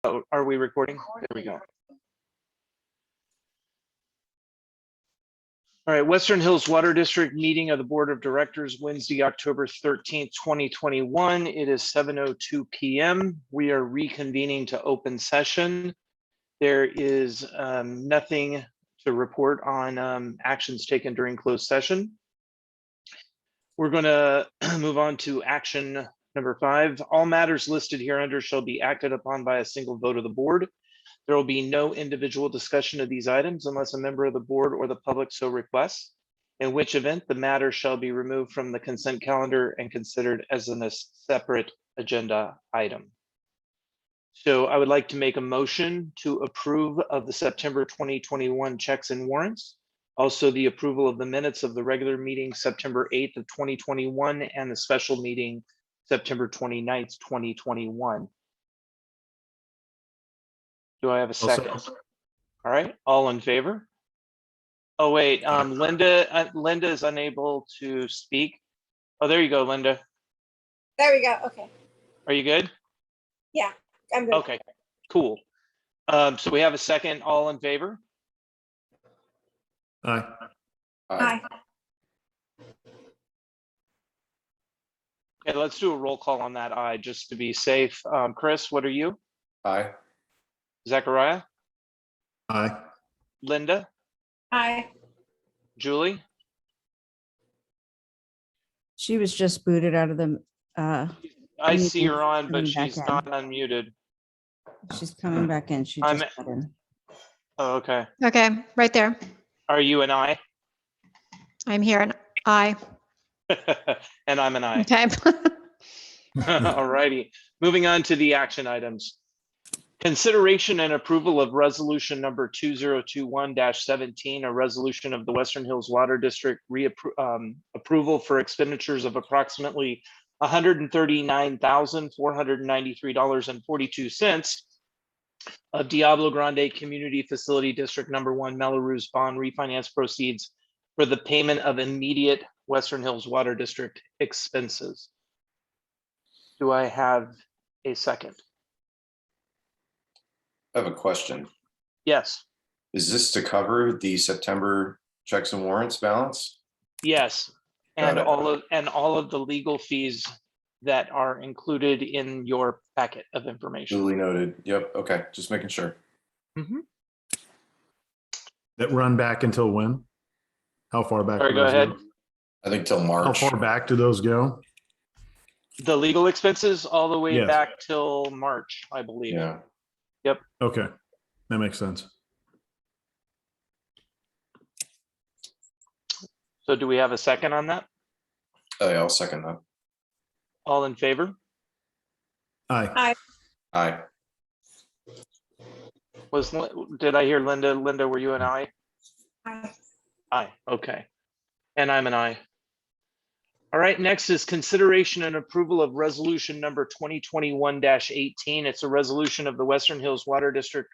Oh, are we recording? There we go. All right, Western Hills Water District meeting of the Board of Directors, Wednesday, October 13th, 2021. It is 7:02 p.m. We are reconvening to open session. There is nothing to report on actions taken during closed session. We're going to move on to action number 5. All matters listed hereunder shall be acted upon by a single vote of the board. There will be no individual discussion of these items unless a member of the board or the public so requests, in which event the matter shall be removed from the consent calendar and considered as a separate agenda item. So I would like to make a motion to approve of the September 2021 checks and warrants. Also the approval of the minutes of the regular meeting September 8th of 2021 and the special meeting September 29th, 2021. Do I have a second? All right, all in favor? Oh wait, Linda is unable to speak. Oh, there you go, Linda. There we go. Okay. Are you good? Yeah, I'm good. Okay, cool. So we have a second, all in favor? Aye. Hi. Okay, let's do a roll call on that aye, just to be safe. Chris, what are you? Aye. Zachariah? Aye. Linda? Hi. Julie? She was just booted out of the, I see her on, but Coming back she's in. not unmuted. she's coming back in. She I'm- just got in. Oh, okay. Okay, right there. Are you an aye? I'm here and I. And I'm an aye. Okay. All righty. Moving on to the action items. Consideration and approval of resolution number 2021-17, a resolution of the Western Hills Water District approval for expenditures of approximately $139,493.42 of Diablo Grande Community Facility District Number 1 Melrose bond refinance proceeds for the payment of immediate Western Hills Water District expenses. Do I have a second? I have a question. Yes. Is this to cover the September checks and warrants balance? Yes, and Got it. all of the legal fees that are included in your packet of information. Duly noted. Yep. Okay. Just making sure. That run back until when? How far back? Sorry, do go those ahead. I think till How March. far back do those go? The legal expenses all the way Yes. back till March, I believe. Yeah. Okay, that makes sense. So do we have a second on that? Oh, yeah, I'll second that. All in favor? Aye. Aye. Did I hear Linda? Linda, were you an aye? Hi. Aye, okay. And I'm an aye. All right, next is consideration and approval of resolution number 2021-18. It's a resolution of the Western Hills Water District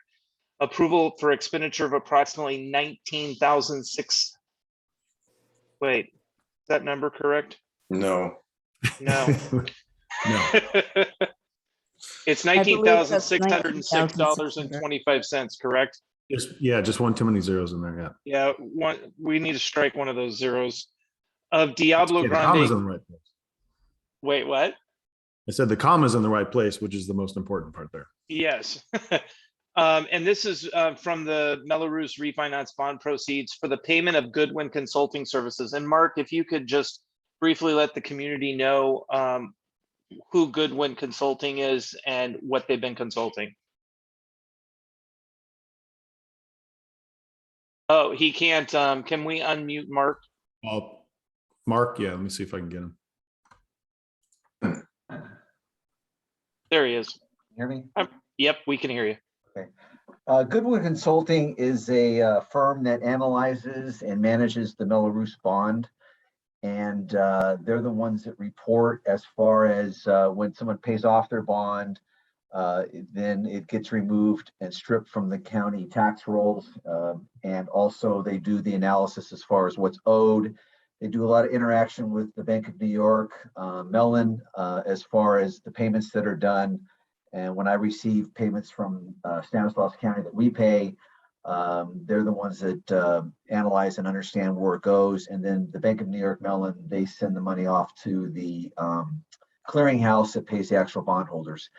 approval for expenditure of approximately 19,006. Wait, is that number correct? No. No. No. It's believe that's $19,606.25, correct? Just one too many zeros in there. Yeah. Yeah, we need to strike one of those zeros. Of Diablo Yeah, the comma's in Grande. the right place. Wait, what? I said the comma's in the right place, which is the most important part there. Yes. And this is from the Melrose refinance bond proceeds for the payment of Goodwin Consulting Services. And Mark, if you could just briefly let the community know who Goodwin Consulting is and what they've been consulting. Oh, he can't. Can we unmute Mark? Mark, yeah, let me see if I can get him. There he is. Hear me? Yep, we can hear you. Goodwin Consulting is a firm that analyzes and manages the Melrose bond. And they're the ones that report as far as when someone pays off their bond, then it gets removed and stripped from the county tax rolls. And also they do the analysis as far as what's owed. They do a lot of interaction with the Bank of New York, Mellon, as far as the payments that are done. And when I receive payments from Stanislaus County that we pay, they're the ones that analyze and understand where it goes. And then the Bank of New York Mellon, they send the money off to the clearinghouse that pays the actual bondholders.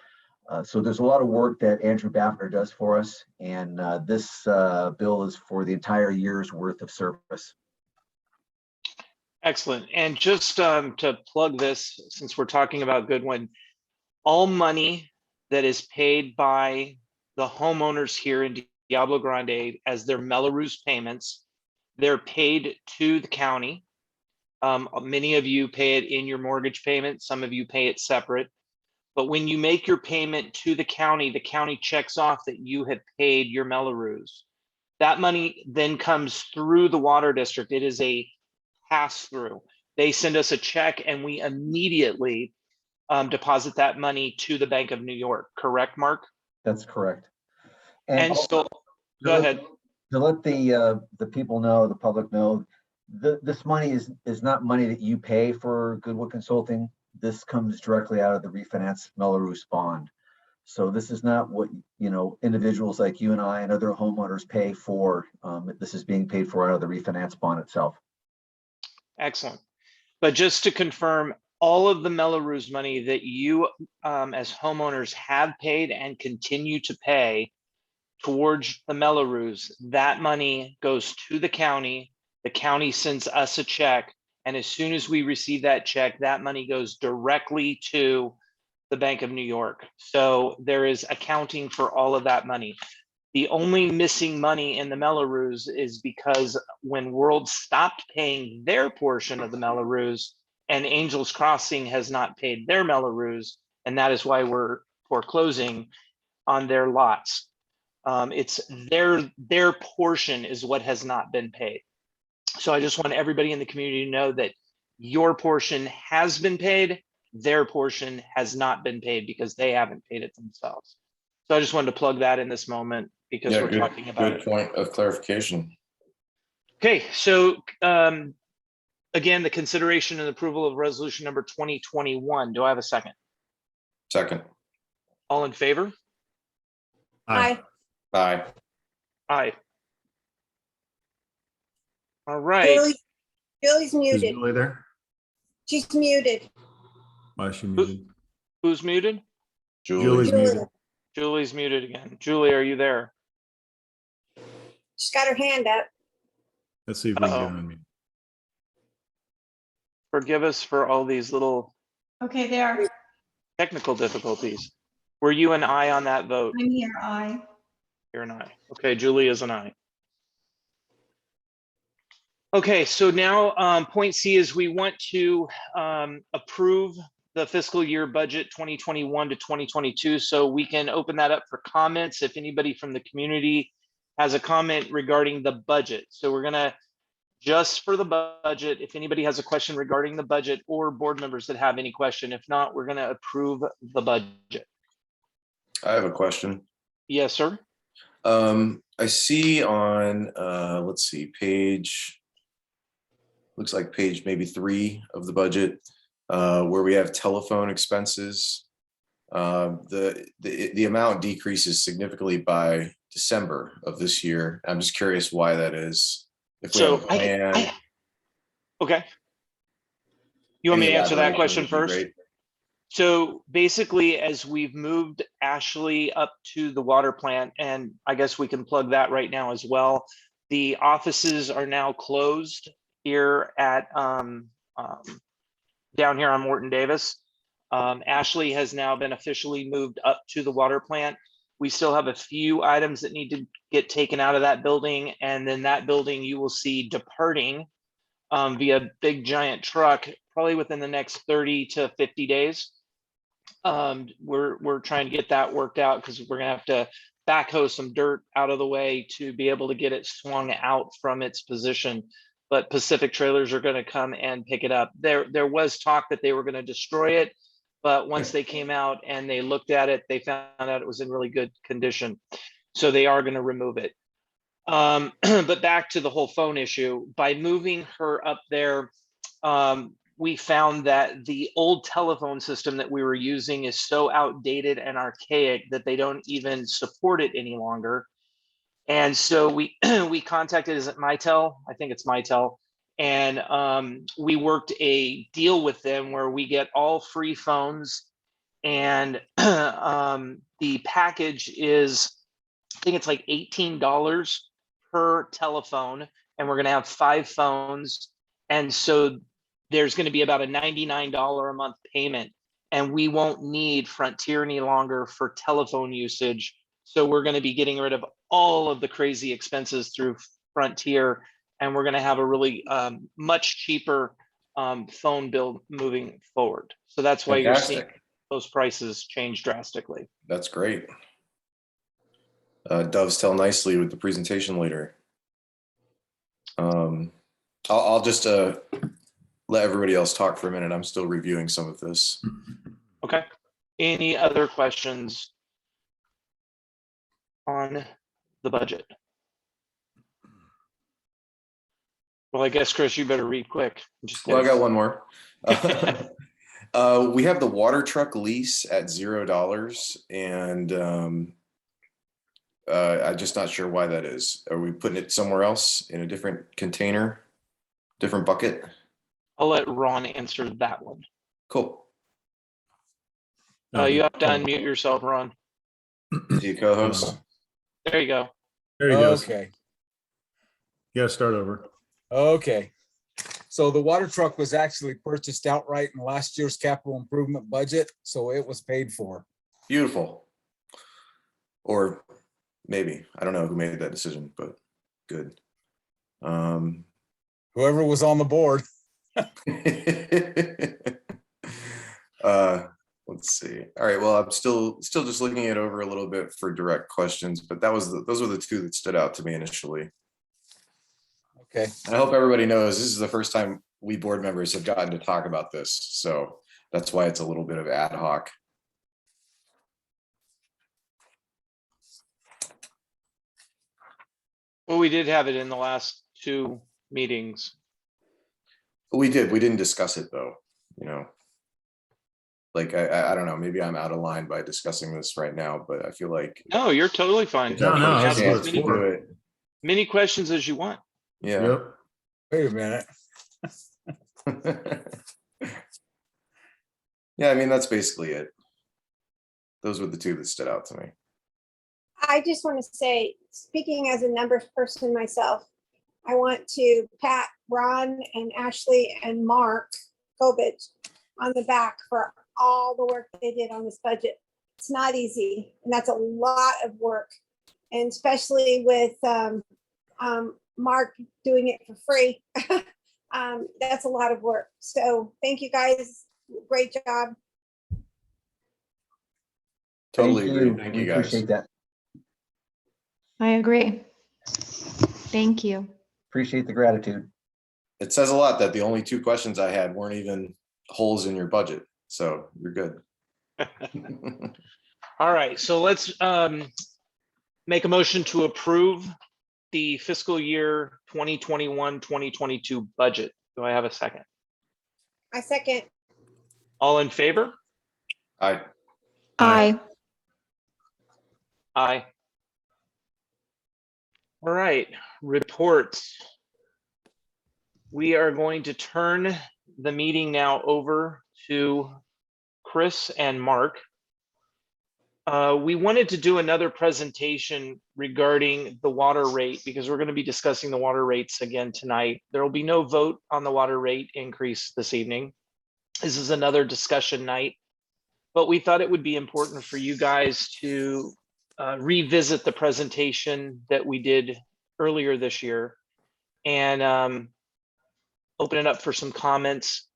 So there's a lot of work that Andrew Baffner does for us. And this bill is for the entire year's worth of service. Excellent. And just to plug this, since we're talking about Goodwin, all money that is paid by the homeowners here in Diablo Grande as their Mello-Roos payments, they're paid to the county. Many of you pay it in your mortgage payment. Some of you pay it separate. But when you make your payment to the county checks off that you have paid your Mello-Roos. That money then comes through the water district. It is a pass through. They send us a check and we immediately deposit that money to the Bank of New York. Correct, Mark? That's correct. And also, so, go ahead. To let the people know, the public know, this money is not money that you pay for Goodwood Consulting. This comes directly out of the refinance Mello-Roos bond. So this is not what, individuals like you and I and other homeowners pay for. This is being paid for out of the refinance bond itself. Excellent. But just to confirm, all of the Mello-Roos money that you as homeowners have paid and continue to pay towards the Mello-Roos, that money goes to the county. The county sends us a check. And as soon as we receive that check, that money goes directly to the Bank of New York. So there is accounting for all of that money. The only missing money in the Mello-Roos is because when World stopped paying their portion of the Mello-Roos, and Angels Crossing has not paid their Mello-Roos, and that is why we're foreclosing on their lots. It's their portion is what has not been paid. So I just want everybody in the community to know that your portion has been paid, their portion has not been paid because they haven't paid it themselves. So I just wanted to plug that in this moment because we're talking about good it. point of clarification. Okay, so again, the consideration and approval of resolution number 2021. Do I have a second? Second. All in favor? Aye. Aye. Aye. All right. Julie's Is muted. Julie there? She's muted. Why is she muted? Who's muted? Julie's Julie. muted. Julie's muted again. Julie, are you there? She's got her hand up. Let's see if we can get Uh-oh. her on mute. Forgive us for all these little Okay, there. technical difficulties. Were you an aye on that vote? I'm here, I. You're an aye. Okay, Julie is an aye. Okay, so now point C is we want to approve the fiscal year budget 2021 to 2022. So we can open that up for comments if anybody from the community has a comment regarding the budget. So we're gonna, just for the budget, if anybody has a question regarding the budget or board members that have any question, if not, we're gonna approve the budget. I have a question. Yes, sir. I see on, let's see, looks like page maybe 3 of the budget, where we have telephone expenses. The amount decreases significantly by December of this year. I'm just curious why that is. If we have a plan, Okay. You want me to any answer that elaboration question would be first? great. So basically, as we've moved Ashley up to the water plant, and I guess we can plug that right now as well. The offices are now closed here at down here on Morton Davis. Ashley has now been officially moved up to the water plant. We still have a few items that need to get taken out of that building, and then that building you will see departing via big giant truck probably within the next 30 to 50 days. We're trying to get that worked out because we're gonna have to backhoe some dirt out of the way to be able to get it swung out from its position. But Pacific Trailers are gonna come and pick it up. There was talk that they were gonna destroy it, but once they came out and they looked at it, they found out it was in really good condition. So they are gonna remove it. But back to the whole phone issue, by moving her up there, we found that the old telephone system that we were using is so outdated and archaic that they don't even support it any longer. And so we we contacted, is it Mitel? I think it's Mitel. And we worked a deal with them where we get all free phones, and the package is, I think it's like $18 per telephone, and we're going to have 5 phones. And so there's going to be about a $99 a month payment, and we won't need Frontier any longer for telephone usage. So we're going to be getting rid of all of the crazy expenses through Frontier, and we're going to have a really much cheaper phone bill moving forward. So that's why you're seeing Fantastic. those prices change drastically. That's great. Dovetail nicely with the presentation later. I'll just let everybody else talk for a minute. I'm still reviewing some of this. Okay. Any other questions on the budget? Well, I guess, Chris, you better read quick. Well, I got one more. We have the water truck lease at $0, and I'm just not sure why that is. Are we putting it somewhere else in a different container, different bucket? I'll let Ron answer that one. Cool. You have to unmute yourself, Ron. Is he a co-host? There you go. There he goes. Okay, Yeah, start over. okay. So the water truck was actually purchased outright in last year's capital improvement budget, so it was paid for. Beautiful. Or maybe, I don't know who made that decision, but good. Whoever was on the board. Let's see. All right. Well, I'm still just looking it over a little bit for direct questions, but those were the 2 that stood out to me initially. Okay, And I hope everybody knows this is the first time we board members have gotten to talk about this, so that's why it's a little bit of ad hoc. Well, we did have it in the last 2 meetings. We didn't discuss it though, you know. Like I don't know, maybe I'm out of line by discussing this right now, but I feel like No, you're totally fine. No, no, Ask that's what as it's many, for. do it. many questions as you want. Yeah. Yep. wait a minute. Yeah, I mean, that's basically it. Those were the 2 that stood out to me. I just want to say, speaking as a numbers person myself, I want to pat Ron and Ashley and Mark Gobich on the back for all the work they did on this budget. It's not easy, and that's a lot of work. And especially with Mark doing it for free, that's a lot of work. So thank you guys, great job. Totally Thank agree. you. Thank We you guys. appreciate that. I agree. Thank you. Appreciate the gratitude. It says a lot that the only 2 questions I had weren't even holes in your budget, so you're good. All right, so let's make a motion to approve the fiscal year 2021-2022 budget. Do I have a second? I second. All in favor? I Aye. Aye. All right, reports. We are going to turn the meeting now over to Chris and Mark. We wanted to do another presentation regarding the water rate because we're going to be discussing the water rates again tonight. There will be no vote on the water rate increase this evening. This is another discussion night, but we thought it would be important for you guys to revisit the presentation that we did earlier this year and open it up for some comments.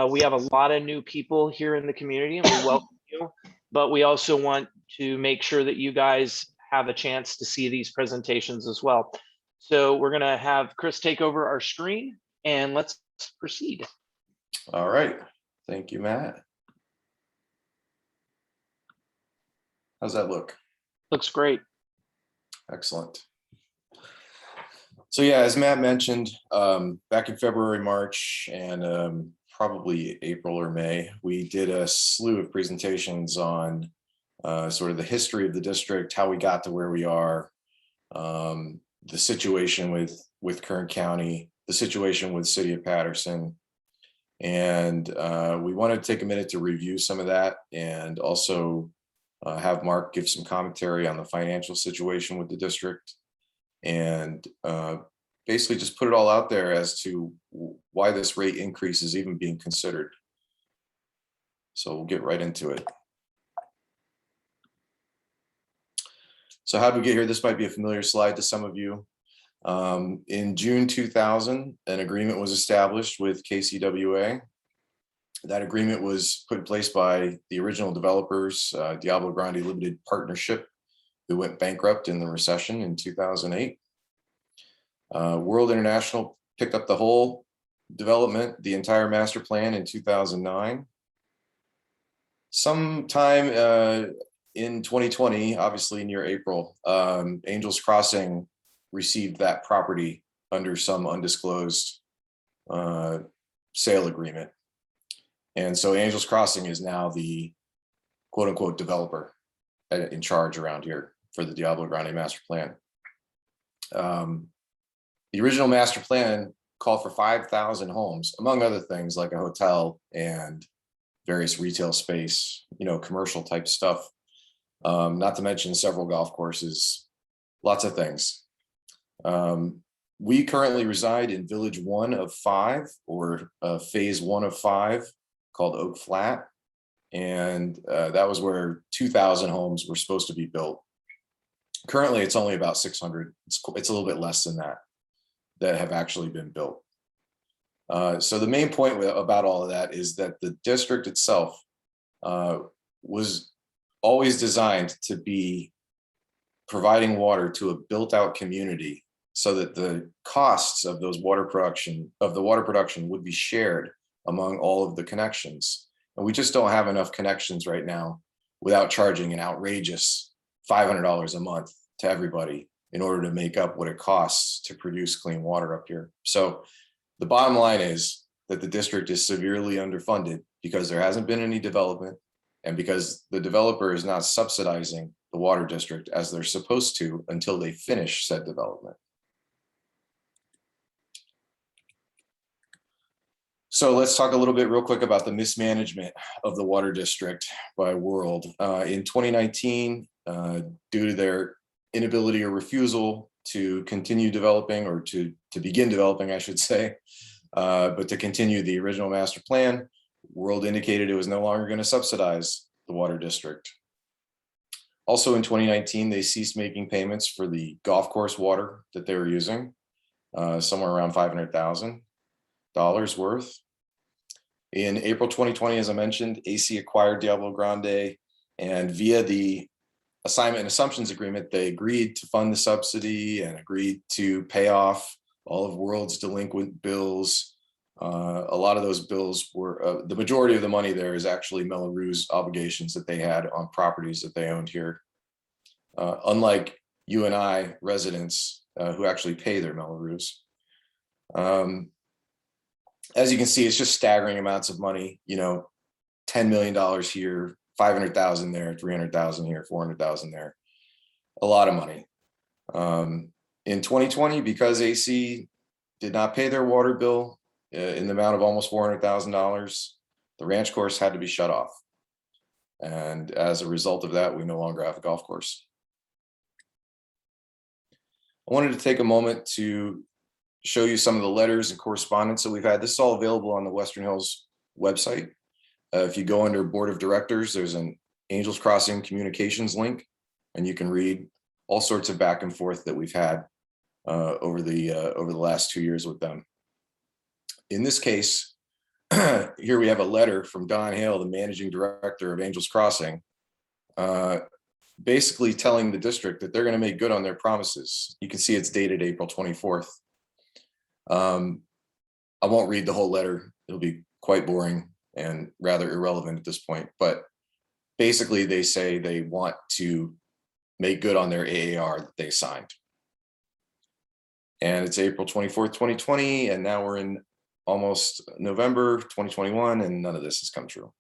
We have a lot of new people here in the community and we welcome you, but we also want to make sure that you guys have a chance to see these presentations as well. So we're gonna have Chris take over our screen and let's proceed. All right. Thank you, Matt. How's that look? Looks great. Excellent. So yeah, as Matt mentioned, back in February, March, and probably April or May, we did a slew of presentations on sort of the history of the district, how we got to where we are, the situation with Kern County, the situation with City of Patterson. And we wanted to take a minute to review some of that and also have Mark give some commentary on the financial situation with the district, and basically just put it all out there as to why this rate increase is even being considered. So we'll get right into it. So how did we get here? This might be a familiar slide to some of you. In June 2000, an agreement was established with KCWA. That agreement was put in place by the original developers, Diablo Grande Limited Partnership, who went bankrupt in the recession in 2008. World International picked up the whole development, the entire master plan, in 2009. Sometime in 2020, obviously near April, Angels Crossing received that property under some undisclosed sale agreement. And so Angels Crossing is now the quote unquote developer in charge around here for the Diablo Grande master plan. The original master plan called for 5,000 homes, among other things like a hotel and various retail space, commercial type stuff. Not to mention several golf courses, lots of things. We currently reside in Village 1 of 5, or Phase 1 of 5, called Oak Flat. And that was where 2,000 homes were supposed to be built. Currently, it's only about 600. It's a little bit less than that have actually been built. So the main point about all of that is that the district itself was always designed to be providing water to a built-out community, so that the costs of the water production would be shared among all of the connections. And we just don't have enough connections right now without charging an outrageous $500 a month to everybody in order to make up what it costs to produce clean water up here. So the bottom line is that the district is severely underfunded because there hasn't been any development, and because the developer is not subsidizing the water district as they're supposed to until they finish said development. So let's talk a little bit real quick about the mismanagement of the water district by World. In 2019, due to their inability or refusal to continue developing, or to begin developing, I should say, but to continue the original master plan, World indicated it was no longer going to subsidize the water district. Also in 2019, they ceased making payments for the golf course water that they were using, somewhere around $500,000 worth. In April 2020, as I mentioned, AC acquired Diablo Grande, and via the assignment and assumptions agreement, they agreed to fund the subsidy and agreed to pay off all of World's delinquent bills. A lot of those bills were, the majority of the money there is actually Melrose obligations that they had on properties that they owned here. Unlike you and I, residents who actually pay their Melrose. As you can see, it's just staggering amounts of money, $10 million here, 500,000 there, 300,000 here, 400,000 there, a lot of money. In 2020, because AC did not pay their water bill in the amount of almost $400,000, the ranch course had to be shut off. And as a result of that, we no longer have a golf course. I wanted to take a moment to show you some of the letters and correspondence that we've had. This is all available on the Western Hills website. If you go under Board of Directors, there's an Angels Crossing communications link, and you can read all sorts of back and forth that we've had over the last 2 years with them. In this case, here we have a letter from Don Hale, the Managing Director of Angels Crossing, basically telling the district that they're going to make good on their promises. You can see it's dated April 24th. I won't read the whole letter. It'll be quite boring and rather irrelevant at this point, but basically they say they want to make good on their AAR that they signed. And it's April 24th, 2020, and now we're in almost November 2021, and none of this has come true.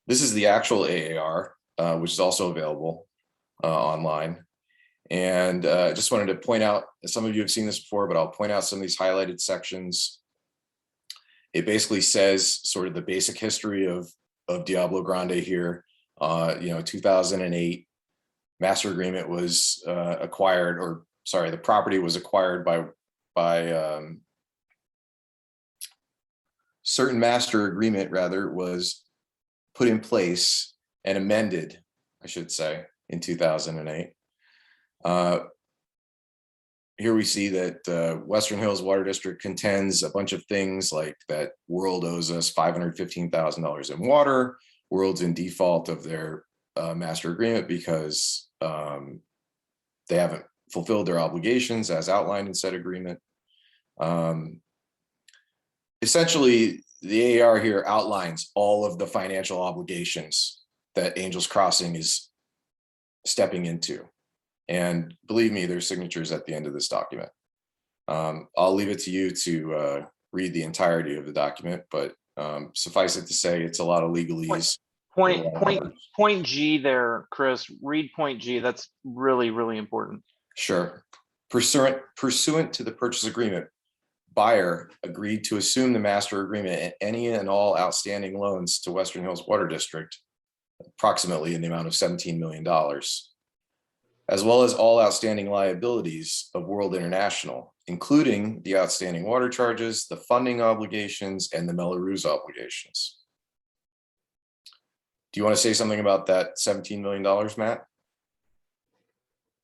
This is the actual AAR, which is also available online. And I just wanted to point out, some of you have seen this before, but I'll point out some of these highlighted sections. It basically says sort of the basic history of Diablo Grande here. 2008 master agreement was acquired, or sorry, the property was acquired by certain master agreement rather was put in place and amended, I should say, in 2008. Here we see that Western Hills Water District contends a bunch of things like that World owes us $515,000 in water. World's in default of their master agreement because they haven't fulfilled their obligations as outlined in said agreement. Essentially, the AAR here outlines all of the financial obligations that Angels Crossing is stepping into. And believe me, there's signatures at the end of this document. I'll leave it to you to read the entirety of the document, but suffice it to say, it's a lot of legalese. Point G there, Chris. Read point G. That's really, really important. Sure. Pursuant to the purchase agreement, buyer agreed to assume the master agreement and any and all outstanding loans to Western Hills Water District, approximately in the amount of $17 million, as well as all outstanding liabilities of World International, including the outstanding water charges, the funding obligations, and the Melrose obligations. Do you want to say something about that $17 million, Matt?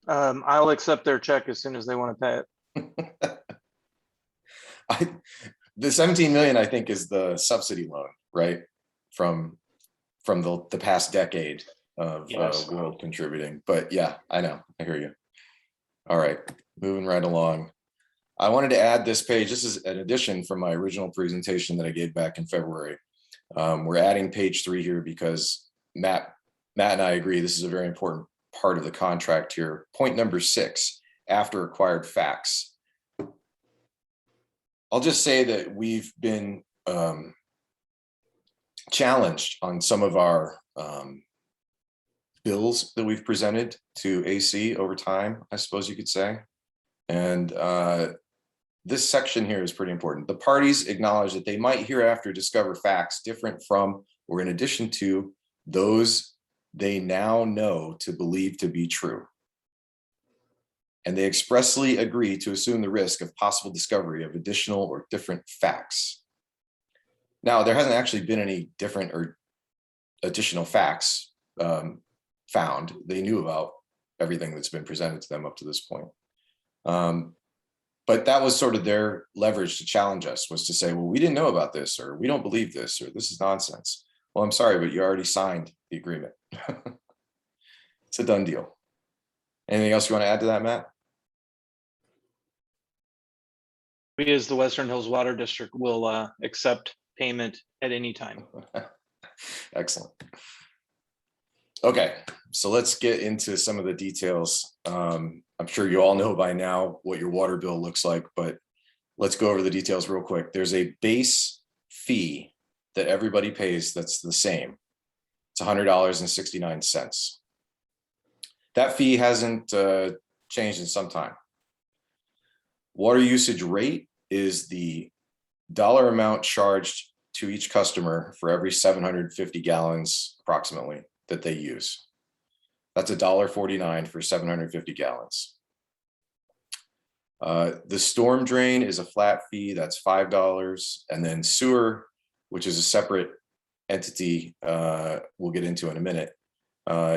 I'll accept their check as soon as they want to pay it. The 17 million, I think, is the subsidy loan, right? From the past decade of World contributing. But yeah, I know, I hear you. All right, moving right along. I wanted to add this page. This is an addition from my original presentation that I gave back in February. We're adding page 3 here because Matt and I agree this is a very important part of the contract here. Point number 6, after acquired facts. I'll just say that we've been challenged on some of our bills that we've presented to AC over time, I suppose you could say. And this section here is pretty important. The parties acknowledge that they might hereafter discover facts different from or in addition to those they now know to believe to be true. And they expressly agree to assume the risk of possible discovery of additional or different facts. Now, there hasn't actually been any different or additional facts found. They knew about everything that's been presented to them up to this point. But that was sort of their leverage to challenge us, was to say, well, we didn't know about this, or we don't believe this, or this is nonsense. Well, I'm sorry, but you already signed the agreement. It's a done deal. Anything else you want to add to that, Matt? We, as the Western Hills Water District, will accept payment at any time. Excellent. Okay, so let's get into some of the details. I'm sure you all know by now what your water bill looks like, but let's go over the details real quick. There's a base fee that everybody pays that's the same. It's $100.69. That fee hasn't changed in some time. Water usage rate is the dollar amount charged to each customer for every 750 gallons approximately that they use. That's $1.49 for 750 gallons. The storm drain is a flat fee, that's $5. And then sewer, which is a separate entity we'll get into in a minute,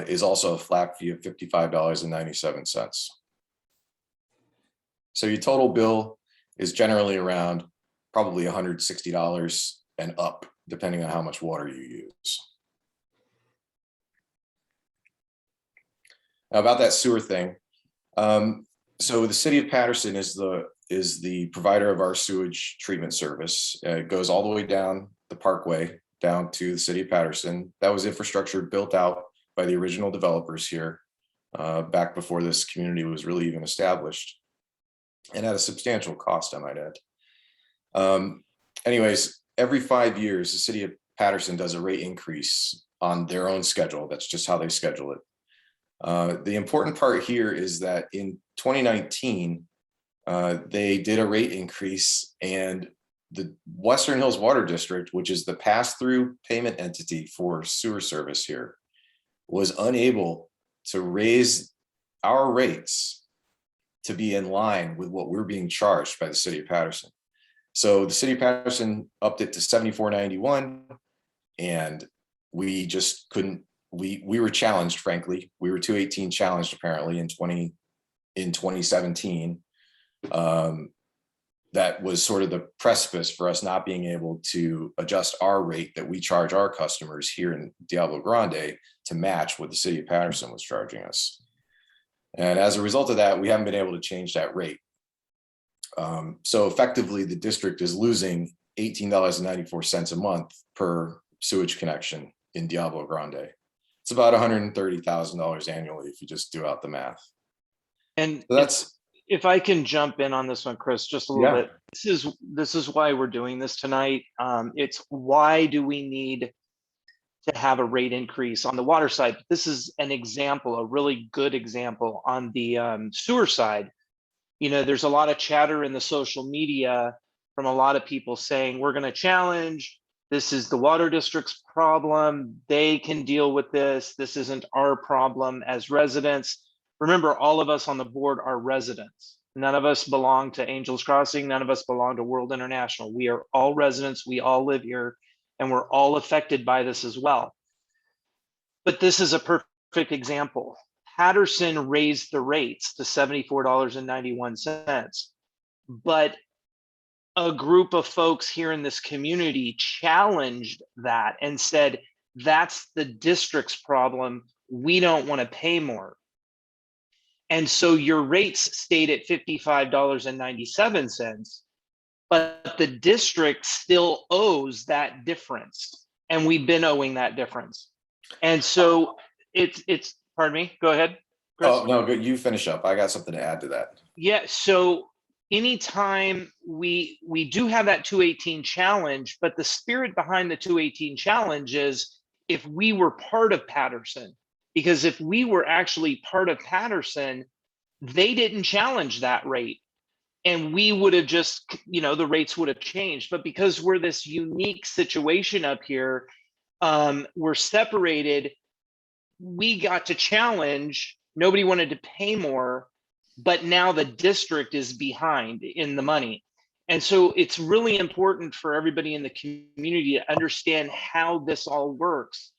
is also a flat fee of $55.97. So your total bill is generally around probably $160 and up, depending on how much water you use. Now about that sewer thing. So the city of Patterson is the provider of our sewage treatment service. It goes all the way down the parkway down to the city of Patterson. That was infrastructure built out by the original developers here back before this community was really even established, and at a substantial cost, I might add. Anyways, every 5 years, the city of Patterson does a rate increase on their own schedule. That's just how they schedule it. The important part here is that in 2019, they did a rate increase, and the Western Hills Water District, which is the pass-through payment entity for sewer service here, was unable to raise our rates to be in line with what we're being charged by the city of Patterson. So the city of Patterson upped it to $74.91, and we just couldn't. We were challenged, frankly. We were 218 challenged apparently in 2017. That was sort of the precipice for us not being able to adjust our rate that we charge our customers here in Diablo Grande to match what the city of Patterson was charging us. And as a result of that, we haven't been able to change that rate. So effectively, the district is losing $18.94 a month per sewage connection in Diablo Grande. It's about $130,000 annually if you just do out the math. And So that's if I can jump in on this one, Chris, just a little Yeah. bit. This is why we're doing this tonight. It's why do we need to have a rate increase on the water side? This is an example, a really good example on the sewer side. You know, there's a lot of chatter in the social media from a lot of people saying we're going to challenge. This is the water district's problem. They can deal with this. This isn't our problem as residents. Remember, all of us on the board are residents. None of us belong to Angels Crossing. None of us belong to World International. We are all residents. We all live here, and we're all affected by this as well. But this is a perfect example. Patterson raised the rates to $74.91, but a group of folks here in this community challenged that and said, that's the district's problem. We don't want to pay more. And so your rates stayed at $55.97, but the district still owes that difference. And we've been owing that difference. And so it's pardon me, go ahead, Chris. Oh, no, good. You finish up. I got something to add to that. Yeah, so anytime we do have that 218 challenge, but the spirit behind the 218 challenge is if we were part of Patterson, because if we were actually part of Patterson, they didn't challenge that rate. And we would have just, the rates would have changed. But because we're this unique situation up here, we're separated. We got to challenge. Nobody wanted to pay more, but now the district is behind in the money. And so it's really important for everybody in the community to understand how this all works,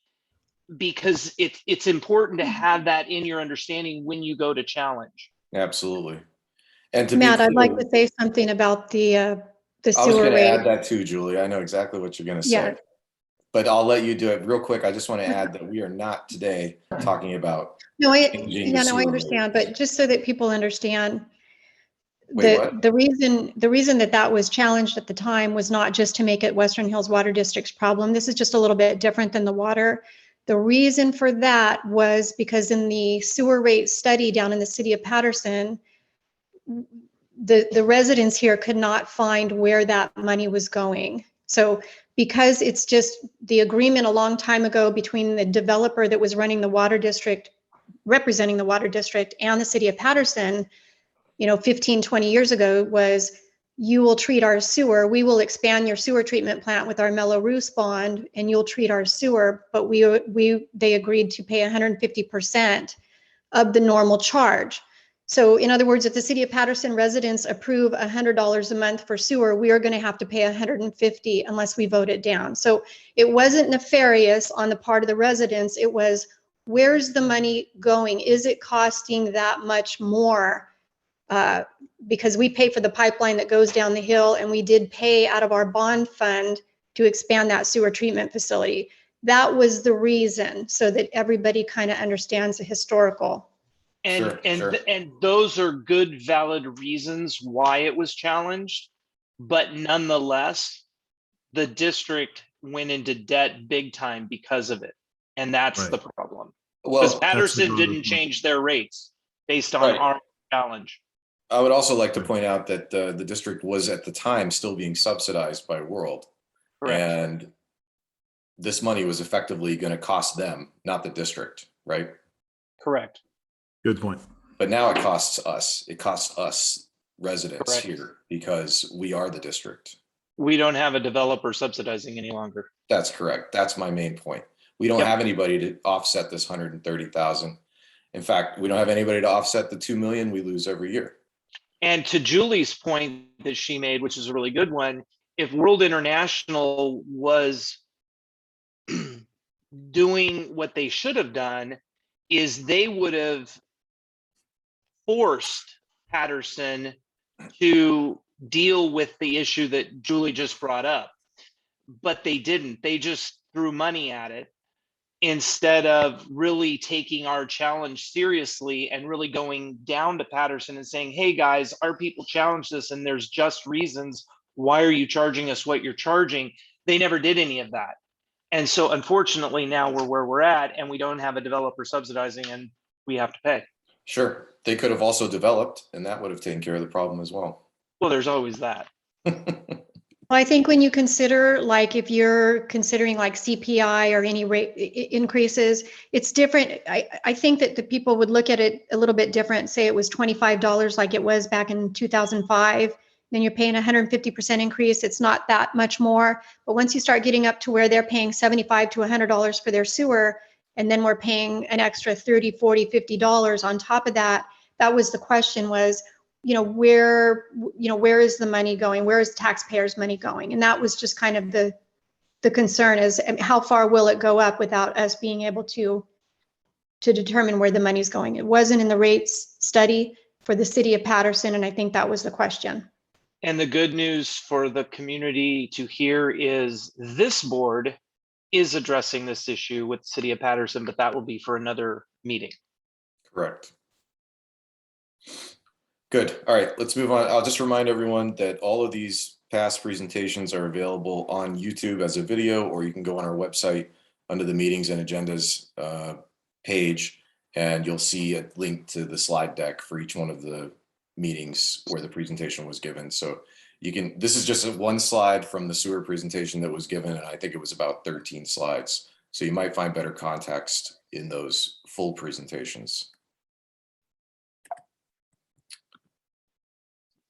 because it's important to have that in your understanding when you go to challenge. Absolutely. And to Matt, be I'd like clear, to say something about the I was sewer going to rate. add that too, Julie. I know exactly what you're going to say, Yeah. but I'll let you do it real quick. I just want to add that we are not today talking about No, changing the I sewer rate. understand, but just so that people understand, Wait, what? the reason that was challenged at the time was not just to make it Western Hills Water District's problem. This is just a little bit different than the water. The reason for that was because in the sewer rate study down in the city of Patterson, the residents here could not find where that money was going. So because it's just the agreement a long time ago between the developer that was running the water district, representing the water district, and the city of Patterson, 15, 20 years ago, was you will treat our sewer, we will expand your sewer treatment plant with our Mello-Roos bond, and you'll treat our sewer, but they agreed to pay 150% of the normal charge. So in other words, if the city of Patterson residents approve $100 a month for sewer, we are going to have to pay $150 unless we vote it down. So it wasn't nefarious on the part of the residents. It was, where's the money going? Is it costing that much more? Because we pay for the pipeline that goes down the hill, and we did pay out of our bond fund to expand that sewer treatment facility. That was the reason, so that everybody kind of understands the historical. Sure. And those are good, valid reasons why it was challenged, but nonetheless, the district went into debt big time because of it, and that's Right. the problem. Because Well, Patterson the didn't problem. change their rates based on Right. our challenge. I would also like to point out that the district was at the time still being subsidized by World. Correct. And this money was effectively going to cost them, not the district, right? Correct. Good point. But now it costs us. It costs us residents Correct. here because we are the district. We don't have a developer subsidizing any longer. That's correct. That's my main point. We don't Yep. have anybody to offset this 130,000. In fact, we don't have anybody to offset the 2 million we lose every year. And to Julie's point that she made, which is a really good one, if World International was doing what they should have done, is they would have forced Patterson to deal with the issue that Julie just brought up. But they didn't. They just threw money at it instead of really taking our challenge seriously and really going down to Patterson and saying, hey guys, our people challenged this and there's just reasons. Why are you charging us what you're charging? They never did any of that. And so unfortunately now we're where we're at and we don't have a developer subsidizing and we have to pay. Sure. They could have also developed and that would have taken care of the problem as well. Well, there's always that. Well, I think when you consider, like, if you're considering like CPI or any rate increases, it's different. I think that the people would look at it a little bit different. Say it was $25 like it was back in 2005. Then you're paying 150% increase. It's not that much more. But once you start getting up to where they're paying $75 to $100 for their sewer, and then we're paying an extra $30, $40, $50 on top of that, that was the question was, where is the money going? Where is taxpayers' money going? And that was just kind of the concern is how far will it go up without us being able to determine where the money's going. It wasn't in the rates study for the city of Patterson, and I think that was the question. And the good news for the community to hear is this board is addressing this issue with the city of Patterson, but that will be for another meeting. Correct. Good. All right, let's move on. I'll just remind everyone that all of these past presentations are available on YouTube as a video, or you can go on our website under the meetings and agendas page, and you'll see a link to the slide deck for each one of the meetings where the presentation was given. So you can, this is just one slide from the sewer presentation that was given, and I think it was about 13 slides. So you might find better context in those full presentations.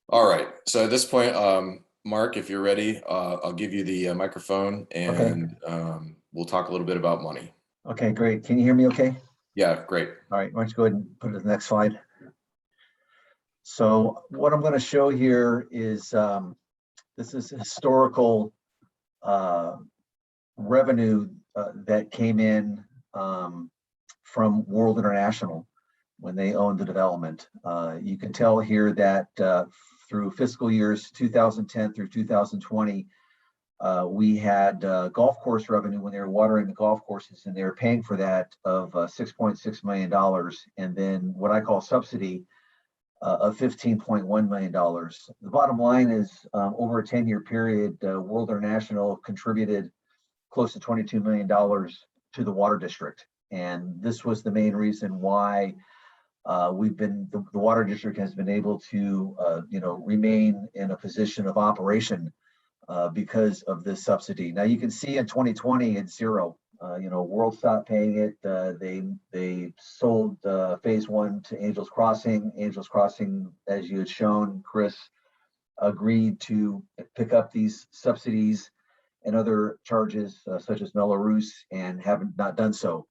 All right, so at this point, Mark, if you're ready, I'll give you the microphone and we'll talk a little bit about money. Okay, great. Can you hear me okay? Yeah, great. All right, why don't you go ahead and put it to the next slide. So what I'm going to show here is this is historical revenue that came in from World International when they owned the development. You can tell here that through fiscal years 2010 through 2020, we had golf course revenue when they were watering the golf courses, and they were paying for that of $6.6 million, and then what I call subsidy of $15.1 million. The bottom line is over a 10-year period, World International contributed close to $22 million to the water district. And this was the main reason why the water district has been able to remain in a position of operation because of this subsidy. Now you can see in 2020 it's zero. World stopped paying it. They sold phase one to Angels Crossing. Angels Crossing, as you had shown, Chris, agreed to pick up these subsidies and other charges such as Belarus and haven't not done so.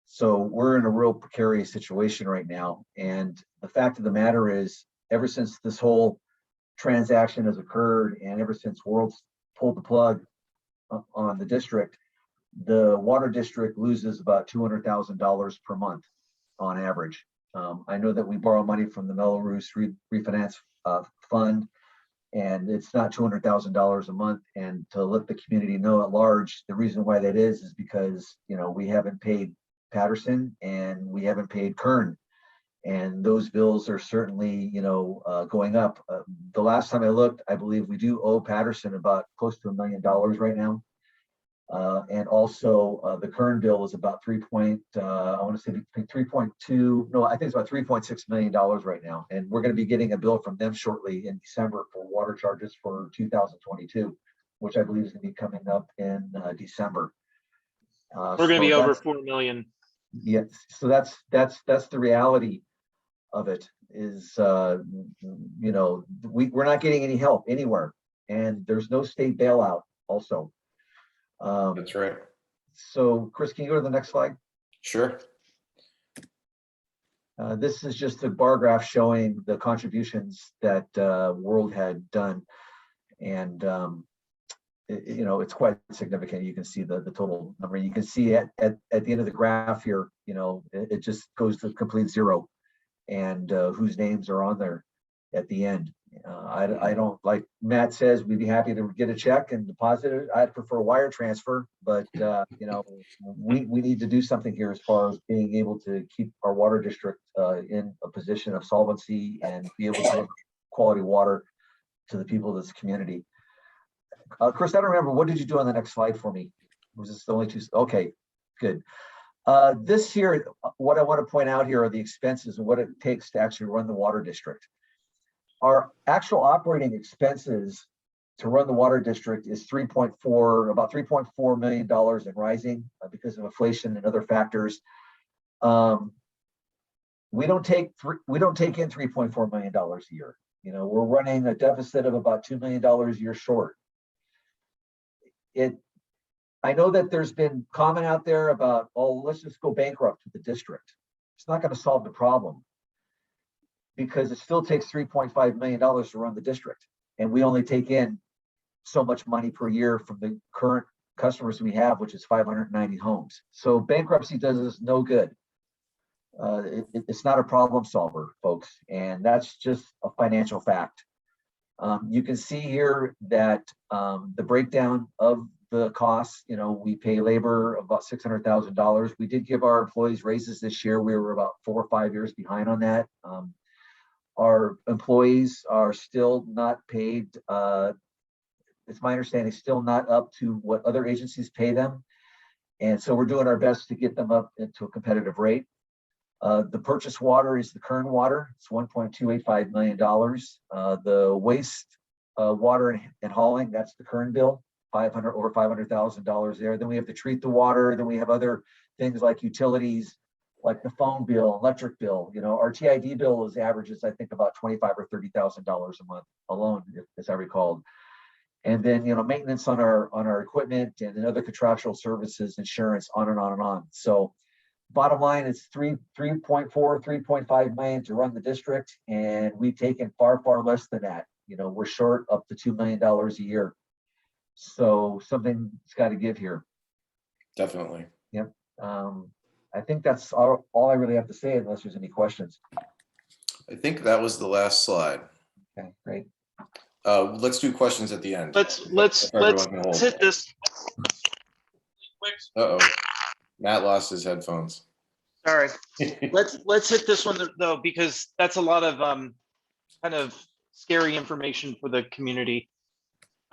So we're in a real precarious situation right now. And the fact of the matter is, ever since this whole transaction has occurred and ever since World's pulled the plug on the district, the water district loses about $200,000 per month on average. I know that we borrow money from the Belarus refinance fund, and it's not $200,000 a month. And to let the community know at large, the reason why that is because we haven't paid Patterson and we haven't paid Kern, and those bills are certainly going up. The last time I looked, I believe we do owe Patterson about close to $1 million right now. And also the Kern bill is about I want to say between 3.2, no, I think it's about $3.6 million right now. And we're going to be getting a bill from them shortly in December for water charges for 2022, which I believe is going to be coming up in December. We're going to be over 4 million. Yes, so that's the reality of it is, you know, we're not getting any help anywhere, and there's no state bailout also. That's right. So Chris, can you go to the next slide? Sure. This is just a bar graph showing the contributions that World had done. And, you know, it's quite significant. You can see the total number. You can see at the end of the graph here, you know, it just goes to complete zero, and whose names are on there at the end. I don't, like Matt says, we'd be happy to get a check and deposit it. I'd prefer wire transfer, but you know, we need to do something here as far as being able to keep our water district in a position of solvency and be able to deliver quality water to the people of this community. Chris, I don't remember, what did you do on the next slide for me? Was this the only two? Okay, good. This here, what I want to point out here are the expenses and what it takes to actually run the water district. Our actual operating expenses to run the water district is about $3.4 million and rising because of inflation and other factors. We don't take in $3.4 million a year. You know, we're running a deficit of about $2 million a year short. I know that there's been comment out there about, oh, let's just go bankrupt with the district. It's not going to solve the problem, because it still takes $3.5 million to run the district. And we only take in so much money per year from the current customers we have, which is 590 homes. So bankruptcy does us no good. It's not a problem solver, folks. And that's just a financial fact. You can see here that the breakdown of the costs, you know, we pay labor about $600,000. We did give our employees raises this year. We were about 4 or 5 years behind on that. Our employees are still not paid. It's my understanding, still not up to what other agencies pay them. And so we're doing our best to get them up into a competitive rate. The purchase water is the Kern water. It's $1.285 million. The waste water and hauling, that's the Kern bill, over $500,000 there. Then we have to treat the water. Then we have other things like utilities, like the phone bill, electric bill. You know, our TID bill averages, I think, about $25,000 or $30,000 a month alone, as I recall. And then, you know, maintenance on our equipment and then other contractual services, insurance, on and on and on. So bottom line, it's 3.5 million to run the district, and we've taken far less than that. You know, we're short up to $2 million a year. So something's got to give here. Definitely. Yep. I think that's all I really have to say, unless there's any questions. I think that was the last slide. Okay, great. Let's do questions at the end. Let's If everyone can hold. hit this. Uh-oh. Matt lost his headphones. Sorry. Let's hit this one though, because that's a lot of kind of scary information for the community.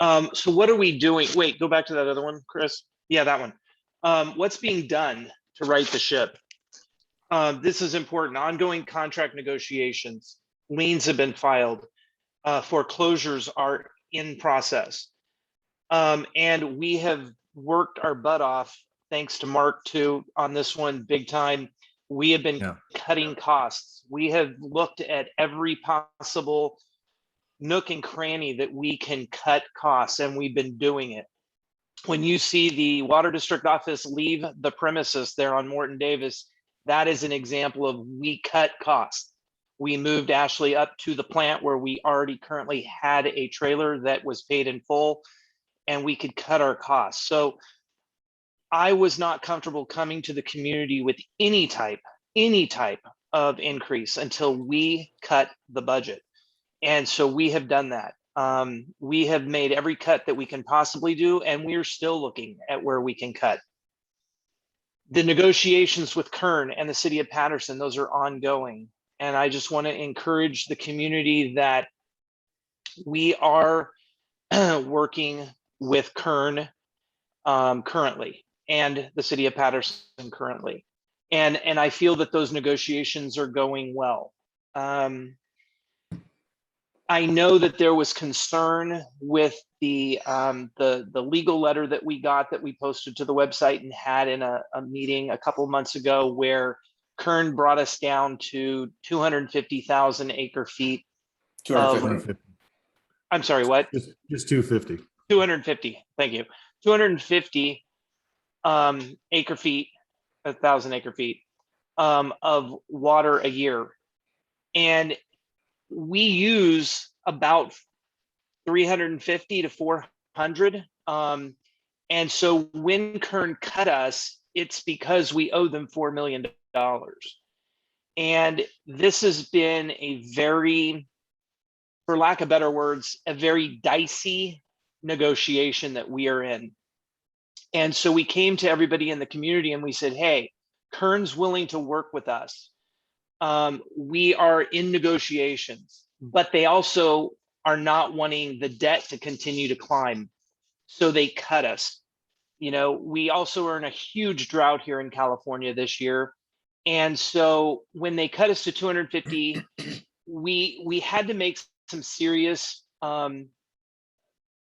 So what are we doing? Wait, go back to that other one, Chris. Yeah, that one. What's being done to right the ship? This is important. Ongoing contract negotiations. Liens have been filed. Foreclosures are in process. And we have worked our butt off, thanks to Mark too, on this one big time. We have been cutting costs. We have looked at every possible nook and cranny that we can cut costs, and we've been doing it. When you see the water district office leave the premises there on Morton Davis, that is an example of we cut costs. We moved Ashley up to the plant where we already currently had a trailer that was paid in full, and we could cut our costs. So I was not comfortable coming to the community with any type of increase until we cut the budget. And so we have done that. We have made every cut that we can possibly do, and we're still looking at where we can cut. The negotiations with Kern and the city of Patterson, those are ongoing. And I just want to encourage the community that we are working with Kern currently, and the city of Patterson currently. And I feel that those negotiations are going well. I know that there was concern with the legal letter that we got, that we posted to the website and had in a meeting a couple months ago, where Kern brought us down to 250,000 acre feet. 250. 250. I'm sorry, what? Just 250. 250. Thank you. 250 acre feet, 1,000 acre feet of water a year. And we use about 350 to 400. And so when Kern cut us, it's because we owe them $4 million. And this has been a very, for lack of better words, a very dicey negotiation that we are in. And so we came to everybody in the community and we said, hey, Kern's willing to work with us. We are in negotiations, but they also are not wanting the debt to continue to climb. So they cut us. You know, we also are in a huge drought here in California this year. And so when they cut us to 250, we had to make some serious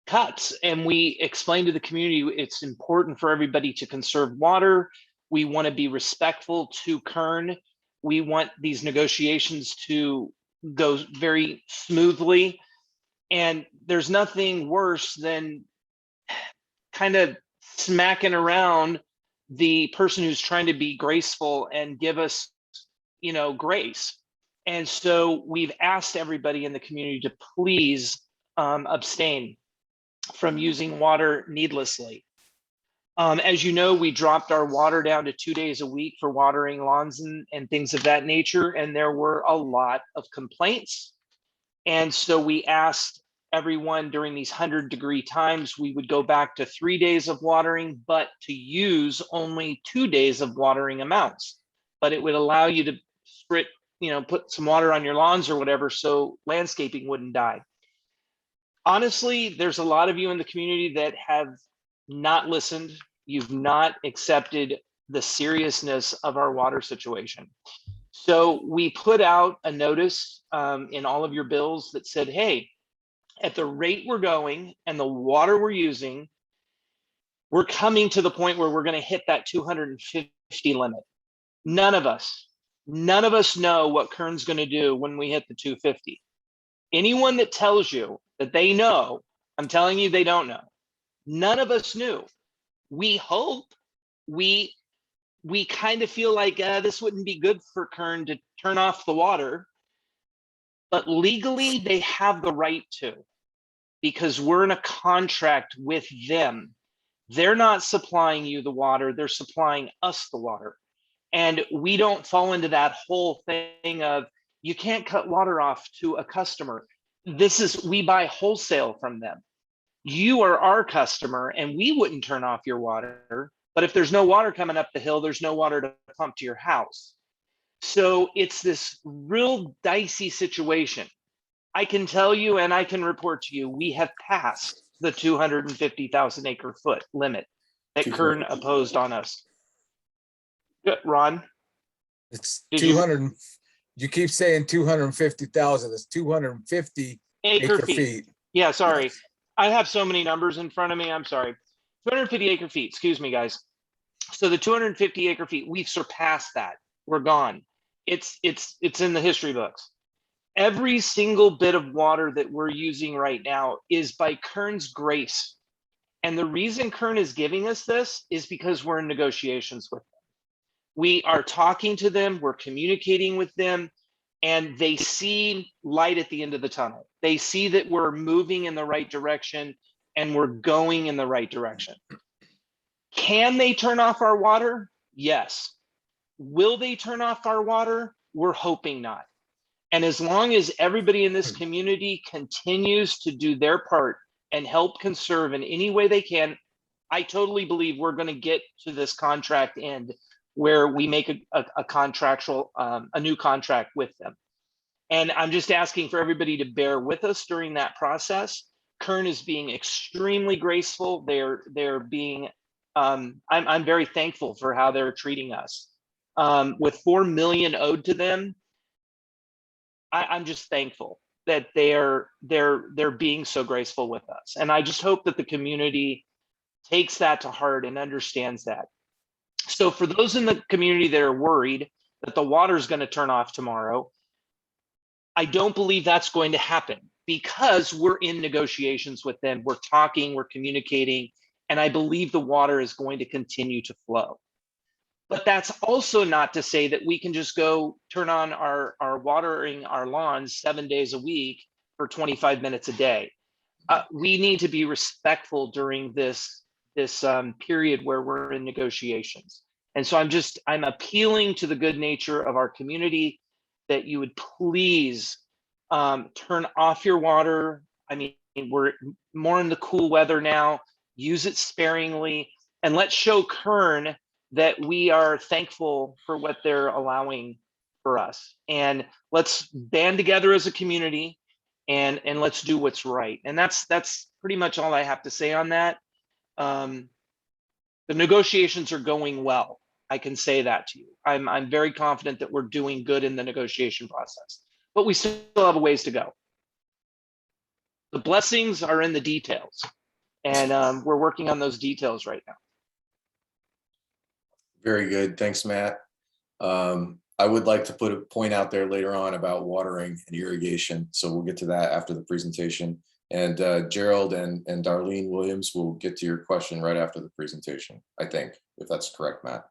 cuts. And we explained to the community, it's important for everybody to conserve water. We want to be respectful to Kern. We want these negotiations to go very smoothly. And there's nothing worse than kind of smacking around the person who's trying to be graceful and give us, you know, grace. And so we've asked everybody in the community to please abstain from using water needlessly. As you know, we dropped our water down to 2 days a week for watering lawns and things of that nature. And there were a lot of complaints. And so we asked everyone during these 100-degree times, we would go back to 3 days of watering, but to use only 2 days of watering amounts. But it would allow you to sprit, you know, put some water on your lawns or whatever, so landscaping wouldn't die. Honestly, there's a lot of you in the community that have not listened. You've not accepted the seriousness of our water situation. So we put out a notice in all of your bills that said, hey, at the rate we're going and the water we're using, we're coming to the point where we're going to hit that 250 limit. None of us know what Kern's going to do when we hit the 250. Anyone that tells you that they know, I'm telling you, they don't know. None of us knew. We hope, we kind of feel like this wouldn't be good for Kern to turn off the water, but legally they have the right to, because we're in a contract with them. They're not supplying you the water, they're supplying us the water. And we don't fall into that whole thing of, you can't cut water off to a customer. We buy wholesale from them. You are our customer and we wouldn't turn off your water, but if there's no water coming up the hill, there's no water to pump to your house. So it's this real dicey situation. I can tell you, and I can report to you, we have passed the 250,000 acre foot limit that Kern opposed on us. Good, Ron? It's Did you- 200. You keep saying 250,000. It's 250 Acre acre feet. feet. Yeah, sorry. I have so many numbers in front of me. I'm sorry. 250 acre feet. Excuse me, guys. So the 250 acre feet, we've surpassed that. We're gone. It's in the history books. Every single bit of water that we're using right now is by Kern's grace. And the reason Kern is giving us this is because we're in negotiations with them. We are talking to them, we're communicating with them, and they see light at the end of the tunnel. They see that we're moving in the right direction and we're going in the right direction. Can they turn off our water? Yes. Will they turn off our water? We're hoping not. And as long as everybody in this community continues to do their part and help conserve in any way they can, I totally believe we're going to get to this contract end where we make a contractual, a new contract with them. And I'm just asking for everybody to bear with us during that process. Kern is being extremely graceful. They're being I'm very thankful for how they're treating us. With 4 million owed to them, I'm just thankful that they're being so graceful with us. And I just hope that the community takes that to heart and understands that. So for those in the community that are worried that the water is going to turn off tomorrow, I don't believe that's going to happen because we're in negotiations with them. We're talking, we're communicating, and I believe the water is going to continue to flow. But that's also not to say that we can just go turn on our watering our lawns 7 days a week for 25 minutes a day. We need to be respectful during this period where we're in negotiations. And so I'm appealing to the good nature of our community that you would please turn off your water. I mean, we're more in the cool weather now. Use it sparingly, and let's show Kern that we are thankful for what they're allowing for us. And let's band together as a community and let's do what's right. And that's pretty much all I have to say on that. The negotiations are going well. I can say that to you. I'm very confident that we're doing good in the negotiation process, but we still have a ways to go. The blessings are in the details, and we're working on those details right now. Very good. Thanks, Matt. I would like to put a point out there later on about watering and irrigation. So we'll get to that after the presentation. And Gerald and Darlene Williams will get to your question right after the presentation, I think, if that's correct, Matt.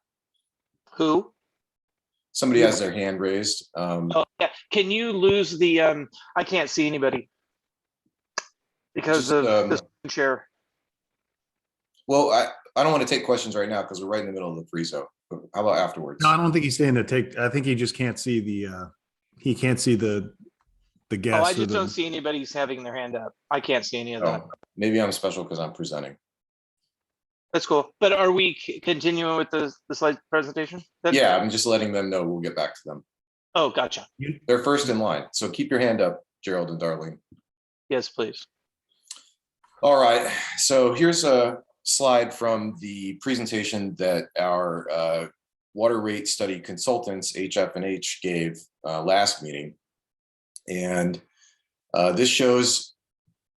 Who? Somebody has their hand raised. Oh, yeah. Can you lose the, I can't see anybody because of the share. Well, I don't want to take questions right now because we're right in the middle of the prezo. How about afterwards? No, I don't think he's saying to take, I think he just can't see the, he can't see the guest. Oh, I just don't see anybody's having their hand up. I can't see any of that. Oh, maybe I'm special because I'm presenting. That's cool. But are we continuing with the slide presentation then? Yeah, I'm just letting them know we'll get back to them. Oh, gotcha. They're first in line. So keep your hand up, Gerald and Darlene. Yes, please. All right. So here's a slide from the presentation that our water rate study consultants, HF&H, gave last meeting. And this shows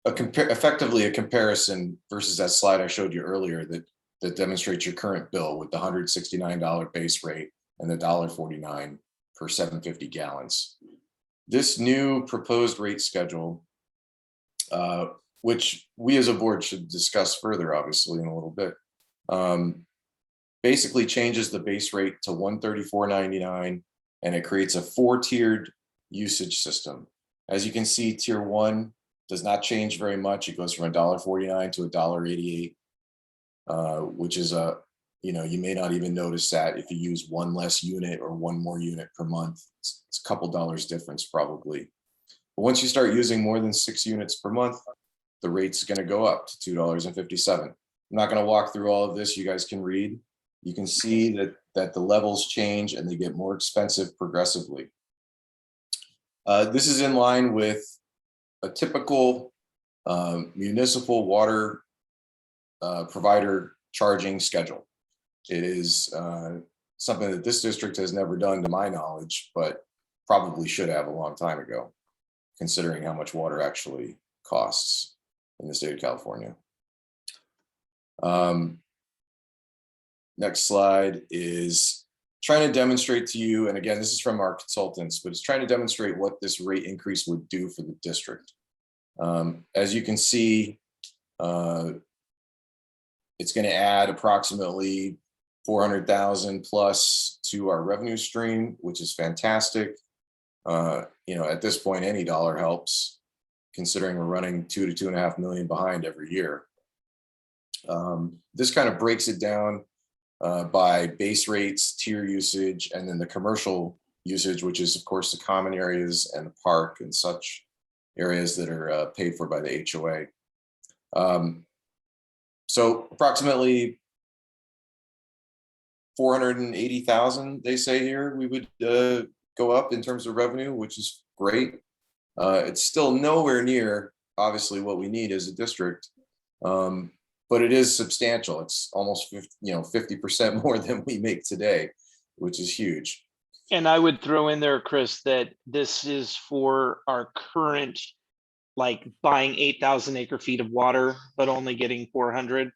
effectively a comparison versus that slide I showed you earlier that demonstrates your current bill with the $169 base rate and the $1.49 per 750 gallons. This new proposed rate schedule, which we as a board should discuss further, obviously, in a little bit, basically changes the base rate to $134.99, and it creates a 4-tiered usage system. As you can see, tier 1 does not change very much. It goes from $1.49 to $1.88, which is you may not even notice that if you use one less unit or one more unit per month. It's a couple dollars difference probably. But once you start using more than 6 units per month, the rate's going to go up to $2.57. I'm not going to walk through all of this. You guys can read. You can see that the levels change and they get more expensive progressively. This is in line with a typical municipal water provider charging schedule. It is something that this district has never done to my knowledge, but probably should have a long time ago, considering how much water actually costs in the state of California. Next slide is trying to demonstrate to you, and again, this is from our consultants, but it's trying to demonstrate what this rate increase would do for the district. As you can see, it's going to add approximately 400,000 plus to our revenue stream, which is fantastic. At this point, any dollar helps, considering we're running $2 to $2.5 million behind every year. This kind of breaks it down by base rates, tier usage, and then the commercial usage, which is of course the common areas and the park and such areas that are paid for by the HOA. So approximately 480,000, they say here, we would go up in terms of revenue, which is great. It's still nowhere near, obviously, what we need as a district. But but it is substantial. It's almost 50% more than we make today, which is huge. And I would throw in there, Chris, that this is for our current, like buying 8,000 acre feet of water, but only getting 400.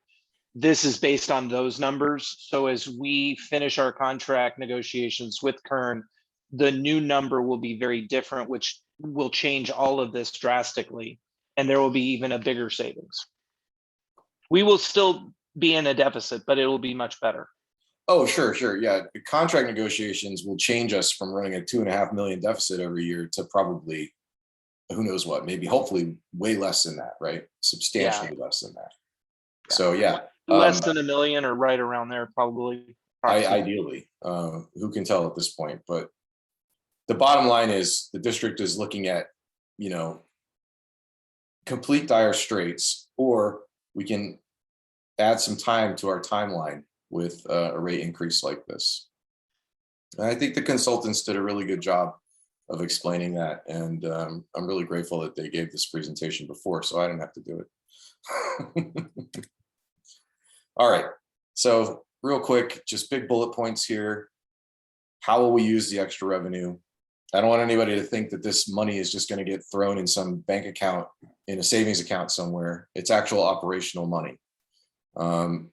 This is based on those numbers. So as we finish our contract negotiations with Kern, the new number will be very different, which will change all of this drastically. And there will be even a bigger savings. We will still be in a deficit, but it will be much better. Oh, sure. Yeah. The contract negotiations will change us from running a 2.5 million deficit every year to probably, who knows what, maybe hopefully way less than that, right? Substantially less than that. So yeah. Less than 1 million or right around there, probably. Ideally, who can tell at this point? But the bottom line is the district is looking at, complete dire straits, or we can add some time to our timeline with a rate increase like this. And I think the consultants did a really good job of explaining that. And I'm really grateful that they gave this presentation before, so I didn't have to do it. All right, so real quick, just big bullet points here. How will we use the extra revenue? I don't want anybody to think that this money is just going to get thrown in some bank account, in a savings account somewhere. It's actual operational money.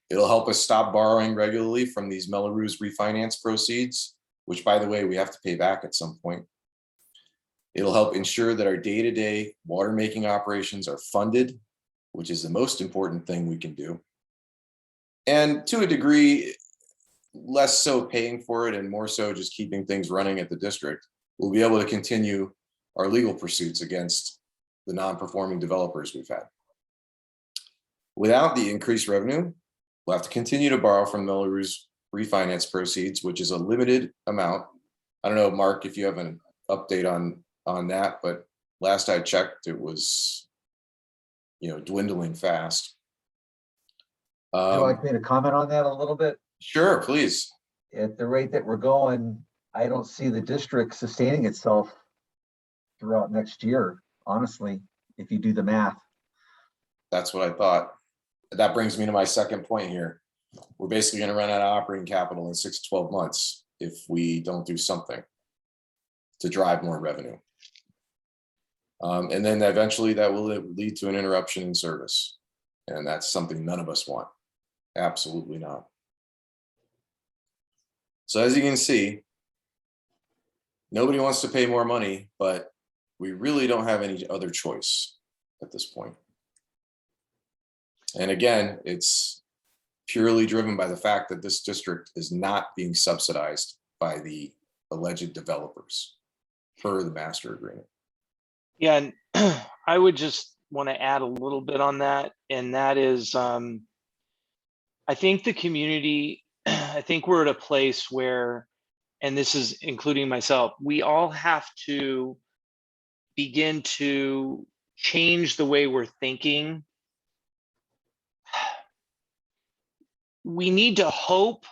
It'll help us stop borrowing regularly from these Melrose refinance proceeds, which, by the way, we have to pay back at some point. It'll help ensure that our day-to-day water making operations are funded, which is the most important thing we can do. And to a degree, less so paying for it and more so just keeping things running at the district. We'll be able to continue our legal pursuits against the non-performing developers we've had. Without the increased revenue, we'll have to continue to borrow from Melrose refinance proceeds, which is a limited amount. I don't know, Mark, if you have an update on that, but last I checked, it was, dwindling fast. Would you like me to comment on that a little bit? Sure, please. At the rate that we're going, I don't see the district sustaining itself throughout next year, honestly, if you do the math. That's what I thought. That brings me to my second point here. We're basically going to run out of operating capital in 6 to 12 months if we don't do something to drive more revenue. And then eventually that will lead to an interruption in service. And that's something none of us want. Absolutely not. So as you can see, nobody wants to pay more money, but we really don't have any other choice at this point. And again, it's purely driven by the fact that this district is not being subsidized by the alleged developers per the master agreement. Yeah, and I would just want to add a little bit on that. And that is, I think the community, I think we're at a place where, and this is including myself, we all have to begin to change the way we're thinking. We need to hope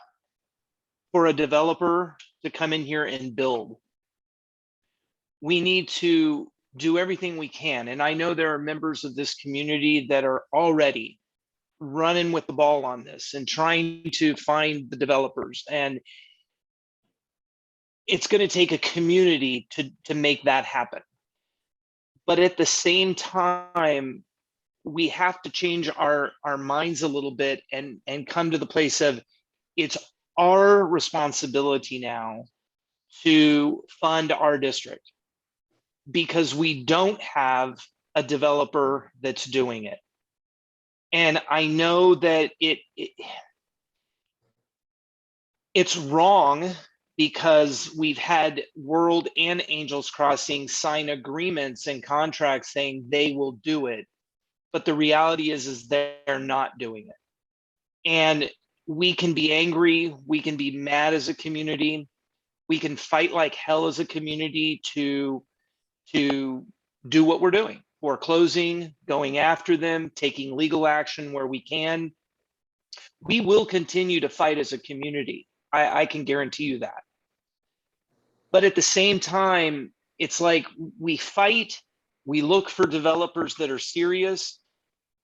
for a developer to come in here and build. We need to do everything we can. And I know there are members of this community that are already running with the ball on this and trying to find the developers. And it's going to take a community to make that happen. But at the same time, we have to change our minds a little bit and come to the place of it's our responsibility now to fund our district, because we don't have a developer that's doing it. And I know that it's wrong, because we've had World and Angels Crossing sign agreements and contracts saying they will do it. But the reality is they're not doing it. And we can be angry, we can be mad as a community, we can fight like hell as a community to do what we're doing. Foreclosing, going after them, taking legal action where we can. We will continue to fight as a community. I can guarantee you that. But at the same time, it's like we fight, we look for developers that are serious,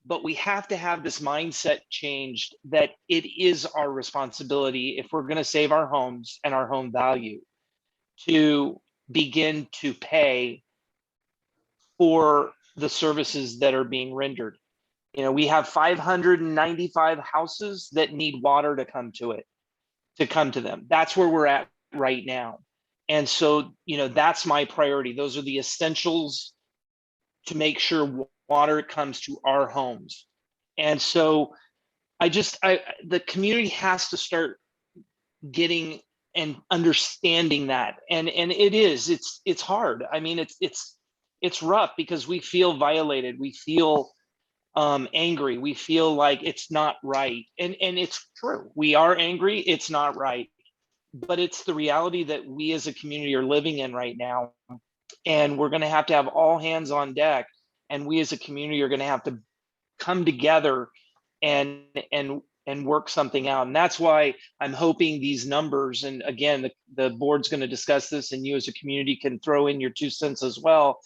but we have to have this mindset changed that it is our responsibility, if we're going to save our homes and our home value, to begin to pay for the services that are being rendered. You know, we have 595 houses that need water to come to them. That's where we're at right now. And so, you know, that's my priority. Those are the essentials to make sure water comes to our homes. And so the community has to start getting and understanding that. And it's hard. I mean, it's rough because we feel violated. We feel angry. We feel like it's not right. And it's true. We are angry. It's not right. But it's the reality that we as a community are living in right now. And we're going to have all hands on deck. And we as a community are going to have to come together and work something out. And that's why I'm hoping these numbers, and again, the board's going to discuss this, and you as a community can throw in your 2 cents as well.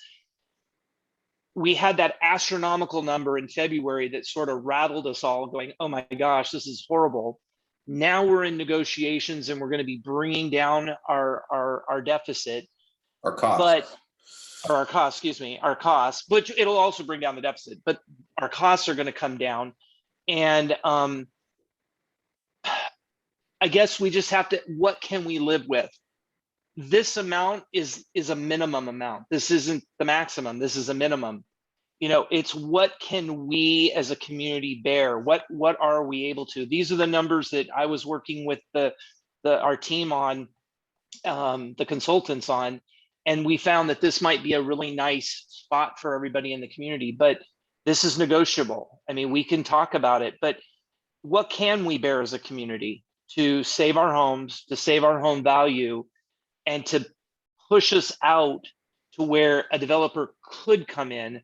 We had that astronomical number in February that sort of rattled us all, going, oh my gosh, this is horrible. Now we're in negotiations and we're going to be bringing down our deficit. Our cost. But our costs, but it'll also bring down the deficit, but our costs are going to come down. And I guess we just have to, what can we live with? This amount is a minimum amount. This isn't the maximum. This is a minimum. You know, it's what can we as a community bear? What are we able to? These are the numbers that I was working with our team on, the consultants on, and we found that this might be a really nice spot for everybody in the community, but this is negotiable. I mean, we can talk about it, but what can we bear as a community to save our homes, to save our home value, and to push us out to where a developer could come in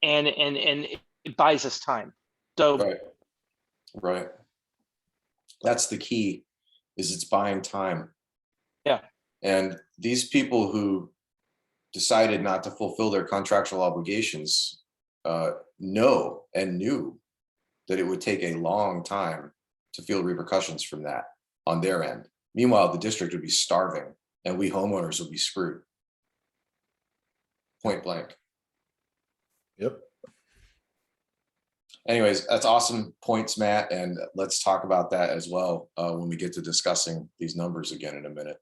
and it buys us time. So Right. That's the key, is it's buying time. Yeah. And these people who decided not to fulfill their contractual obligations know and knew that it would take a long time to feel repercussions from that on their end. Meanwhile, the district would be starving and we homeowners would be screwed. Point blank. Yep. Anyways, that's awesome points, Matt. And let's talk about that as well when we get to discussing these numbers again in a minute.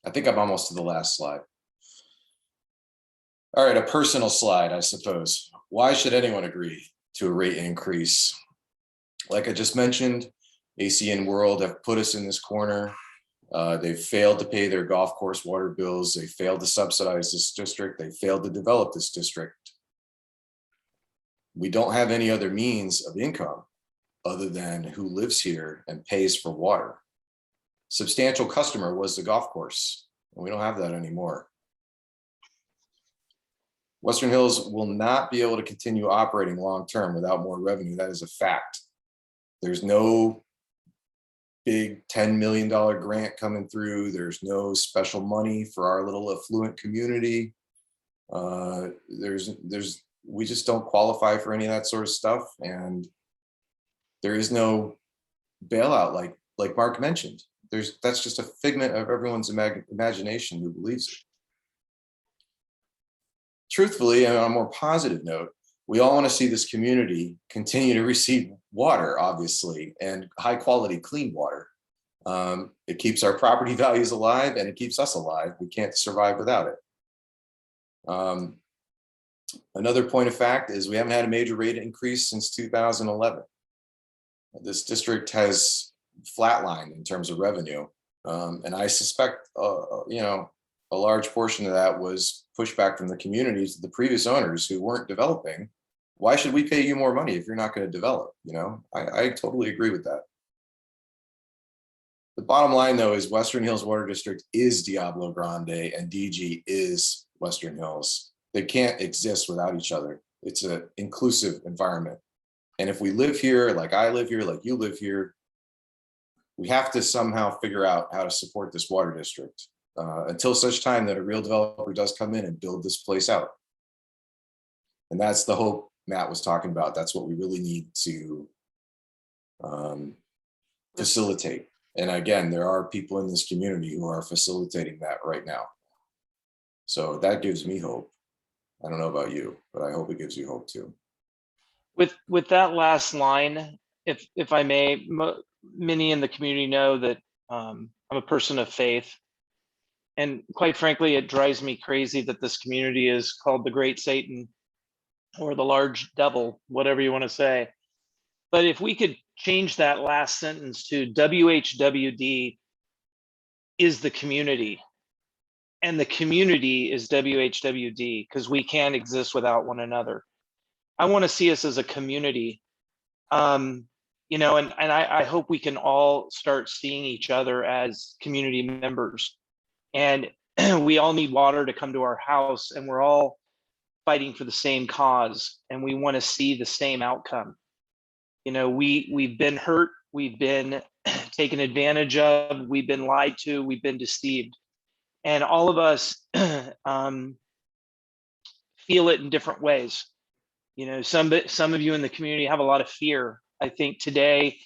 I think I'm almost to the last slide. All right, a personal slide, I suppose. Why should anyone agree to a rate increase? Like I just mentioned, ACN World have put us in this corner. They've failed to pay their golf course water bills. They failed to subsidize this district. They failed to develop this district. We don't have any other means of income other than who lives here and pays for water. Substantial customer was the golf course, and we don't have that anymore. Western Hills will not be able to continue operating long-term without more revenue. That is a fact. There's no big $10 million grant coming through. There's no special money for our little affluent community. We just don't qualify for any of that sort of stuff. And there is no bailout like Mark mentioned. That's just a figment of everyone's imagination who believes it. Truthfully, and on a more positive note, we all want to see this community continue to receive water, obviously, and high quality clean water. It keeps our property values alive and it keeps us alive. We can't survive without it. Another point of fact is we haven't had a major rate increase since 2011. This district has flatlined in terms of revenue. And I suspect, a large portion of that was pushback from the communities, the previous owners who weren't developing. Why should we pay you more money if you're not going to develop? I totally agree with that. The bottom line, though, is Western Hills Water District is Diablo Grande and DG is Western Hills. They can't exist without each other. It's an inclusive environment. And if we live here, like I live here, like you live here, we have to somehow figure out how to support this water district until such time that a real developer does come in and build this place out. And that's the hope Matt was talking about, that's what we really need to facilitate. And again, there are people in this community who are facilitating that right now. So that gives me hope. I don't know about you, but I hope it gives you hope too. With that last line, if I may, many in the community know that I'm a person of faith. And quite frankly, it drives me crazy that this community is called the Great Satan or the Large Devil, whatever you want to say. But if we could change that last sentence to WHWD is the community, and the community is WHWD, because we can't exist without one another. I want to see us as a community. You know, and I hope we can all start seeing each other as community members. And we all need water to come to our house, and we're all fighting for the same cause, and we want to see the same outcome. You know, we've been hurt, we've been taken advantage of, we've been lied to, we've been deceived, and all of us feel it in different ways. You know, some of you in the community have a lot of fear. I think today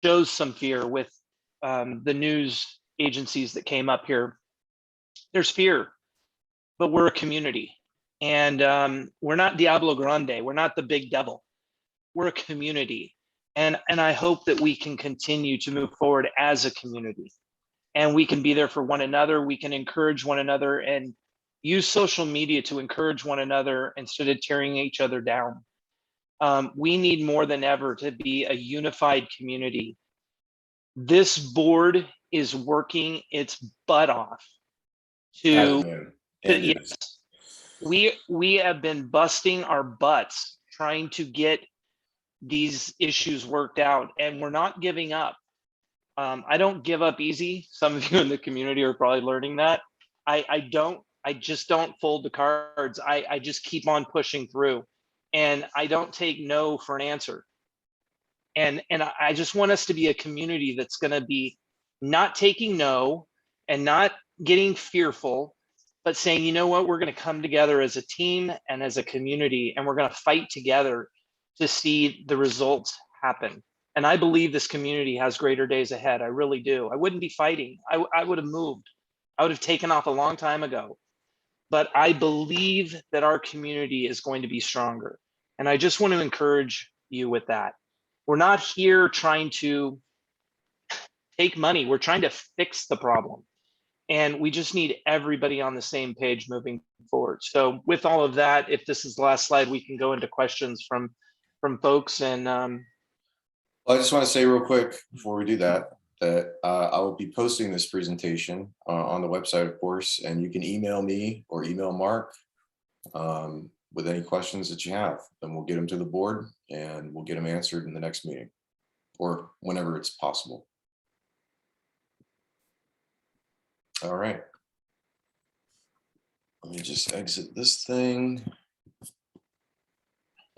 shows some fear with the news agencies that came up here. There's fear, but we're a community, and we're not Diablo Grande. We're not the big devil. We're a community, and I hope that we can continue to move forward as a community, and we can be there for one another. We can encourage one another and use social media to encourage one another instead of tearing each other down. We need more than ever to be a unified community. This board is working its butt off Has to been, and yes, is. we have been busting our butts trying to get these issues worked out, and we're not giving up. I don't give up easy. Some of you in the community are probably learning that. I just don't fold the cards. I just keep on pushing through, and I don't take no for an answer. And I just want us to be a community that's going to be not taking no and not getting fearful, but saying, you know what, we're going to come together as a team and as a community, and we're going to fight together to see the results happen. And I believe this community has greater days ahead. I really do. I wouldn't be fighting. I would have moved. I would have taken off a long time ago. But I believe that our community is going to be stronger. And I just want to encourage you with that. We're not here trying to take money. We're trying to fix the problem. And we just need everybody on the same page moving forward. So with all of that, if this is the last slide, we can go into questions from folks. And Well, I just want to say real quick before we do that, I will be posting this presentation on the website, of course, and you can email me or email Mark with any questions that you have, and we'll get them to the board and we'll get them answered in the next meeting or whenever it's possible. All right. Let me just exit this thing.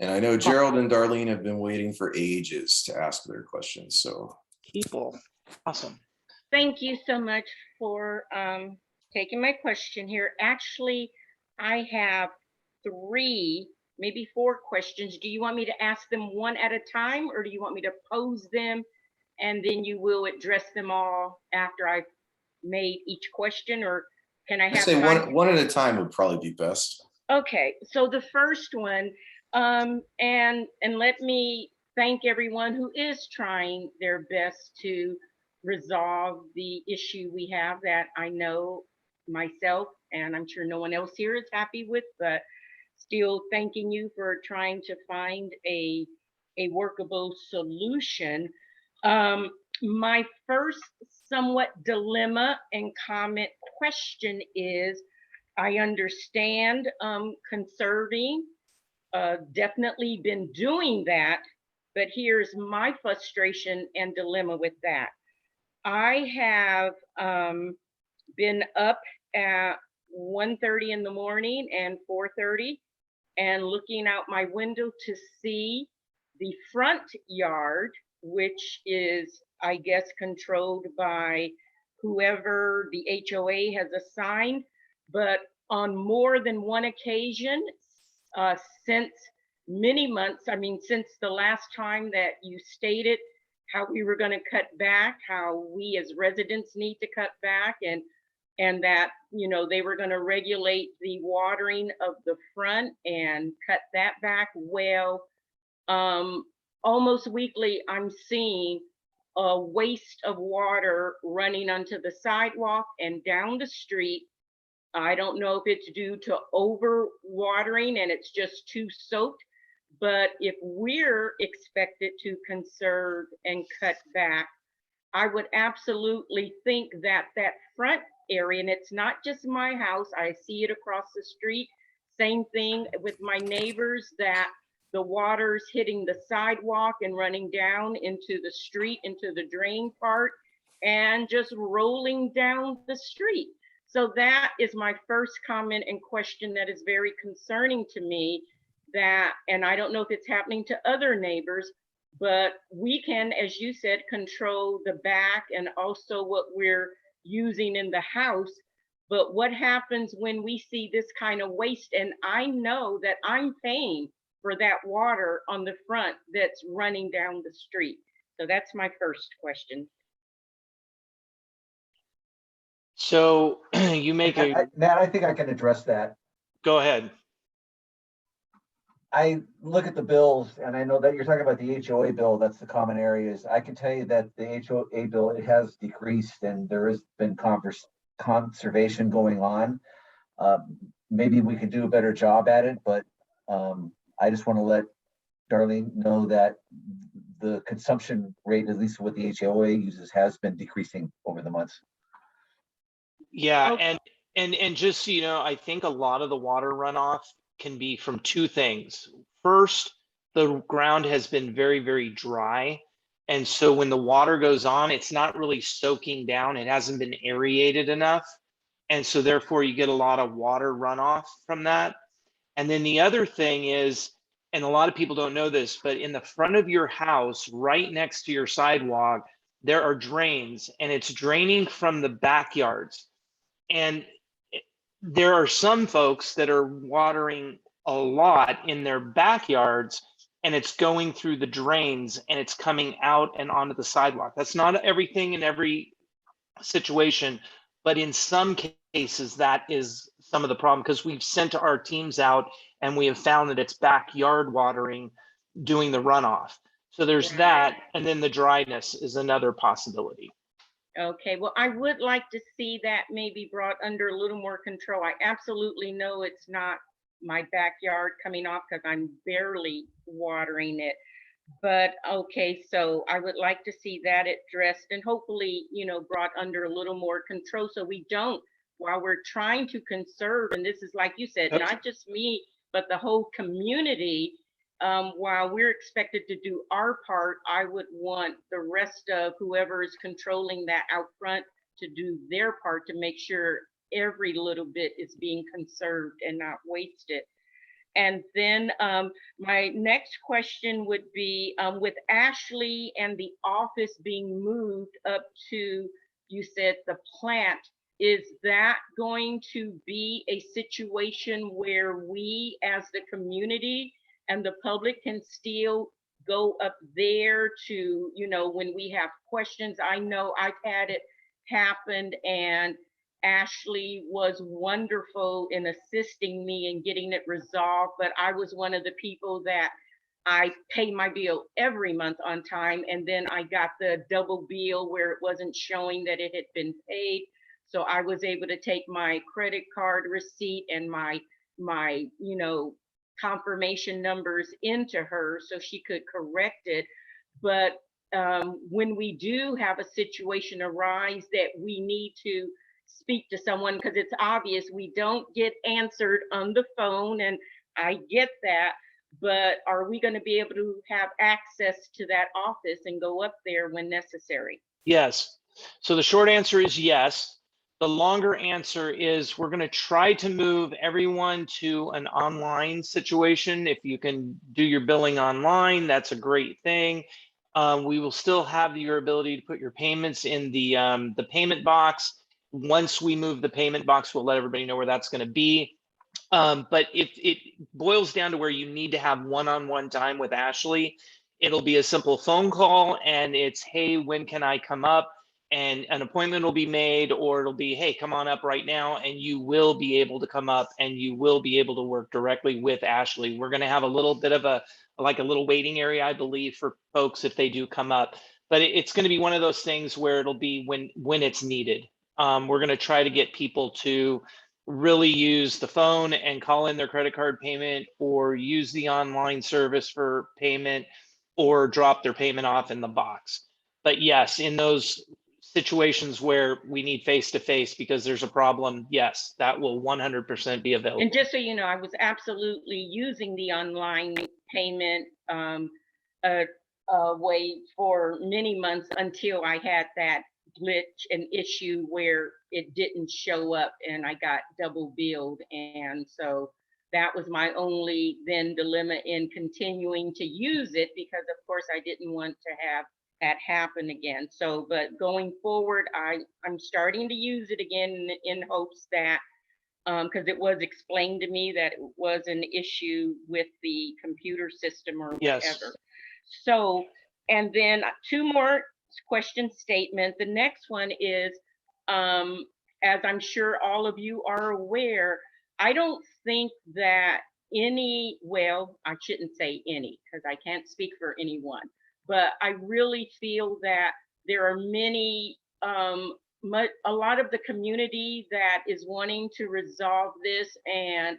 And I know Gerald and Darlene have been waiting for ages to ask their questions, so. people, awesome. Thank you so much for taking my question here. Actually, I have 3, maybe 4 questions. Do you want me to ask them one at a time, or do you want me to pose them and then you will address them all after I've made each question, or can I I'd have say time? one at a time would probably be best. Okay, so the first one, and let me thank everyone who is trying their best to resolve the issue we have that I know myself and I'm sure no one else here is happy with, but still thanking you for trying to find a workable solution. My first somewhat dilemma and comment question is, I understand conserving, definitely been doing that, but here's my frustration and dilemma with that. I have been up at 1:30 in the morning and 4:30 and looking out my window to see the front yard, which is, I guess, controlled by whoever the HOA has assigned. But on more than one occasion, since many months. I mean, since the last time that you stated how we were going to cut back, how we as residents need to cut back, and that, you know, they were going to regulate the watering of the front and cut that back. Well, almost weekly, I'm seeing a waste of water running onto the sidewalk and down the street. I don't know if it's due to over watering and it's just too soaked, but if we're expected to conserve and cut back, I would absolutely think that that front area, and it's not just my house, I see it across the street, same thing with my neighbors, that the water's hitting the sidewalk and running down into the street, into the drain part, and just rolling down the street. So that is my first comment and question that is very concerning to me, that, and I don't know if it's happening to other neighbors, but we can, as you said, control the back and also what we're using in the house. But what happens when we see this kind of waste? And I know that I'm paying for that water on the front that's running down the street. So that's my first question. So you make a, Matt, I think I can address that. go ahead. I look at the bills and I know that you're talking about the HOA bill, that's the common areas. I can tell you that the HOA bill, it has decreased and there has been conservation going on. Maybe we could do a better job at it, but I just want to let Darlene know that the consumption rate, at least what the HOA uses, has been decreasing over the months. Yeah, Okay. and just so you know, I think a lot of the water runoff can be from two things. First, the ground has been very, very dry. And so when the water goes on, it's not really soaking down. It hasn't been aerated enough. And so therefore you get a lot of water runoff from that. And then the other thing is, and a lot of people don't know this, but in the front of your house, right next to your sidewalk, there are drains and it's draining from the backyards. And there are some folks that are watering a lot in their backyards and it's going through the drains and it's coming out and onto the sidewalk. That's not everything in every situation, but in some cases that is some of the problem, because we've sent our teams out and we have found that it's backyard watering doing the runoff. So there's Right. that, and then the dryness is another possibility. Okay, well, I would like to see that maybe brought under a little more control. I absolutely know it's not my backyard coming off because I'm barely watering it. But okay, so I would like to see that addressed and hopefully, you know, brought under a little more control so we don't, while we're trying to conserve, and this is like you said, Yep. not just me, but the whole community. While we're expected to do our part, I would want the rest of whoever is controlling that out front to do their part to make sure every little bit is being conserved and not wasted. And then my next question would be, with Ashley and the office being moved up to, you said, the plant, is that going to be a situation where we as the community and the public can still go up there to, you know, when we have questions? I know I've had it happen and Ashley was wonderful in assisting me in getting it resolved, but I was one of the people that I pay my bill every month on time, and then I got the double bill where it wasn't showing that it had been paid. So I was able to take my credit card receipt and my you know, confirmation numbers into her so she could correct it. But when we do have a situation arise that we need to speak to someone, because it's obvious we don't get answered on the phone, and I get that, but are we going to be able to have access to that office and go up there when necessary? Yes. So the short answer is yes. The longer answer is we're going to try to move everyone to an online situation. If you can do your billing online, that's a great thing. We will still have your ability to put your payments in the payment box. Once we move the payment box, we'll let everybody know where that's going to be. But if it boils down to where you need to have one-on-one time with Ashley, it'll be a simple phone call and it's, hey, when can I come up? And an appointment will be made, or it'll be, hey, come on up right now, and you will be able to come up and you will be able to work directly with Ashley. We're going to have a little bit of a little waiting area, I believe, for folks if they do come up. But it's going to be one of those things where it'll be when it's needed. We're going to try to get people to really use the phone and call in their credit card payment, or use the online service for payment, or drop their payment off in the box. But yes, in those situations where we need face-to-face because there's a problem, yes, that will 100% be available. And just so you know, I was absolutely using the online payment way for many months until I had that glitch and issue where it didn't show up and I got double billed. And so that was my only then dilemma in continuing to use it, because of course I didn't want to have that happen again. So, but going forward, I'm starting to use it again in hopes that, because it was explained to me that it was an issue with the computer system or whatever. Yes. So, and then 2 more question statements. The next one is, as I'm sure all of you are aware, I don't think that well, I shouldn't say any, because I can't speak for anyone, but I really feel that there are many, a lot of the community that is wanting to resolve this and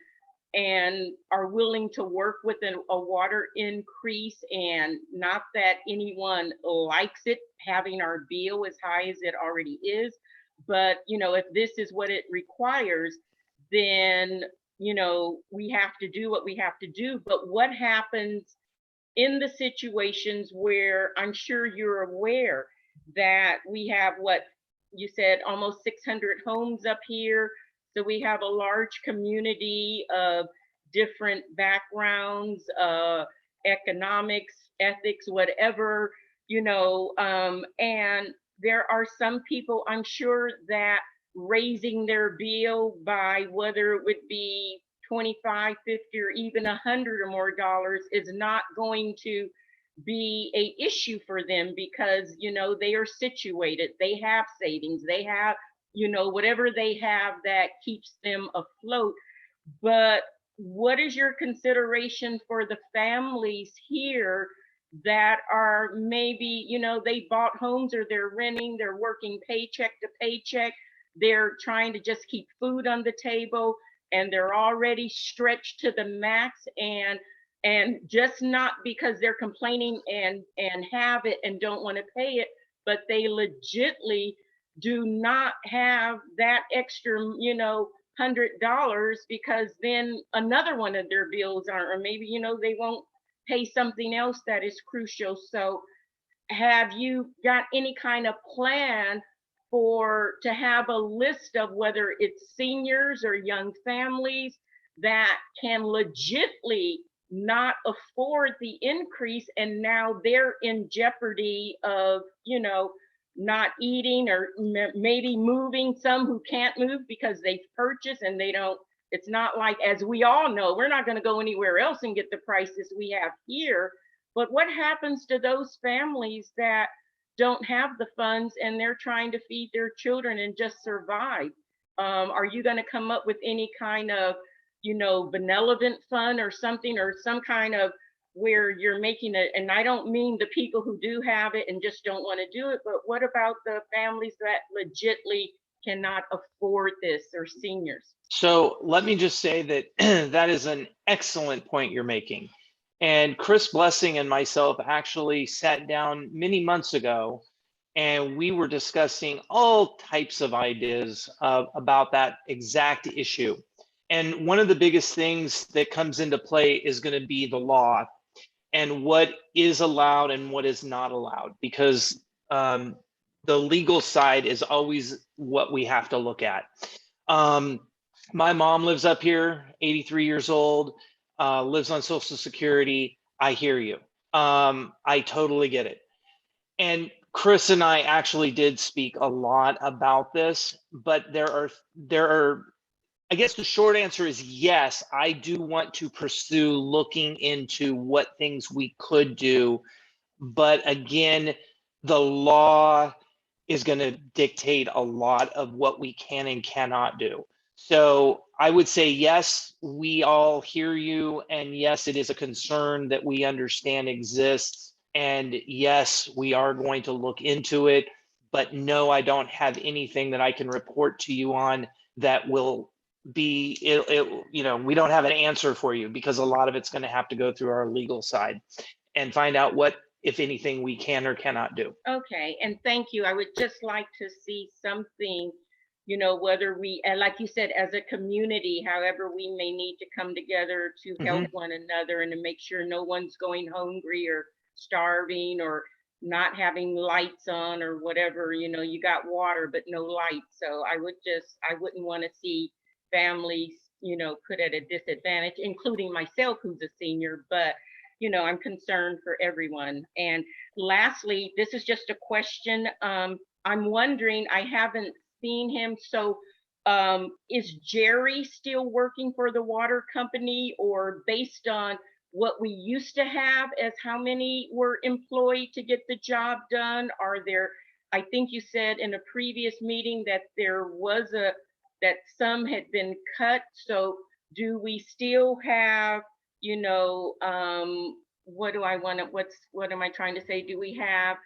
are willing to work with a water increase, and not that anyone likes it, having our bill as high as it already is. But, you know, if this is what it requires, then, you know, we have to do what we have to do. But what happens in the situations where, I'm sure you're aware that we have, what you said, almost 600 homes up here. So we have a large community of different backgrounds, economics, ethics, whatever, you know, and there are some people, I'm sure, that raising their bill by whether it would be 25, 50, or even $100 or more is not going to be a issue for them, because, you know, they are situated, they have savings, they have, you know, whatever they have that keeps them afloat. But what is your consideration for the families here that are maybe, you know, they bought homes or they're renting, they're working paycheck to paycheck, they're trying to just keep food on the table, and they're already stretched to the max, and just not because they're complaining and have it and don't want to pay it, but they legitly do not have that extra, you know, $100, because then another one of their bills aren't, or maybe, you know, they won't pay something else that is crucial. So have you got any kind of plan to have a list of whether it's seniors or young families that can legitimately not afford the increase, and now they're in jeopardy of, you know, not eating, or maybe moving, some who can't move because they've purchased and they don't, it's not like, as we all know, we're not going to go anywhere else and get the prices we have here. But what happens to those families that don't have the funds and they're trying to feed their children and just survive? Are you going to come up with any kind of, you know, benevolent fund or something, or some kind of where you're making it? And I don't mean the people who do have it and just don't want to do it, but what about the families that legitimately cannot afford this, or seniors? So let me just say that that is an excellent point you're making. And Chris Blessing and myself actually sat down many months ago, and we were discussing all types of ideas about that exact issue. And one of the biggest things that comes into play is going to be the law and what is allowed and what is not allowed, because the legal side is always what we have to look at. My mom lives up here, 83 years old, lives on Social Security. I hear you. I totally get it. And Chris and I actually did speak a lot about this, but there are I guess the short answer is yes, I do want to pursue looking into what things we could do. But again, the law is going to dictate a lot of what we can and cannot do. So I would say, yes, we all hear you. And yes, it is a concern that we understand exists. And yes, we are going to look into it. But no, I don't have anything that I can report to you on that will be, we don't have an answer for you because a lot of it's going to have to go through our legal side and find out what, if anything, we can or cannot do. Okay, and thank you. I would just like to see something, whether we, and like you said, as a community, however we may need to come together to help one another and to make sure no one's going hungry or starving or not having lights on or whatever, you got water but no lights. So I wouldn't want to see families, put at a disadvantage, including myself, who's a senior, but I'm concerned for everyone. And lastly, this is just a question. I'm wondering, I haven't seen him. So is Jerry still working for the water company, or based on what we used to have as how many were employed to get the job done? Are there, I think you said in a previous meeting that that some had been cut. So do we still have, what am I trying to say? Do we have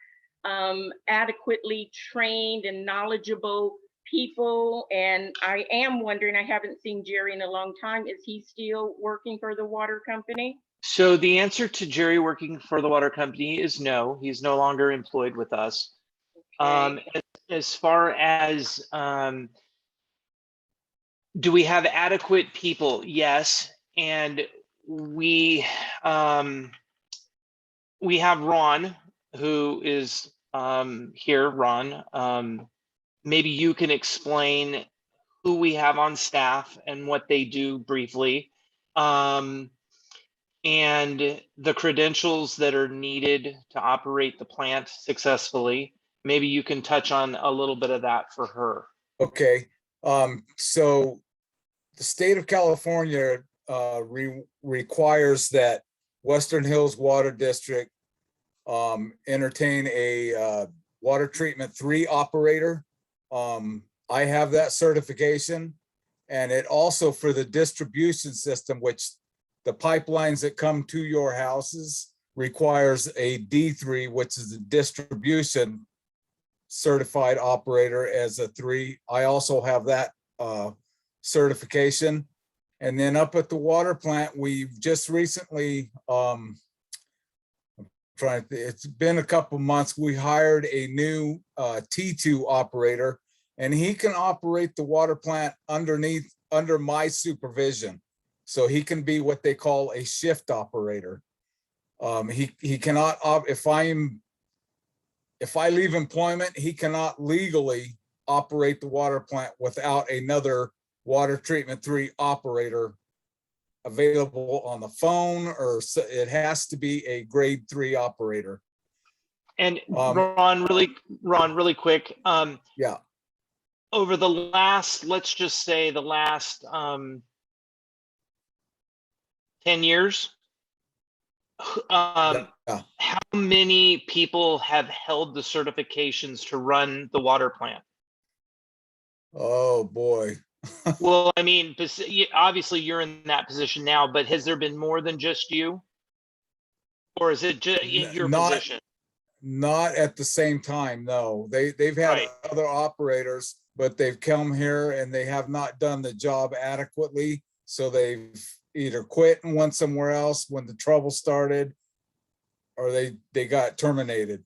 adequately trained and knowledgeable people? And I am wondering, I haven't seen Jerry in a long time. Is he still working for the water company? So the answer to Jerry working for the water company is no, he's no longer employed with us. Okay. As far as, do we have adequate people? Yes. And we have Ron, who is here. Ron, maybe you can explain who we have on staff and what they do briefly, and the credentials that are needed to operate the plant successfully. Maybe you can touch on a little bit of that for her. Okay, so the state of California requires that Western Hills Water District entertain a water treatment 3 operator. I have that certification, and it also for the distribution system, which the pipelines that come to your houses requires a D3, which is a distribution certified operator as a 3. I also have that certification. And then up at the water plant, we've just recently, it's been a couple months, we hired a new T2 operator, and he can operate the water plant under my supervision. So he can be what they call a shift operator. He cannot, if I leave employment, he cannot legally operate the water plant without another water treatment 3 operator available on the phone, or it has to be a grade 3 operator. And Ron, really quick. Yeah. Over the last, let's just say the last 10 years, Yeah. how many people have held the certifications to run the water plant? Oh, boy. Well, I mean, obviously you're in that position now, but has there been more than just you? Or is it just in your position? Not at the same time, no. They've had Right. other operators, but they've come here and they have not done the job adequately. So they've either quit and went somewhere else when the trouble started, or they got terminated.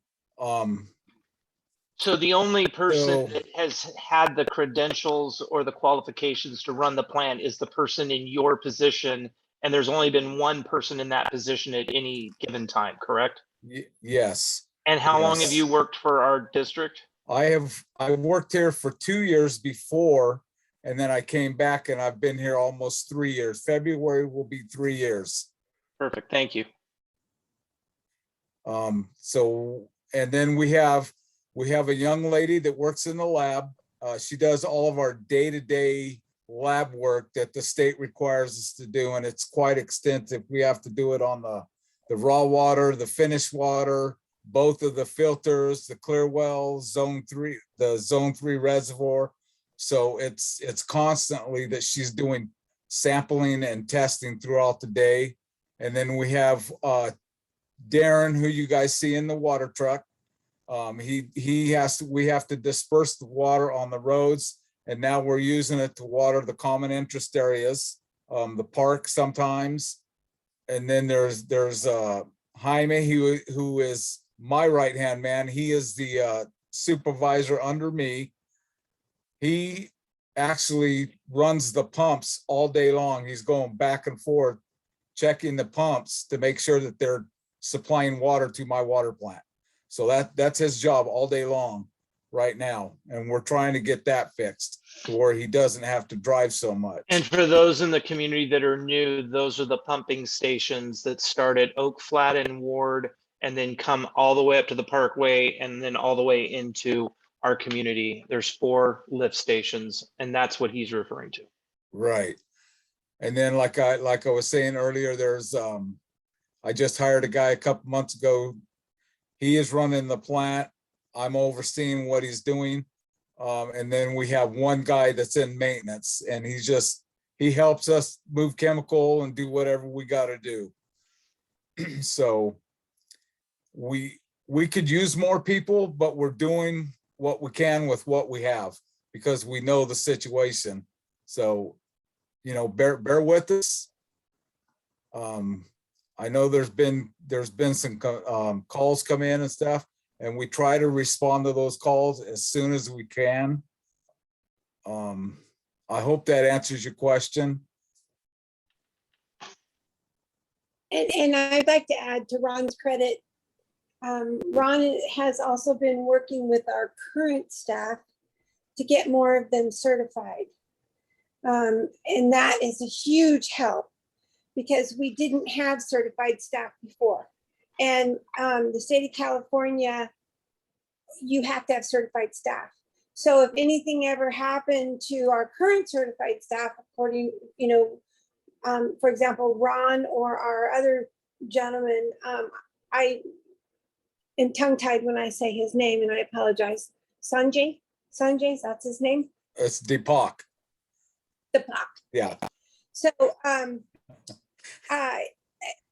So the only person So- that has had the credentials or the qualifications to run the plant is the person in your position, and there's only been one person in that position at any given time, correct? Yes. And how long have Yes. you worked for our district? I've worked here for 2 years before, and then I came back and I've been here almost 3 years. February will be 3 years. Perfect, thank you. So, and then we have a young lady that works in the lab. She does all of our day-to-day lab work that the state requires us to do, and it's quite extensive. We have to do it on the raw water, the finished water, both of the filters, the clear well, the zone 3 reservoir. So it's constantly that she's doing sampling and testing throughout the day. And then we have Darren, who you guys see in the water truck. We have to disperse the water on the roads, and now we're using it to water the common interest areas, the park sometimes. And then there's Jaime, who is my right-hand man. He is the supervisor under me. He actually runs the pumps all day long. He's going back and forth, checking the pumps to make sure that they're supplying water to my water plant. So that's his job all day long right now. And we're trying to get that fixed to where he doesn't have to drive so much. And for those in the community that are new, those are the pumping stations that start at Oak Flat and Ward and then come all the way up to the Parkway and then all the way into our community. There's 4 lift stations, and that's what he's referring to. Right. And then like I was saying earlier, there's I just hired a guy a couple months ago. He is running the plant. I'm overseeing what he's doing. And then we have one guy that's in maintenance, and he helps us move chemical and do whatever we got to do. So we could use more people, but we're doing what we can with what we have because we know the situation. So, bear with us. I know there's been some calls come in and stuff, and we try to respond to those calls as soon as we can. I hope that answers your question. And I'd like to add to Ron's credit, Ron has also been working with our current staff to get more of them certified. And that is a huge help because we didn't have certified staff before. And the state of California, you have to have certified staff. So if anything ever happened to our current certified staff, according, for example, Ron or our other gentleman, I am tongue-tied when I say his name, and I apologize. Sanjay, that's his name? It's Deepak. Deepak. Yeah. So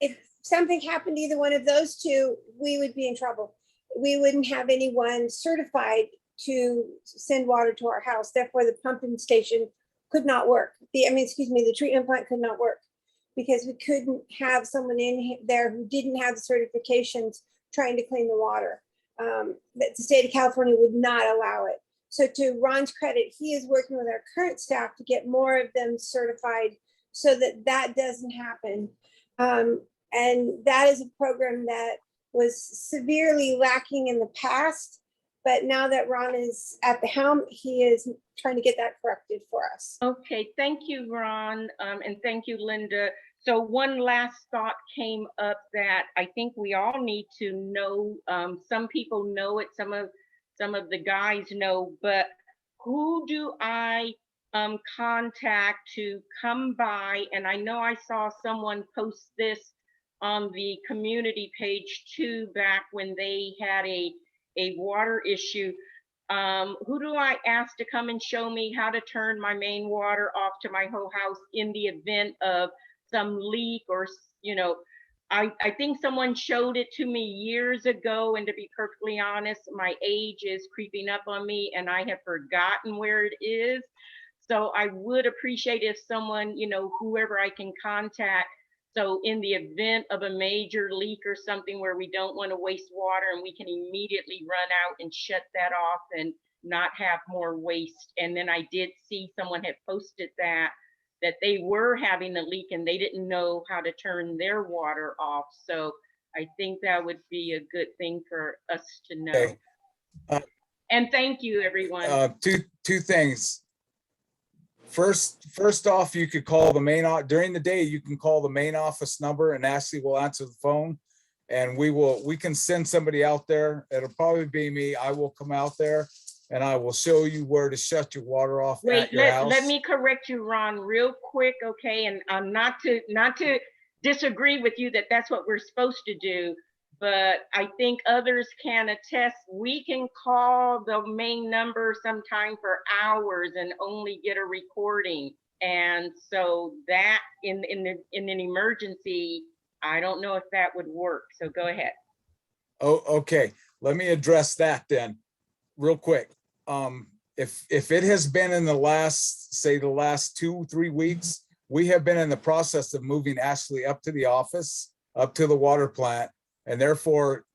if something happened to either one of those two, we would be in trouble. We wouldn't have anyone certified to send water to our house. Therefore, the pumping station could not work. The treatment plant could not work because we couldn't have someone in there who didn't have the certifications trying to clean the water. The state of California would not allow it. So to Ron's credit, he is working with our current staff to get more of them certified so that that doesn't happen. And that is a program that was severely lacking in the past, but now that Ron is at the helm, he is trying to get that corrected for us. Okay, thank you, Ron, and thank you, Linda. So one last thought came up that I think we all need to know. Some people know it, some of the guys know, but who do I contact to come by? And I know I saw someone post this on the community page too, back when they had a water issue. Who do I ask to come and show me how to turn my main water off to my whole house in the event of some leak or, I think someone showed it to me years ago, and to be perfectly honest, my age is creeping up on me and I have forgotten where it is. So I would appreciate if someone, whoever I can contact, so in the event of a major leak or something where we don't want to waste water and we can immediately run out and shut that off and not have more waste. And then I did see someone had posted that they were having a leak and they didn't know how to turn their water off. So I think that would be a good thing for us to know. Okay. And thank you, everyone. Two things. First off, you could call the main during the day. You can call the main office number, and Ashley will answer the phone, and we can send somebody out there. It'll probably be me. I will come out there, and I will show you where to shut your water off Wait, at your house. let me correct you, Ron, real quick, okay? And not to disagree with you that that's what we're supposed to do, but I think others can attest. We can call the main number sometime for hours and only get a recording. And so that in an emergency, I don't know if that would work. So go ahead. Oh, okay. Let me address that then, real quick. If it has been in the last 2-3 weeks, we have been in the process of moving Ashley up to the office, up to the water plant, and therefore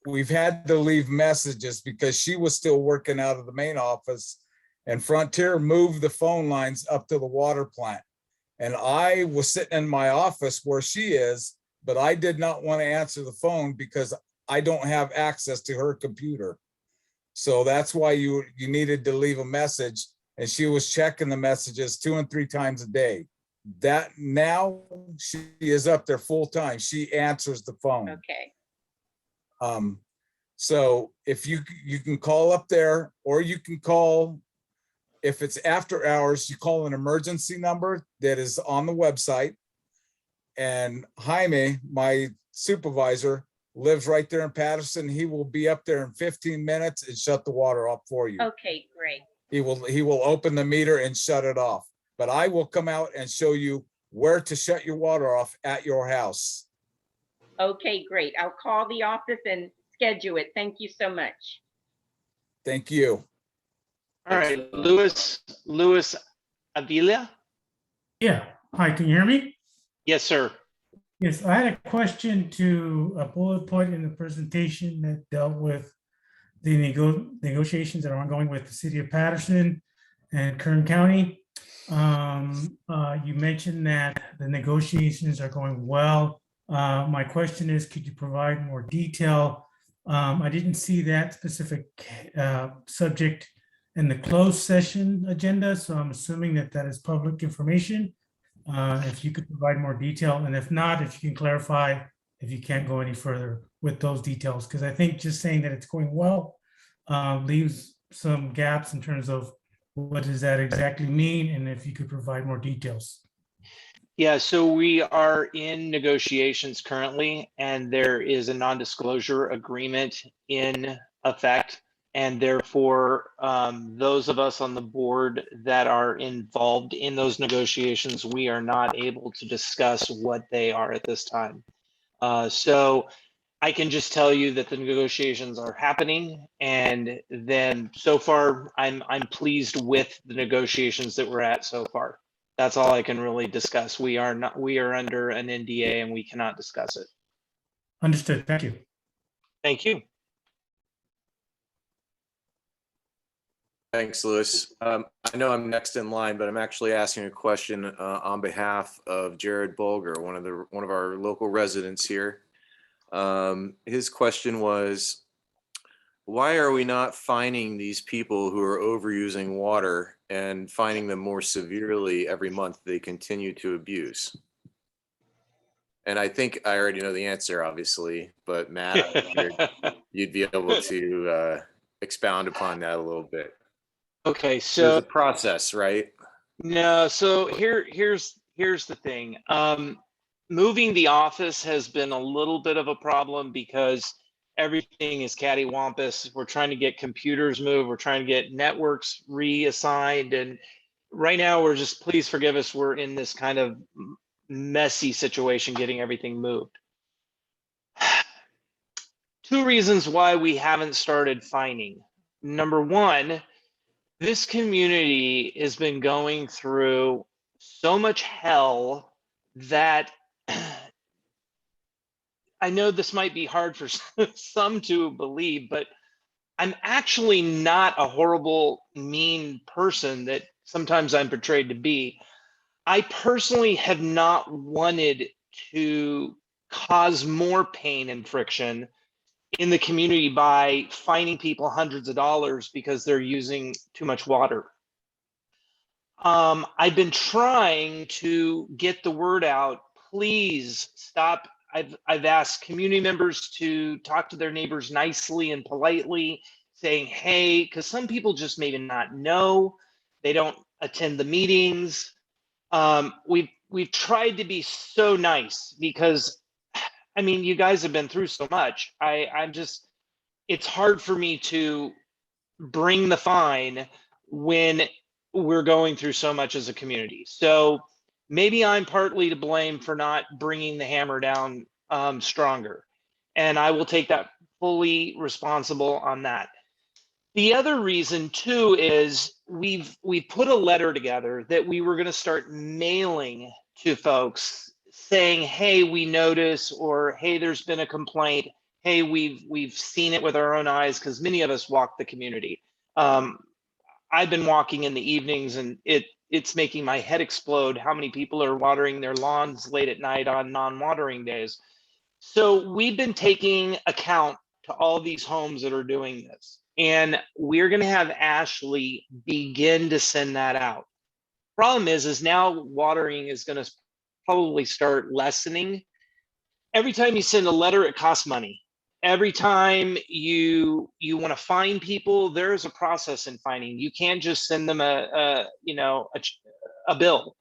we've had to leave messages because she was still working out of the main office, and Frontier moved the phone lines up to the water plant. And I was sitting in my office where she is, but I did not want to answer the phone because I don't have access to her computer. So that's why you needed to leave a message, and she was checking the messages 2 and 3 times a day. That now she is up there full time. She answers the phone. Okay. So if you can call up there, or you can call, if it's after hours, you call an emergency number that is on the website. And Jaime, my supervisor, lives right there in Patterson. He will be up there in 15 minutes and shut the water off for you. Okay, great. He will open the meter and shut it off. But I will come out and show you where to shut your water off at your house. Okay, great. I'll call the office and schedule it. Thank you so much. Thank you. All right, Louis Avila? Yeah, hi, can you hear me? Yes, sir. Yes, I had a question to a bullet point in the presentation that dealt with the negotiations that are ongoing with the city of Patterson and Kern County. You mentioned that the negotiations are going well. My question is, could you provide more detail? I didn't see that specific subject in the closed session agenda, so I'm assuming that that is public information. If you could provide more detail, and if not, if you can clarify, if you can't go any further with those details, because I think just saying that it's going well leaves some gaps in terms of what does that exactly mean, and if you could provide more details. Yeah, so we are in negotiations currently, and there is a non-disclosure agreement in effect. And therefore, those of us on the board that are involved in those negotiations, we are not able to discuss what they are at this time. So I can just tell you that the negotiations are happening, and then so far, I'm pleased with the negotiations that we're at so far. That's all I can really discuss. We are under an NDA and we cannot discuss it. Understood. Thank you. Thank you. Thanks, Louis. I know I'm next in line, but I'm actually asking a question on behalf of Jared Bulger, one of our local residents here. His question was, why are we not fining these people who are overusing water and fining them more severely every month they continue to abuse? And I think I already know the answer, obviously, but Matt, you'd be able to expound upon that a little bit. Okay, There's so a process, right? no, so here's the thing. Moving the office has been a little bit of a problem because everything is cattywampus. We're trying to get computers moved. We're trying to get networks reassigned. And right now we're just, please forgive us, we're in this kind of messy situation getting everything moved. 2 reasons why we haven't started fining. Number one, this community has been going through so much hell that I know this might be hard for some to believe, but I'm actually not a horrible, mean person that sometimes I'm portrayed to be. I personally have not wanted to cause more pain and friction in the community by fining people hundreds of dollars because they're using too much water. I've been trying to get the word out. Please stop. I've asked community members to talk to their neighbors nicely and politely. saying, hey, because some people just maybe not know, they don't attend the meetings. We've tried to be so nice because, I mean, you guys have been through so much. I'm just, it's hard for me to bring the fine when we're going through so much as a community. So maybe I'm partly to blame for not bringing the hammer down stronger. And I will take that fully responsible on that. The other reason too is we put a letter together that we were going to start mailing to folks saying, hey, we notice, or hey, there's been a complaint. Hey, we've seen it with our own eyes, because many of us walk the community. I've been walking in the evenings, and it's making my head explode how many people are watering their lawns late at night on non-watering days. So we've been taking account to all these homes that are doing this, and we're going to have Ashley begin to send that out. Problem is now watering is going to probably start lessening. Every time you send a letter, it costs money. Every time you want to find people, there's a process in finding. You can't just send them a bill.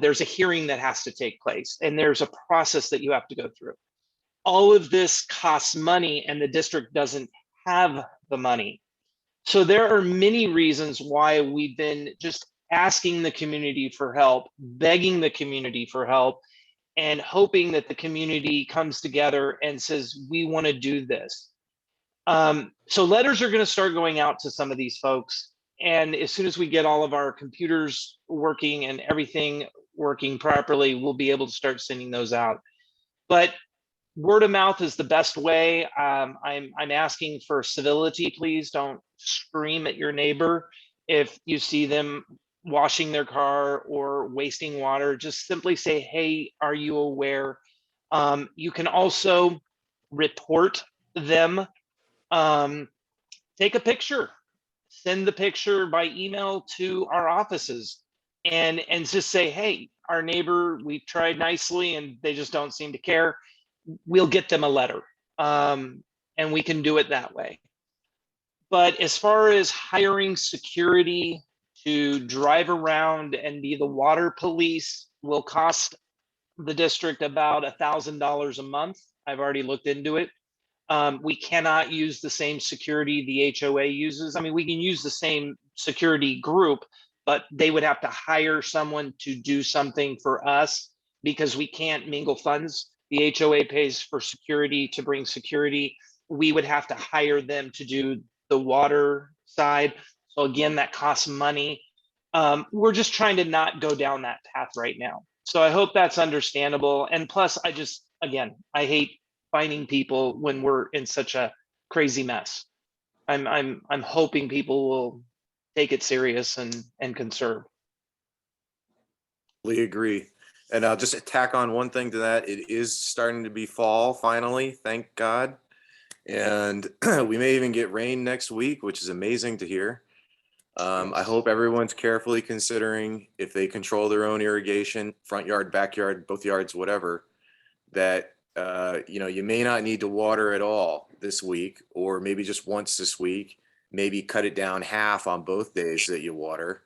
There's a hearing that has to take place, and there's a process that you have to go through. All of this costs money, and the district doesn't have the money. So there are many reasons why we've been just asking the community for help, begging the community for help, and hoping that the community comes together and says, we want to do this. So letters are going to start going out to some of these folks. And as soon as we get all of our computers working and everything working properly, we'll be able to start sending those out. But word of mouth is the best way. I'm asking for civility. Please don't scream at your neighbor if you see them washing their car or wasting water. Just simply say, hey, are you aware? You can also report them. Take a picture, send the picture by email to our offices, and just say, hey, our neighbor, we've tried nicely and they just don't seem to care. We'll get them a letter, and we can do it that way. But as far as hiring security to drive around and be the water police will cost the district about $1,000 a month. I've already looked into it. We cannot use the same security the HOA uses. I mean, we can use the same security group, but they would have to hire someone to do something for us because we can't mingle funds. The HOA pays for security to bring security. We would have to hire them to do the water side. So again, that costs money. We're just trying to not go down that path right now. So I hope that's understandable. And plus, I hate finding people when we're in such a crazy mess. I'm hoping people will take it serious and conserve. Completely agree. And I'll just tack on one thing to that. It is starting to be fall finally, thank God. And we may even get rain next week, which is amazing to hear. I hope everyone's carefully considering if they control their own irrigation, front yard, backyard, both yards, whatever, that you may not need to water at all this week, or maybe just once this week, maybe cut it down half on both days that you water.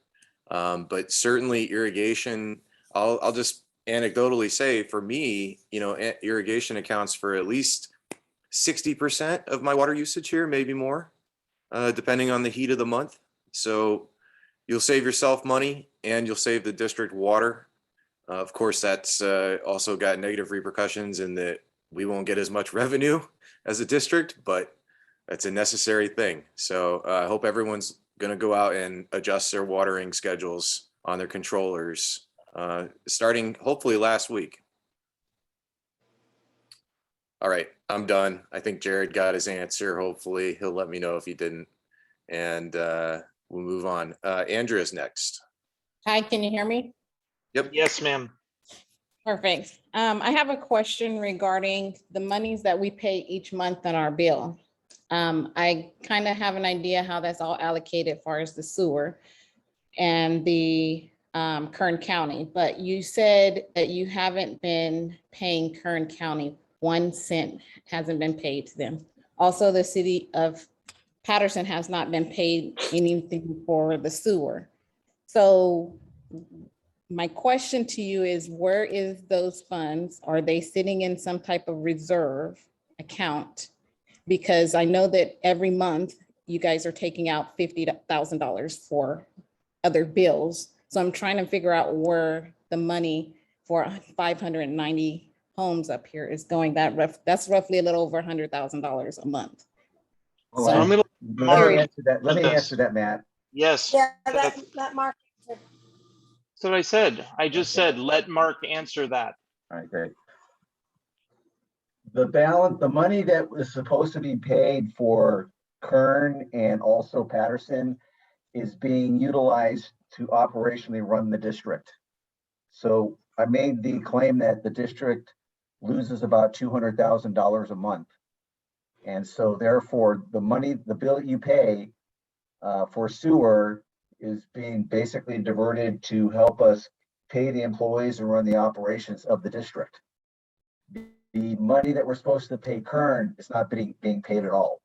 But certainly irrigation, I'll just anecdotally say, for me, irrigation accounts for at least 60% of my water usage here, maybe more, depending on the heat of the month. So you'll save yourself money and you'll save the district water. Of course, that's also got negative repercussions in that we won't get as much revenue as a district, but that's a necessary thing. So I hope everyone's going to go out and adjust their watering schedules on their controllers, starting hopefully last week. All right, I'm done. I think Jared got his answer. Hopefully he'll let me know if he didn't. And we'll move on. Andrea's next. Hi, can you hear me? Yep. Yes, ma'am. Perfect. I have a question regarding the monies that we pay each month on our bill. I kind of have an idea how that's all allocated as far as the sewer and the Kern County, but you said that you haven't been paying Kern County 1 cent hasn't been paid to them. Also, the city of Patterson has not been paid anything for the sewer. So my question to you is, where is those funds? Are they sitting in some type of reserve account? Because I know that every month you guys are taking out $50,000 for other bills. So I'm trying to figure out where the money for 590 homes up here is going. That's roughly a little over $100,000 a month. Well, So I'm gonna- let me answer that. Let me Yes. answer that, Matt. Yes, Yeah, that's that Mark. what I said. I just Okay. said, let Mark answer that. All right, great. The balance, the money that was supposed to be paid for Kern and also Patterson is being utilized to operationally run the district. So I made the claim that the district loses about $200,000 a month. And so therefore, the money, the bill you pay for sewer is being basically diverted to help us pay the employees and run the operations of the district. The money that we're supposed to pay Kern is not being paid at all.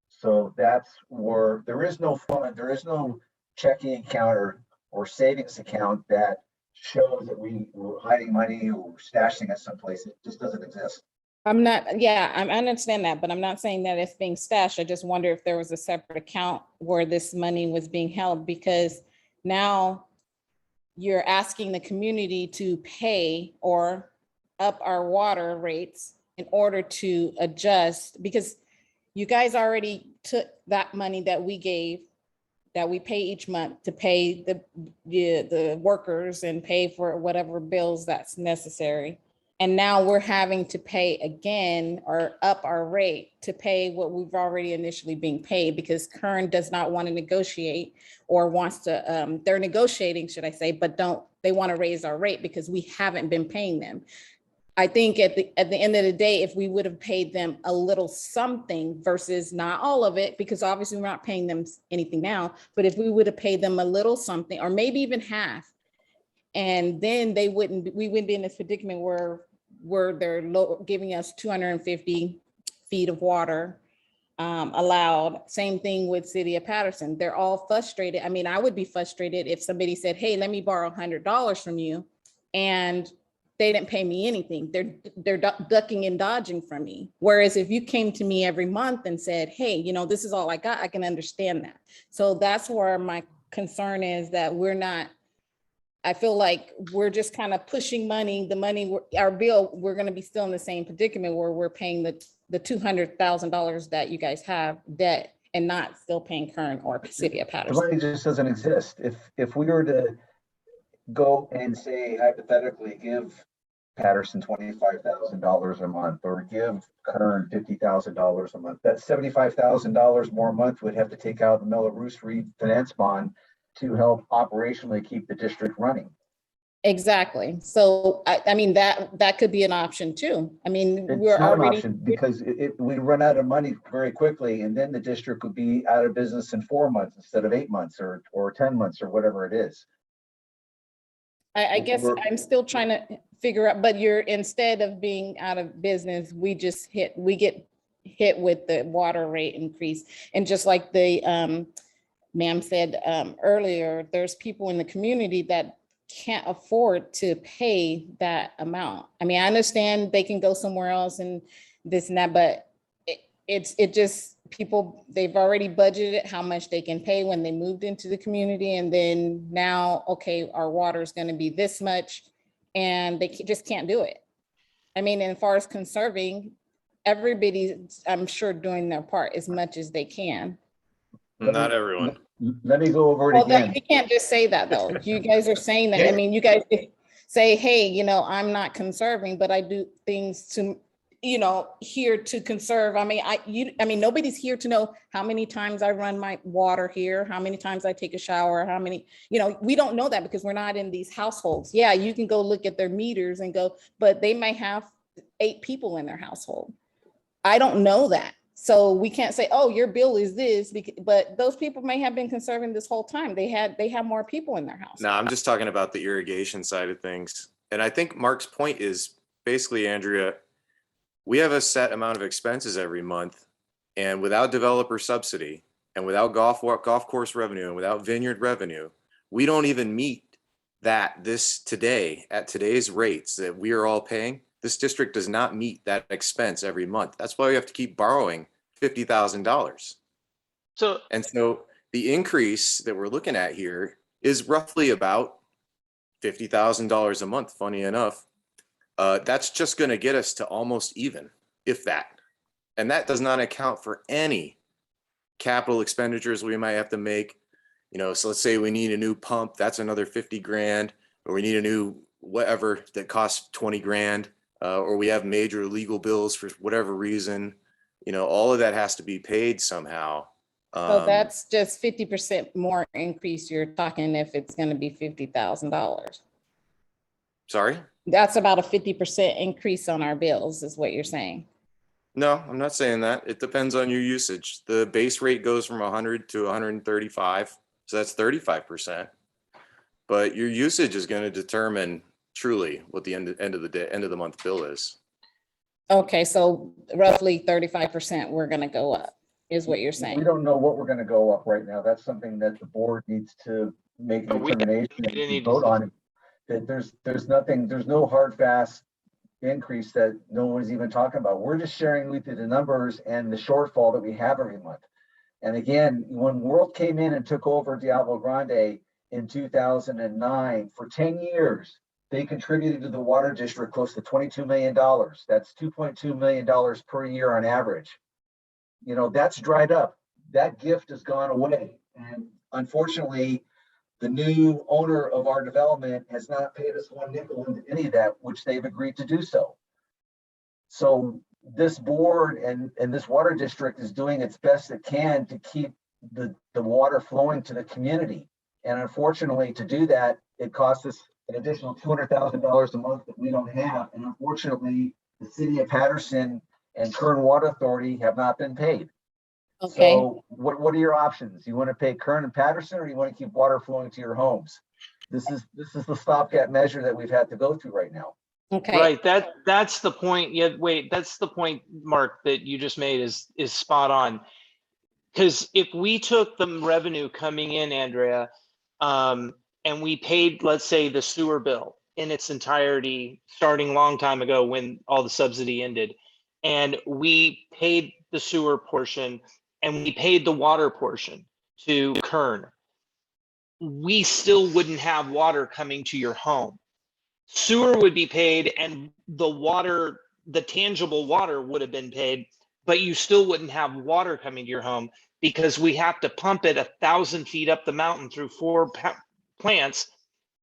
So that's where there is no fund, there is no checking account or savings account that shows that we were hiding money or stashing it someplace. It just doesn't exist. I'm not, yeah, I understand that, but I'm not saying that it's being stashed. I just wonder if there was a separate account where this money was being held, because now you're asking the community to pay or up our water rates in order to adjust, because you guys already took that money that we gave, that we pay each month to pay the workers and pay for whatever bills that's necessary. And now we're having to pay again or up our rate to pay what we've already initially been paid, because Kern does not want to negotiate or wants to, they're negotiating, should I say, but they want to raise our rate because we haven't been paying them. I think at the end of the day, if we would have paid them a little something versus not all of it, because obviously we're not paying them anything now, but if we would have paid them a little something, or maybe even half, and then we wouldn't be in this predicament where they're giving us 250 feet of water allowed. Same thing with City of Patterson. They're all frustrated. I mean, I would be frustrated if somebody said, hey, let me borrow $100 from you, and they didn't pay me anything. They're ducking and dodging from me. Whereas if you came to me every month and said, hey, this is all I got, I can understand that. So that's where my concern is, that I feel like we're just kind of pushing money, our bill, we're going to be still in the same predicament where we're paying the $200,000 that you guys have debt and not still paying Kern or City of The Patterson. money just doesn't exist. If we were to go and say hypothetically give Patterson $25,000 a month or give Kern $50,000 a month, that $75,000 more a month would have to take out the Melrose refinance bond to help operationally keep the district running. Exactly. So I mean, that could be an option too. I mean, It's we're not an already option because we'd run out of money very quickly, and then the district would be out of business in 4 months instead of 8 months or 10 months or whatever it is. I guess I'm still trying to figure out, but instead of being out of business, we get hit with the water rate increase. And just like the ma'am said earlier, there's people in the community that can't afford to pay that amount. I mean, I understand they can go somewhere else and this and that, but it just, people, they've already budgeted how much they can pay when they moved into the community. And then now, okay, our water is going to be this much, and they just can't do it. I mean, and as far as conserving, everybody's, I'm sure, doing their part as much as they can. Not everyone. Let me go over it Well, again. you can't just say that though. You guys are saying that. I mean, you guys say, hey, I'm not conserving, but I do things to, here to conserve. I mean, nobody's here to know how many times I run my water here, how many times I take a shower, how many, we don't know that because we're not in these households. Yeah, you can go look at their meters and go, but they might have 8 people in their household. I don't know that. So we can't say, oh, your bill is this, but those people may have been conserving this whole time. They have more people in their house. No, I'm just talking about the irrigation side of things. And I think Mark's point is basically, Andrea, we have a set amount of expenses every month, and without developer subsidy and without golf course revenue and without vineyard revenue, we don't even meet that today at today's rates that we are all paying. This district does not meet that expense every month. That's why we have to keep borrowing $50,000. So And so the increase that we're looking at here is roughly about $50,000 a month, funny enough. That's just going to get us to almost even, if that. And that does not account for any capital expenditures we might have to make. So let's say we need a new pump, that's another 50 grand, or we need a new whatever that costs 20 grand, or we have major legal bills for whatever reason. All of that has to be paid somehow. So that's just 50% more increase. You're talking if it's going to be $50,000. Sorry? That's about a 50% increase on our bills is what you're saying. No, I'm not saying that. It depends on your usage. The base rate goes from 100 to 135. So that's 35%. But your usage is going to determine truly what the end of the month bill is. Okay, so roughly 35% we're going to go up is what you're We saying. don't know what we're gonna go up right now. That's something that the board needs to make a But we determination didn't and need to vote on. That there's no hard, fast increase that no one's even talking about. We're just sharing with you the numbers and the shortfall that we have every month. And again, when World came in and took over Diablo Grande in 2009, for 10 years, they contributed to the water district close to $22 million. That's $2.2 million per year on average. That's dried up. That gift has gone away. And unfortunately, the new owner of our development has not paid us one nickel into any of that, which they've agreed to do so. So this board and this water district is doing its best it can to keep the water flowing to the community. And unfortunately, to do that, it costs us an additional $200,000 a month that we don't have. And unfortunately, the city of Patterson and Kern Water Authority have not been paid. Okay. So what are your options? You want to pay Kern and Patterson, or you want to keep water flowing to your homes? This is the stopgap measure that we've had to go through right now. Okay. right, that's the point. Yeah, wait, that's the point, Mark, that you just made is spot on. Because if we took the revenue coming in, Andrea, and we paid, let's say, the sewer bill in its entirety, starting a long time ago when all the subsidy ended, and we paid the sewer portion and we paid the water portion to Kern, we still wouldn't have water coming to your home. Sewer would be paid and the water, the tangible water would have been paid, but you still wouldn't have water coming to your home because we have to pump it 1,000 feet up the mountain through 4 plants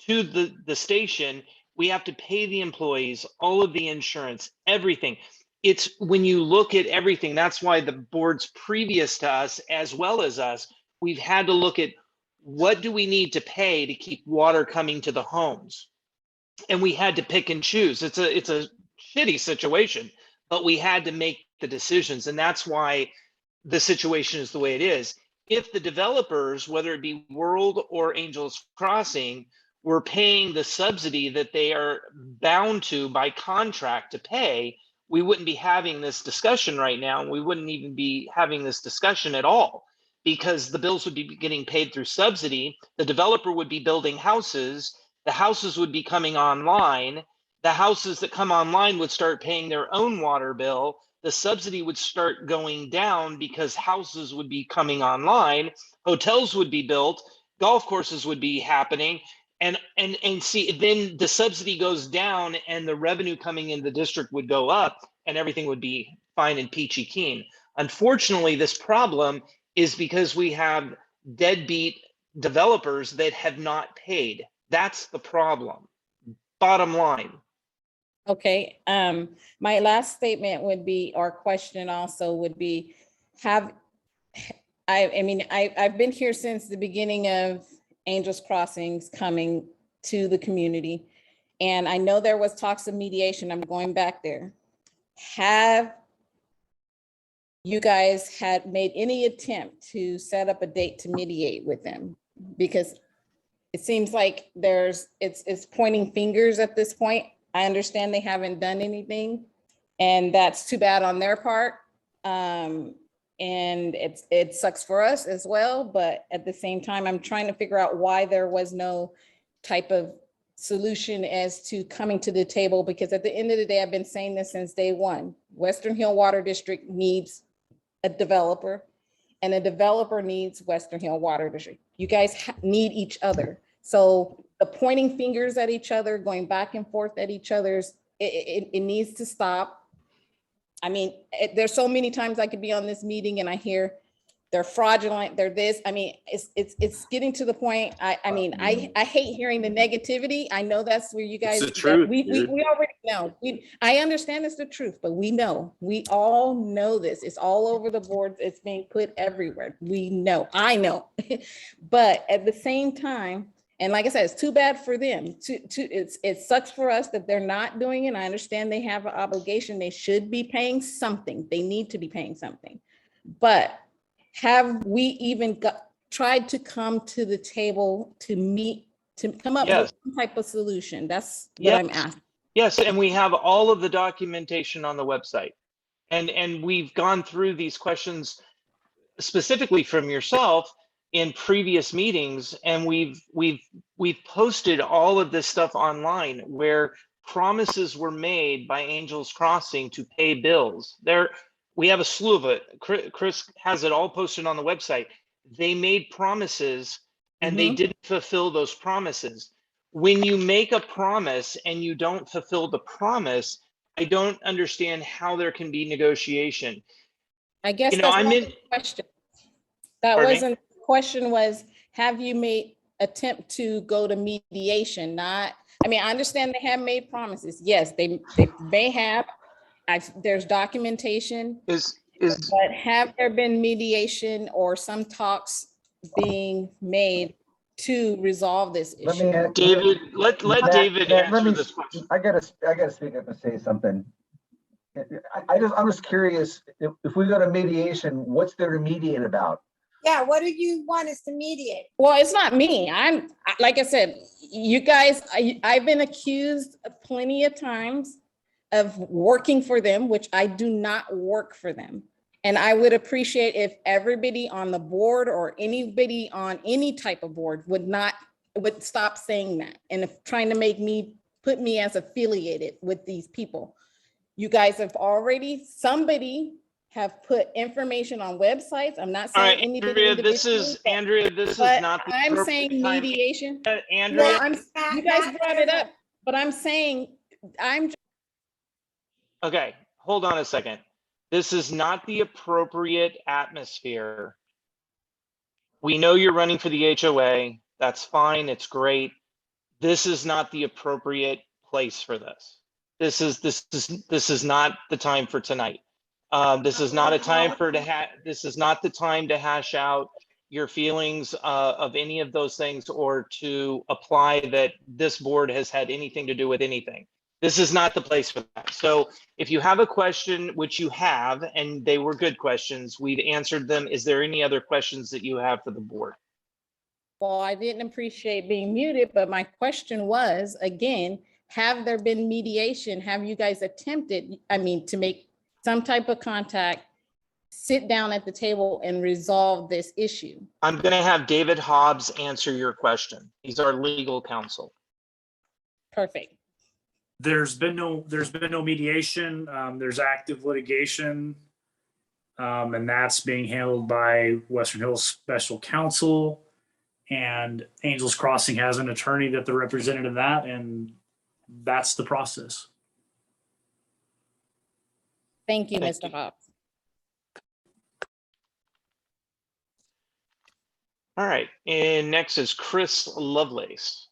to the station. We have to pay the employees, all of the insurance, everything. It's when you look at everything, that's why the boards previous to us, as well as us, we've had to look at what do we need to pay to keep water coming to the homes. And we had to pick and choose. It's a shitty situation, but we had to make the decisions. And that's why the situation is the way it is. If the developers, whether it be World or Angels Crossing, were paying the subsidy that they are bound to by contract to pay, we wouldn't be having this discussion right now. We wouldn't even be having this discussion at all because the bills would be getting paid through subsidy. The developer would be building houses. The houses would be coming online. The houses that come online would start paying their own water bill. The subsidy would start going down because houses would be coming online. Hotels would be built. Golf courses would be happening. And see, then the subsidy goes down and the revenue coming in the district would go up and everything would be fine and peachy keen. Unfortunately, this problem is because we have deadbeat developers that have not paid. That's the problem. Bottom line. Okay. My last statement would be, or question also would be, I've been here since the beginning of Angels Crossings coming to the community. And I know there was talks of mediation. I'm going back there. Have you guys had made any attempt to set up a date to mediate with them? Because it seems like it's pointing fingers at this point. I understand they haven't done anything and that's too bad on their part. And it sucks for us as well, but at the same time, I'm trying to figure out why there was no type of solution as to coming to the table, because at the end of the day, I've been saying this since day one. Western Hill Water District needs a developer, and a developer needs Western Hill Water District. You guys need each other. So the pointing fingers at each other, going back and forth at each other's, it needs to stop. I mean, there's so many times I could be on this meeting and I hear they're fraudulent, they're this. I mean, it's getting to the point. I mean, I hate hearing the negativity. I know that's where you guys, the truth, we dude. already know. I understand it's the truth, but we all know this. It's all over the boards. It's being put everywhere. We know, I know. But at the same time, and like I said, it's too bad for them. It sucks for us that they're not doing it. I understand they have an obligation. They should be paying something. They need to be paying something. But have we even tried to come to the table to meet, to come up with some type of solution? That's what I'm asking. Yes, and we have all of the documentation on the website. And we've gone through these questions specifically from yourself in previous meetings, and we've posted all of this stuff online where promises were made by Angels Crossing to pay bills. We have a slew of it. Chris has it all posted on the website. They made promises and they didn't fulfill those promises. When you make a promise and you don't fulfill the promise, I don't understand how there can be negotiation. I guess You know, that's I'm not in. the question. That Pardon me? wasn't, the question was, have you made attempt to go to mediation? Not, I mean, I understand they have made promises. Yes, they may have. There's documentation. But have there been mediation or some talks being made to resolve this issue? David, let David answer this question. I gotta speak up and say something. I'm just curious, if we go to mediation, what's there to mediate about? Yeah, what do you want us to mediate? Well, it's not me. Like I said, you guys, I've been accused plenty of times of working for them, which I do not work for them. And I would appreciate if everybody on the board or anybody on any type of board would stop saying that. And if trying to put me as affiliated with these people. You guys have already, somebody have put information on websites. I'm not saying anybody. Andrea, this is not the I'm appropriate saying time. Mediation. Andrea, You guys brought it up, but I'm saying, okay, hold on a second. This is not the appropriate atmosphere. We know you're running for the HOA. That's fine. It's great. This is not the appropriate place for this. This is not the time for tonight. This is not a time this is not the time to hash out your feelings of any of those things, or to apply that this board has had anything to do with anything. This is not the place for that. So if you have a question, which you have, and they were good questions, we've answered them. Is there any other questions that you have for the board? well, I didn't appreciate being muted, but my question was, again, have there been mediation? Have you guys attempted, to make some type of contact, sit down at the table and resolve this issue? I'm going to have David Hobbs answer your question. He's our legal counsel. Perfect. There's been no mediation. There's active litigation, and that's being handled by Western Hills Special Counsel, and Angels Crossing has an attorney that they're represented in that, and that's the process. Thank you, Mr. Hobbs. All right, and next is Chris Lovelace.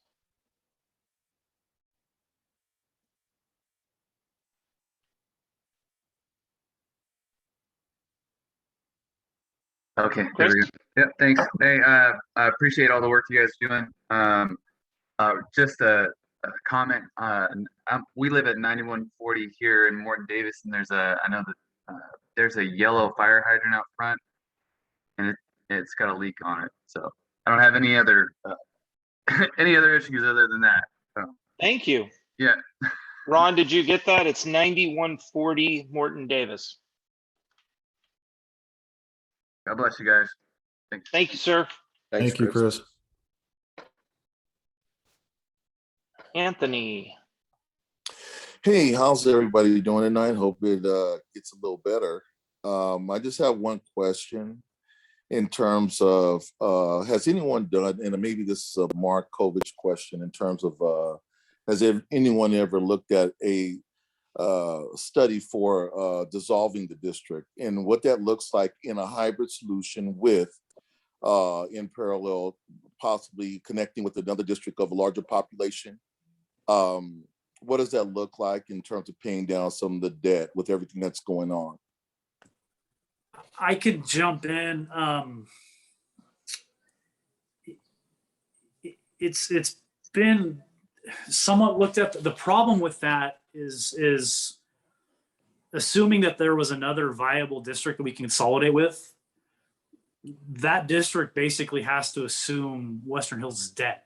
Okay, there we go. Yeah, thanks. Hey, I appreciate all the work you guys are doing. Just a comment. We live at 9140 here in Morton Davis, and I know that there's a yellow fire hydrant out front, and it's got a leak on it. So I don't have any other issues other than that. So. Thank you. Yeah. Ron, did you get that? It's 9140 Morton Davis. God bless you guys. Thanks. Thank you, sir. Thanks, Thank you, Chris. Anthony. Hey, how's everybody doing tonight? Hope it gets a little better. I just have one question in terms of has anyone done, and maybe this is a Mark Kovich question, in terms of has anyone ever looked at a study for dissolving the district and what that looks like in a hybrid solution with in parallel, possibly connecting with another district of a larger population? What does that look like in terms of paying down some of the debt with everything that's going on? I could jump in. It's been somewhat looked at. The problem with that is assuming that there was another viable district that we can consolidate with. That district basically has to assume Western Hills' debt,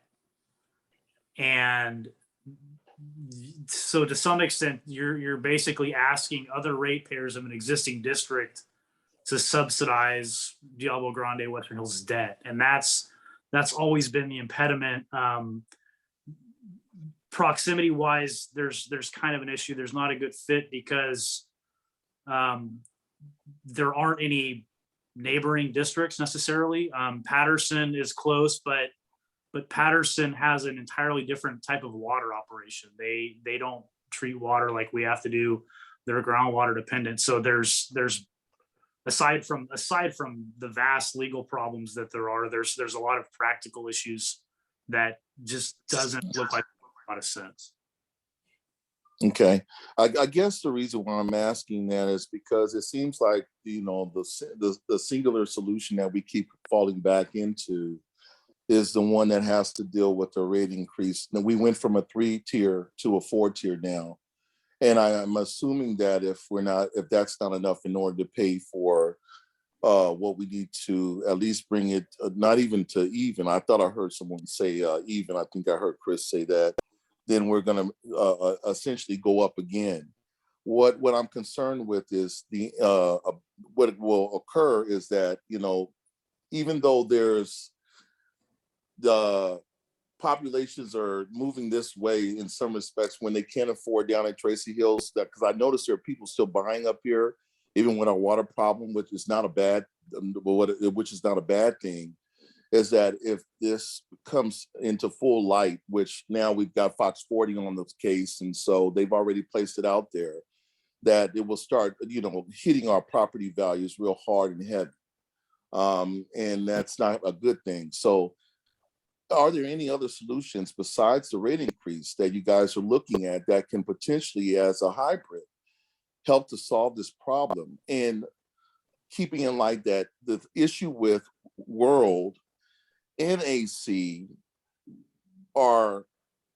and so to some extent, you're basically asking other ratepayers of an existing district to subsidize Diablo Grande Western Hills' debt, and that's always been the impediment. Proximity wise, there's kind of an issue. There's not a good fit because there aren't any neighboring districts necessarily. Patterson is close, but Patterson has an entirely different type of water operation. They don't treat water like we have to do. They're groundwater dependent. So there's aside from the vast legal problems that there's a lot of practical issues that just doesn't look like a lot of sense. Okay, I guess the reason why I'm asking that is because it seems like, you know, the singular solution that we keep falling back into is the one that has to deal with the rate increase. Now, we went from a 3-tier to a 4-tier now, and I'm assuming that if that's not enough in order to pay for what we need to at least bring it not even to even. I thought I heard someone say even. I think I heard Chris say that. Then we're going to essentially go up again. What I'm concerned with is what will occur is that, you know, even though there's the populations are moving this way in some respects when they can't afford down at Tracy Hills, that because I noticed there are people still buying up here, even with our water problem, which is not a bad thing, is that if this comes into full light, which now we've got Fox 40 on this case, and so they've already placed it out there, that it will start, you know, hitting our property values real hard and heavy. And that's not a good thing. So are there any other solutions besides the rate increase that you guys are looking at that can potentially, as a hybrid, help to solve this problem? And keeping in mind that the issue with World and AC are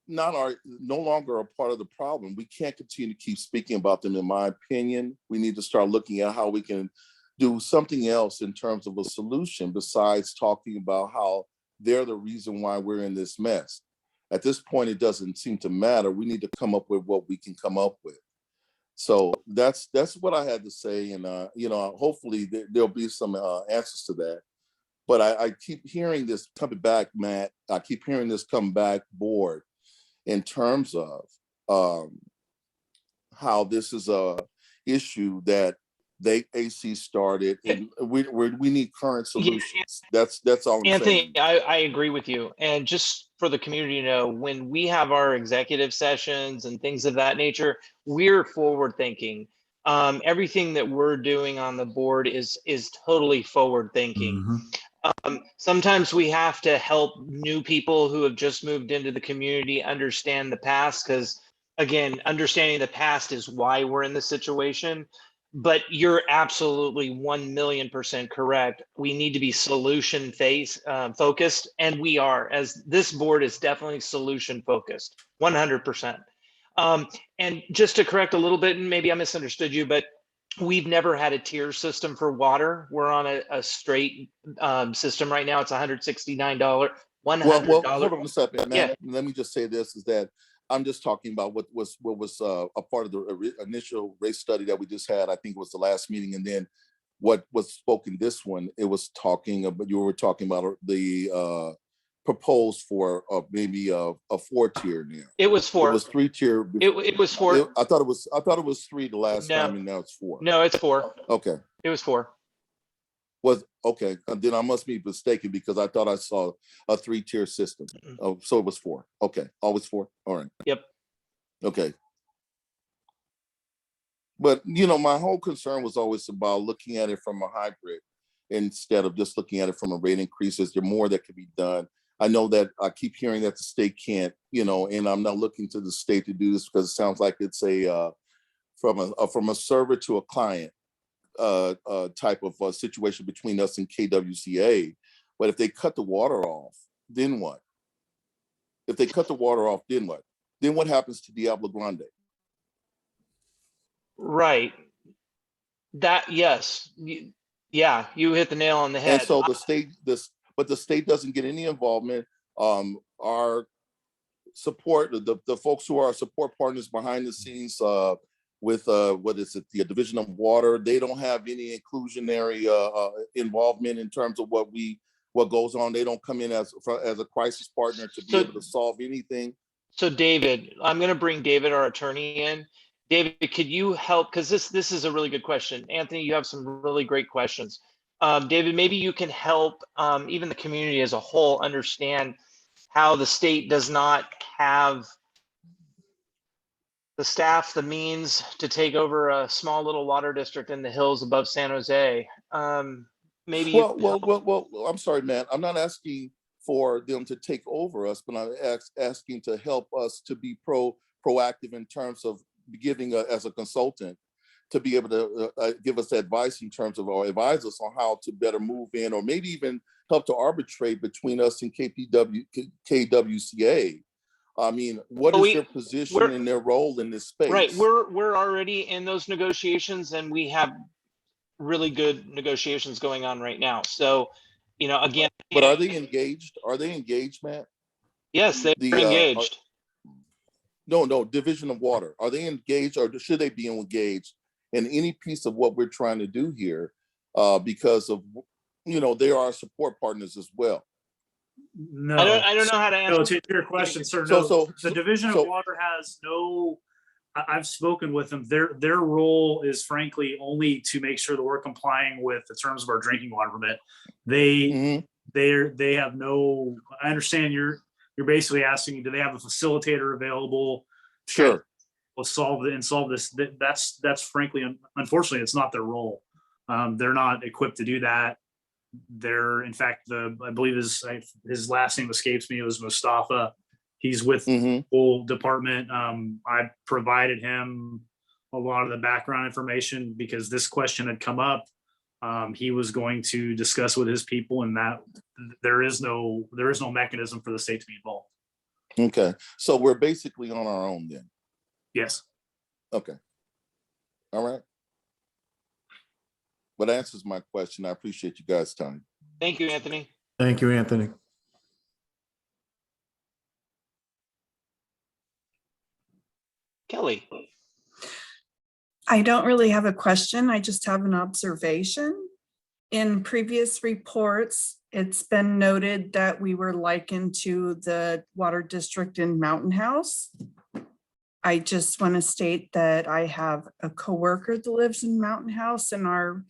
no longer a part of the problem. We can't continue to keep speaking about them, in my opinion. We need to start looking at how we can do something else in terms of a solution besides talking about how they're the reason why we're in this mess. At this point, it doesn't seem to matter. We need to come up with what we can come up with. So that's what I had to say. And, you know, hopefully there'll be some answers to that. But I keep hearing this coming back, Matt. I keep hearing this come back, board, in terms of how this is a issue that AC started, and we need current solutions. That's all I'm Anthony, saying. I agree with you. And just for the community to know, when we have our executive sessions and things of that nature, we're forward thinking. Everything that we're doing on the board is totally forward thinking. Sometimes we have to help new people who have just moved into the community understand the past, because again, understanding the past is why we're in this situation. But you're absolutely 1,000,000% correct. We need to be solution focused, and we are, as this board is definitely solution focused, 100%. And just to correct a little bit, and maybe I misunderstood you, but we've never had a tier system for water. We're on a straight system right now. It's $169, $100. Well, hold on a second, Matt. Yeah. Let me just say this, is that I'm just talking about what was a part of the initial rate study that we just had. I think it was the last meeting. And then what was spoken this one, it was talking about, you were talking about the proposed for maybe a 4-tier now. It was It 4. was 3-tier. It was 4. I thought it was 3 the last No. time, and now it's 4. No, it's 4. Okay. It was 4. Was okay. Then I must be mistaken because I thought I saw a 3-tier system. Oh, so it was 4. Okay, always 4. All right. Yep. Okay. But you know, my whole concern was always about looking at it from a hybrid instead of just looking at it from a rate increase. Is there more that can be done? I know that I keep hearing that the state can't, you know, and I'm not looking to the state to do this because it sounds like it's a from a server to a client type of situation between us and KWCA. But if they cut the water off, then what? If they cut the water off, then what? Then what happens to Diablo Grande? Right. That, yes. Yeah, you hit the nail on the head. And so the state, but the state doesn't get any involvement. Our support, the folks who are support partners behind the scenes with what is it, the Division of Water, they don't have any inclusionary involvement in terms of what goes on. They don't come in as a crisis partner to be able to solve anything. So David, I'm going to bring David, our attorney, in. David, could you help? Because this is a really good question. Anthony, you have some really great questions. David, maybe you can help even the community as a whole understand how the state does not have the staff, the means to take over a small little water district in the hills above San Jose. Maybe. Well, I'm sorry, man. I'm not asking for them to take over us, but I'm asking to help us to be proactive in terms of giving as a consultant to be able to give us advice in terms of, or advise us on how to better move in, or maybe even help to arbitrate between us and KWCA. I mean, what is their position and their role in this space? Right, we're already in those negotiations, and we have really good negotiations going on right now. So, you know, again. But are they engaged? Are they engaged, Matt? Yes, they're engaged. No, Division of Water. Are they engaged, or should they be engaged in any piece of what we're trying to do here? Because of, you know, they are support partners as well. No, I don't know how to answer. No, to your question, sir. No, the Division of Water has no. I've spoken with them. Their role is frankly only to make sure that we're complying with the terms of our drinking water permit. They have no. I understand you're basically asking, do they have a facilitator available? Sure. We'll solve this. That's frankly, unfortunately, it's not their role. They're not equipped to do that. They're, in fact, I believe his last name escapes me. It was Mustafa. He's with the whole department. I provided him a lot of the background information because this question had come up. He was going to discuss with his people, and that there is no mechanism for the state to be involved. Okay, so we're basically on our own then. Yes. Okay. All right. But that answers my question. I appreciate you guys' time. Thank you, Anthony. Thank you, Anthony. Kelly. I don't really have a question. I just have an observation. In previous reports, it's been noted that we were likened to the water district in Mountain House. I just want to state that I have a coworker that lives in Mountain House, and our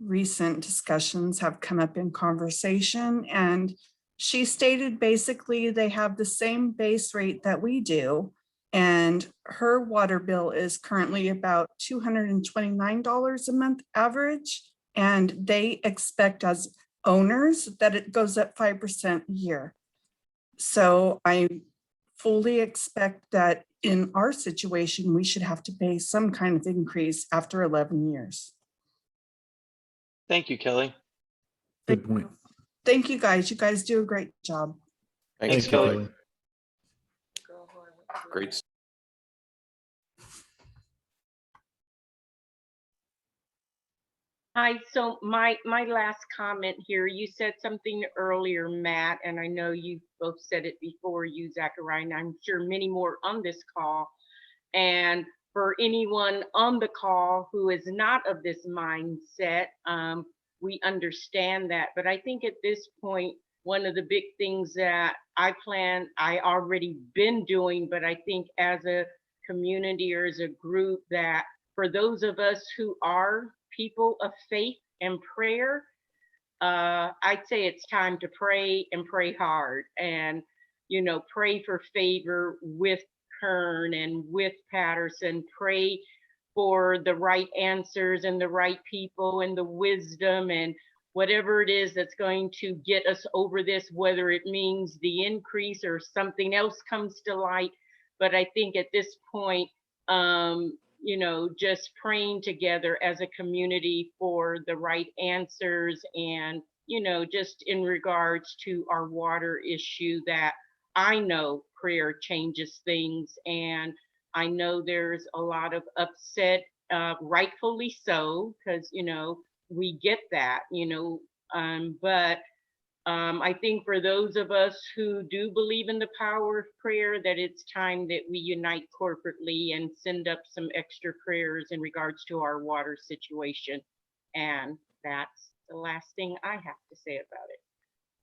recent discussions have come up in conversation. And she stated basically they have the same base rate that we do. And her water bill is currently about $229 a month average. And they expect as owners that it goes up 5% a year. So I fully expect that in our situation, we should have to pay some kind of increase after 11 years. Thank you, Kelly. Good point. Thank you, guys. You guys do a great job. Thanks, Kelly. Great. Hi, so my last comment here, you said something earlier, Matt, and I know you both said it before, you, Zachariah, and I'm sure many more on this call. And for anyone on the call who is not of this mindset, we understand that. But I think at this point, one of the big things that I already been doing, but I think as a community or as a group, that for those of us who are people of faith and prayer, I'd say it's time to pray and pray hard, and, you know, pray for favor with Kern and with Patterson, pray for the right answers and the right people and the wisdom and whatever it is that's going to get us over this, whether it means the increase or something else comes to light. But I think at this point, you know, just praying together as a community for the right answers, and, you know, just in regards to our water issue, that I know prayer changes things, and I know there's a lot of upset, rightfully so, because, you know, we get that, you know, but I think for those of us who do believe in the power of prayer, that it's time that we unite corporately and send up some extra prayers in regards to our water situation. And that's the last thing I have to say about it.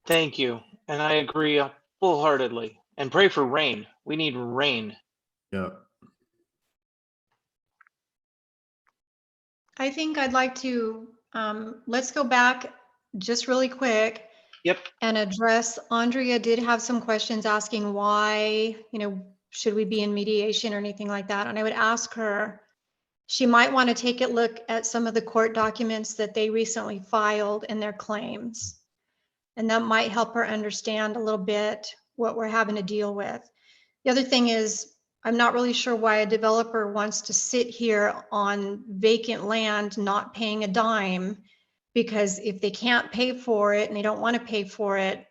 Thank you. And I agree full-heartedly. And pray for rain. We need rain. Yeah. I think I'd like to, let's go back just really quick. Yep. And address, Andrea did have some questions asking why, you know, should we be in mediation or anything like that? And I would ask her, she might want to take a look at some of the court documents that they recently filed in their claims. And that might help her understand a little bit what we're having to deal with. The other thing is, I'm not really sure why a developer wants to sit here on vacant land, not paying a dime, because if they can't pay for it and they don't want to pay for it,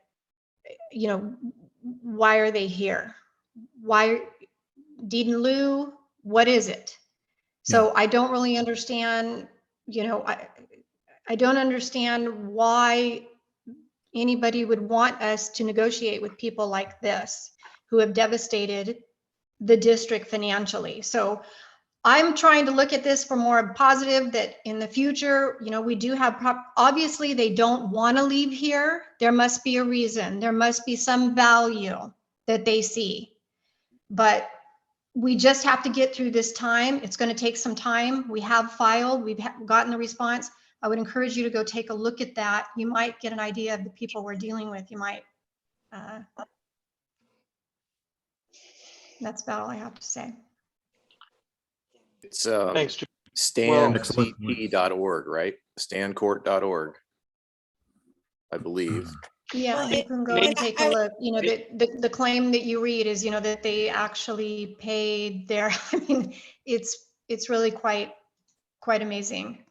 you know, why are they here? Why deed in lieu? What is it? So I don't really understand, you know, I don't understand why anybody would want us to negotiate with people like this who have devastated the district financially. So I'm trying to look at this for more positive, that in the future, you know, we do have, obviously they don't want to leave here. There must be a reason. There must be some value that they see. But we just have to get through this time. It's going to take some time. We have filed, we've gotten a response. I would encourage you to go take a look at that. You might get an idea of the people we're dealing with. You might, that's about all I have to say. It's Thanks. standcp.org, right? Standcourt.org, I believe. Yeah, you can go and take a look. You know, the claim that you read is, you know, that they actually paid their, I mean, it's really quite amazing.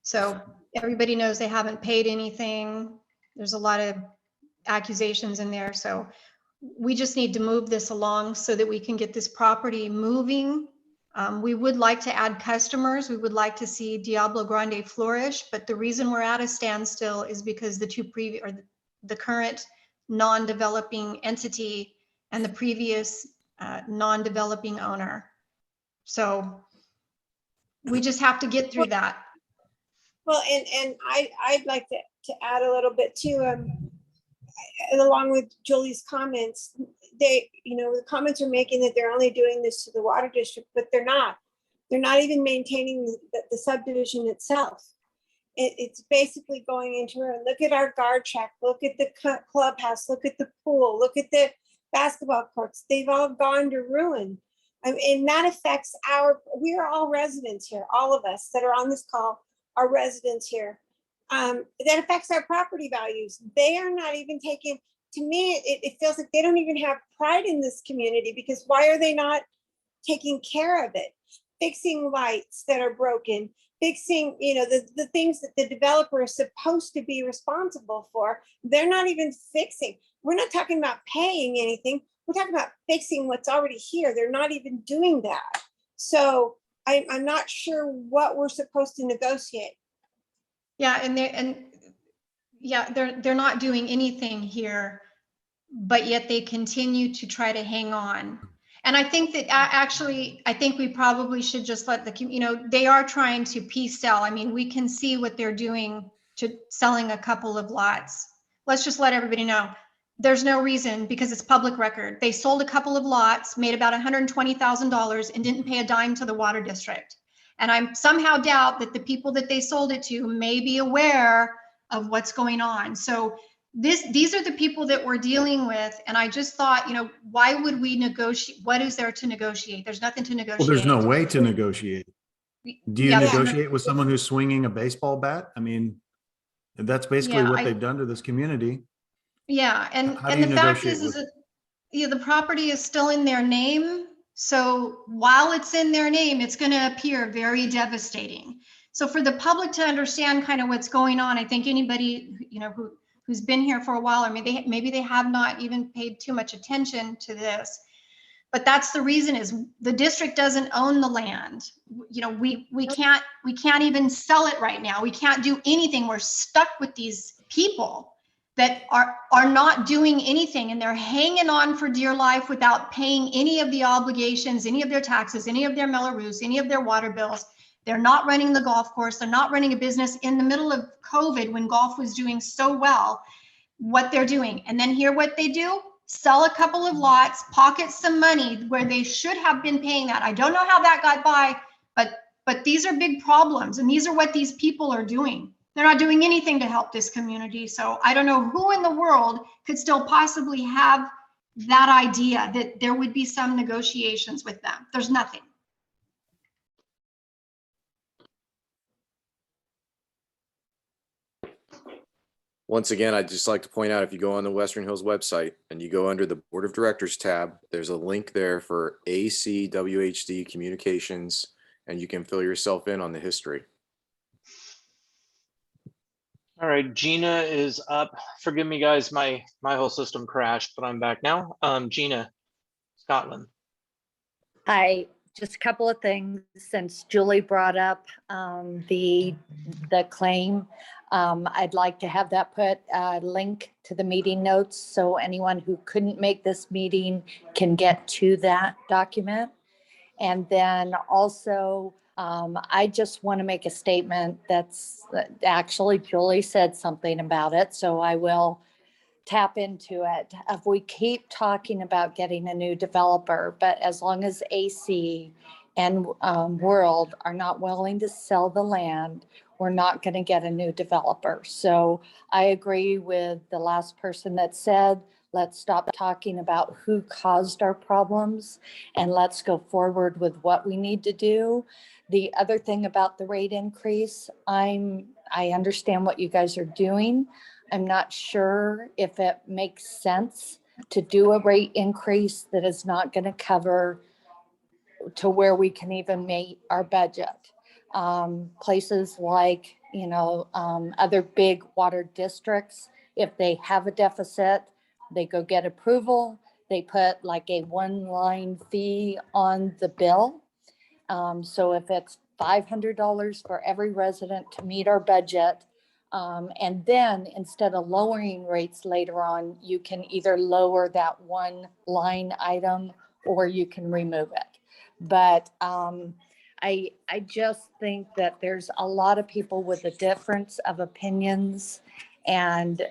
So everybody knows they haven't paid anything. There's a lot of accusations in there. So we just need to move this along so that we can get this property moving. We would like to add customers. We would like to see Diablo Grande flourish, but the reason we're at a standstill is because the current non-developing entity and the previous non-developing owner. So we just have to get through that. Well, and I'd like to add a little bit too, along with Julie's comments. They, you know, the comments are making that they're only doing this to the water district, but they're not. They're not even maintaining the subdivision itself. It's basically going into her. Look at our guard shack. Look at the clubhouse. Look at the pool. Look at the basketball courts. They've all gone to ruin. And that affects we are all residents here. All of us that are on this call are residents here. That affects our property values. They are not even taking, to me, it feels like they don't even have pride in this community, because why are they not taking care of it? Fixing lights that are broken, fixing, you know, the things that the developer is supposed to be responsible for. They're not even fixing. We're not talking about paying anything. We're talking about fixing what's already here. They're not even doing that. So I'm not sure what we're supposed to negotiate. Yeah, they're not doing anything here, but yet they continue to try to hang on. And I think that actually, I think we probably should just let they are trying to piece sell. I mean, we can see what they're doing to selling a couple of lots. Let's just let everybody know. There's no reason, because it's public record. They sold a couple of lots, made about $120,000 and didn't pay a dime to the water district. And I somehow doubt that the people that they sold it to may be aware of what's going on. So these are the people that we're dealing with. And I just thought, why would we negotiate? What is there to negotiate? There's nothing to negotiate. Well, there's no way to negotiate. Do you Yeah, negotiate with someone who's swinging a baseball bat? I mean, that's basically Yeah, what they've done to this community. Yeah, How do and you the fact negotiate is with- that the property is still in their name. So while it's in their name, it's going to appear very devastating. So for the public to understand kind of what's going on, I think anybody, who's been here for a while, or maybe they have not even paid too much attention to this. But that's the reason, is the district doesn't own the land. We can't even sell it right now. We can't do anything. We're stuck with these people that are not doing anything, and they're hanging on for dear life without paying any of the obligations, any of their taxes, any of their Melrose, any of their water bills. They're not running the golf course. They're not running a business in the middle of COVID when golf was doing so well. What they're doing, and then hear what they do: sell a couple of lots, pocket some money where they should have been paying that. I don't know how that got by, but these are big problems, and these are what these people are doing. They're not doing anything to help this community. So I don't know who in the world could still possibly have that idea that there would be some negotiations with them. There's nothing. Once again, I'd just like to point out, if you go on the Western Hills website and you go under the Board of Directors tab, there's a link there for ACWHD Communications, and you can fill yourself in on the history. All right, Gina is up. Forgive me, guys, my whole system crashed, but I'm back now. Gina, Scotland. Hi, just a couple of things since Julie brought up the claim. I'd like to have that put a link to the meeting notes so anyone who couldn't make this meeting can get to that document. And then also, I just want to make a statement that's actually Julie said something about it, so I will tap into it. If we keep talking about getting a new developer, but as long as AC and World are not willing to sell the land, we're not going to get a new developer. So I agree with the last person that said, let's stop talking about who caused our problems and let's go forward with what we need to do. The other thing about the rate increase, I understand what you guys are doing. I'm not sure if it makes sense to do a rate increase that is not going to cover to where we can even meet our budget. Places like, other big water districts, if they have a deficit, they go get approval. They put like a one-line fee on the bill. So if it's $500 for every resident to meet our budget, and then instead of lowering rates later on, you can either lower that one line item or you can remove it. But I just think that there's a lot of people with a difference of opinions, and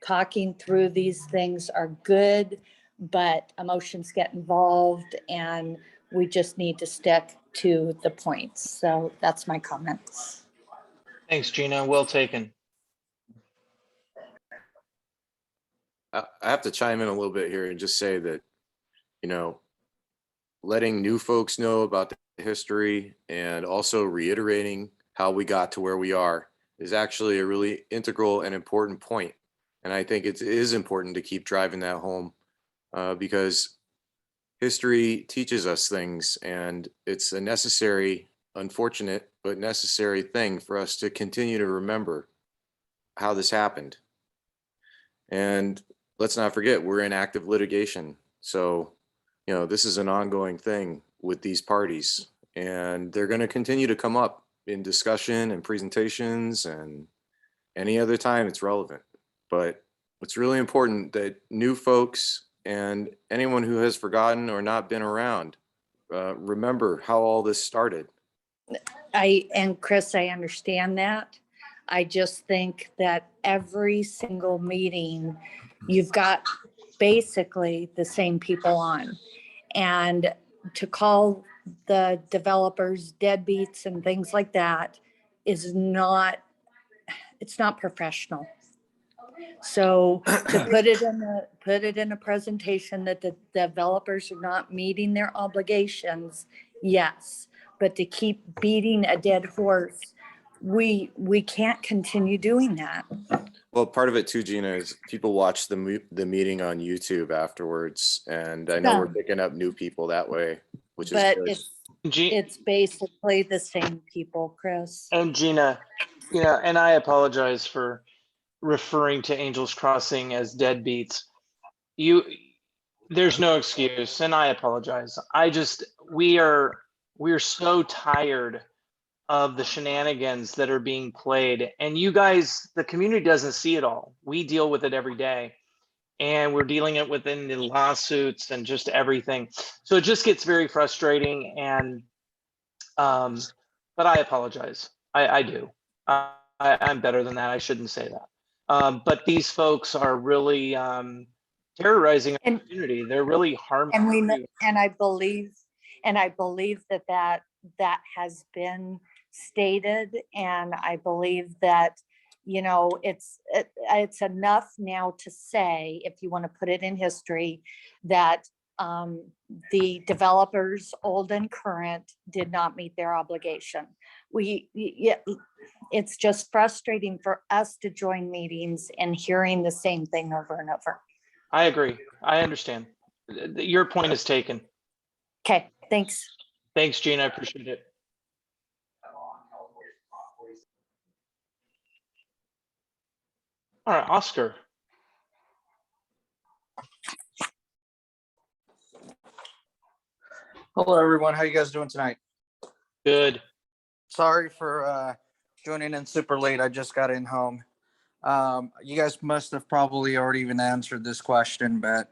talking through these things are good, but emotions get involved and we just need to stick to the points. So that's my comments. Thanks, Gina. Well taken. I have to chime in a little bit here and just say that, letting new folks know about the history and also reiterating how we got to where we are is actually a really integral and important point. And I think it is important to keep driving that home because history teaches us things, and it's a necessary, unfortunate, but necessary thing for us to continue to remember how this happened. And let's not forget, we're in active litigation. So, this is an ongoing thing with these parties, and they're going to continue to come up in discussion and presentations and any other time it's relevant. But it's really important that new folks And anyone who has forgotten or not been around, remember how all this started. And Chris, I understand that. I just think that every single meeting, you've got basically the same people on. And to call the developers deadbeats and things like that is not, it's not professional. So to put it in a presentation that the developers are not meeting their obligations, yes. But to keep beating a dead horse, we can't continue doing that. Well, part of it too, Gina, is people watch the meeting on YouTube afterwards, and I know we're Some. picking up new people that way, which is But good. it's basically the same people, Chris. And Gina, yeah, and I apologize for referring to Angels Crossing as deadbeats. There's no excuse, and I apologize. We're so tired of the shenanigans that are being played, and you guys, the community doesn't see it all. We deal with it every day, and we're dealing it within the lawsuits and just everything. So it just gets very frustrating, and but I apologize. I do. I'm better than that. I shouldn't say that. But these folks are really terrorizing our community. They're really harming. And I believe that has been stated, and I believe that, you know, it's enough now to say, if you want to put it in history, that the developers, old and current, did not meet their obligation. It's just frustrating for us to join meetings and hearing the same thing over and over. I agree. I understand. Your point is taken. Okay, thanks. Thanks, Gina. I appreciate it. All right, Oscar. Hello, everyone. How you guys doing tonight? Good. Sorry for joining in super late. I just got in home. You guys must have probably already even answered this question, but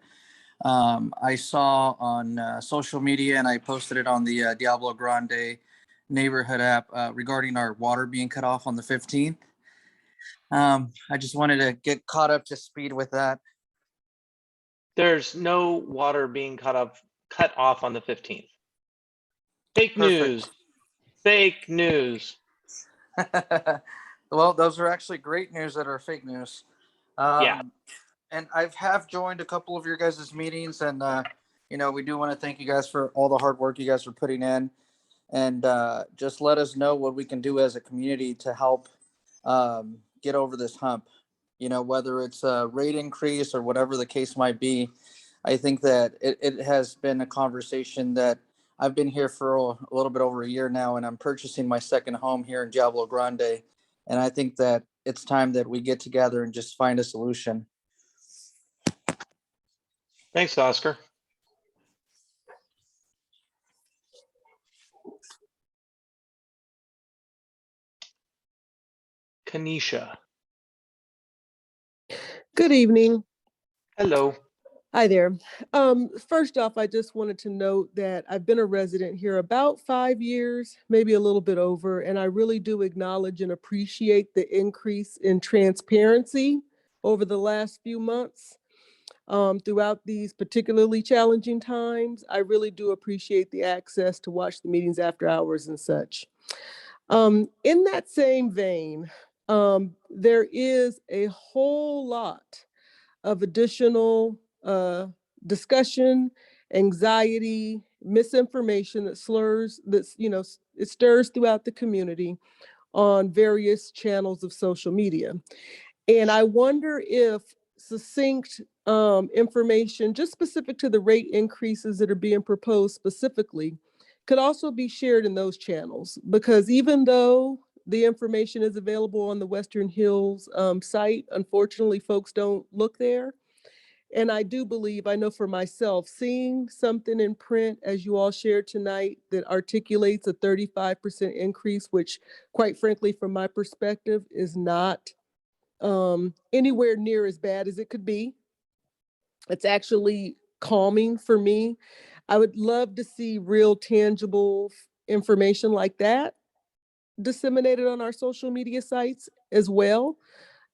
I saw on social media, and I posted it on the Diablo Grande neighborhood app regarding our water being cut off on the 15th. I just wanted to get caught up to speed with that. There's no water being cut off on the 15th. Fake news. Fake news. Well, those are actually great news that are fake news. Yeah. And have joined a couple of your guys' meetings, and you know, we do want to thank you guys for all the hard work you guys are putting in, and just let us know what we can do as a community to help get over this hump. You know, whether it's a rate increase or whatever the case might be. I think that it has been a conversation that I've been here for a little bit over a year now, and I'm purchasing my second home here in Diablo Grande. And I think that it's time that we get together and just find a solution. Thanks, Oscar. Kanisha. Good evening. Hello. Hi there. First off, I just wanted to note that I've been a resident here about 5 years, maybe a little bit over, and I really do acknowledge and appreciate the increase in transparency over the last few months. Throughout these particularly challenging times, I really do appreciate the access to watch the meetings after hours and such. In that same vein, there is a whole lot of additional discussion, anxiety, misinformation that it stirs throughout the community on various channels of social media. And I wonder if succinct information, just specific to the rate increases that are being proposed specifically, could also be shared in those channels. Because even though the information is available on the Western Hills site, unfortunately, folks don't look there. And I do believe, I know for myself, seeing something in print, as you all shared tonight, that articulates a 35% increase, which quite frankly, from my perspective, is not anywhere near as bad as it could be. It's actually calming for me. I would love to see real tangible information like that disseminated on our social media sites as well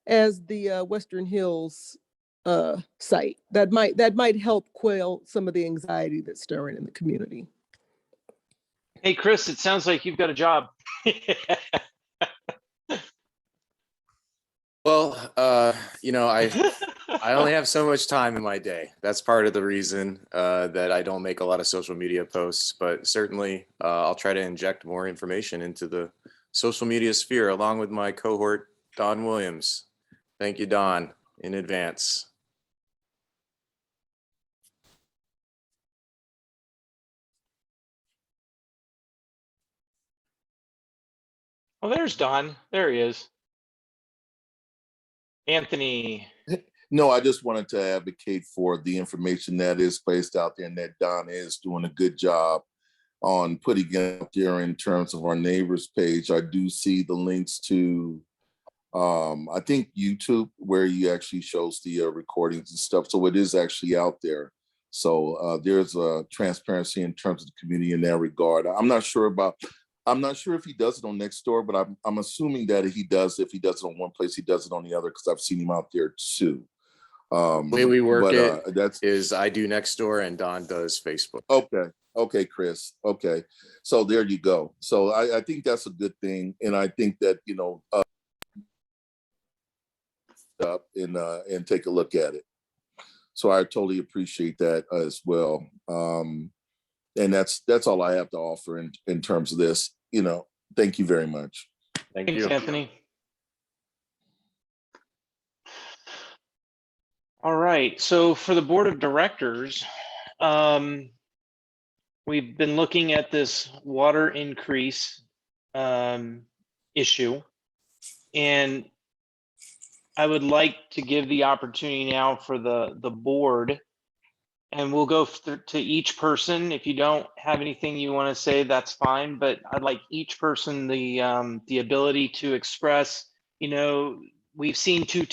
as the Western Hills site. That might help quell some of the anxiety that's stirring in the community. Hey, Chris, it sounds like you've got a job. Well, I only have so much time in my day. That's part of the reason that I don't make a lot of social media posts, but certainly I'll try to inject more information into the social media sphere along with my cohort, Don Williams. Thank you, Don, in advance. Oh, there's Don. There he is. Anthony. No, I just wanted to advocate for the information that is placed out there and that Don is doing a good job on putting it out there in terms of our neighbors page. I do see the links to, I think YouTube, where you actually shows the recordings and stuff. So it is actually out there. So there's a transparency in terms of the community in that regard. I'm not sure if he does it on Nextdoor, but I'm assuming that he does. If he does it on one place, he does it on the other, because I've seen him out there too. The way we work is I do Nextdoor and Don does Facebook. Okay, Chris. Okay, so there you go. So I think that's a good thing, and I think that up and take a look at it. So I totally appreciate that as well. And that's all I have to offer in terms of this. Thank you very much. Thanks, Anthony. All right, so for the board of directors, we've been looking at this water increase issue, and I would like to give the opportunity now for the board, and we'll go to each person. If you don't have anything you want to say, that's fine, but I'd like each person the ability to express. We've seen two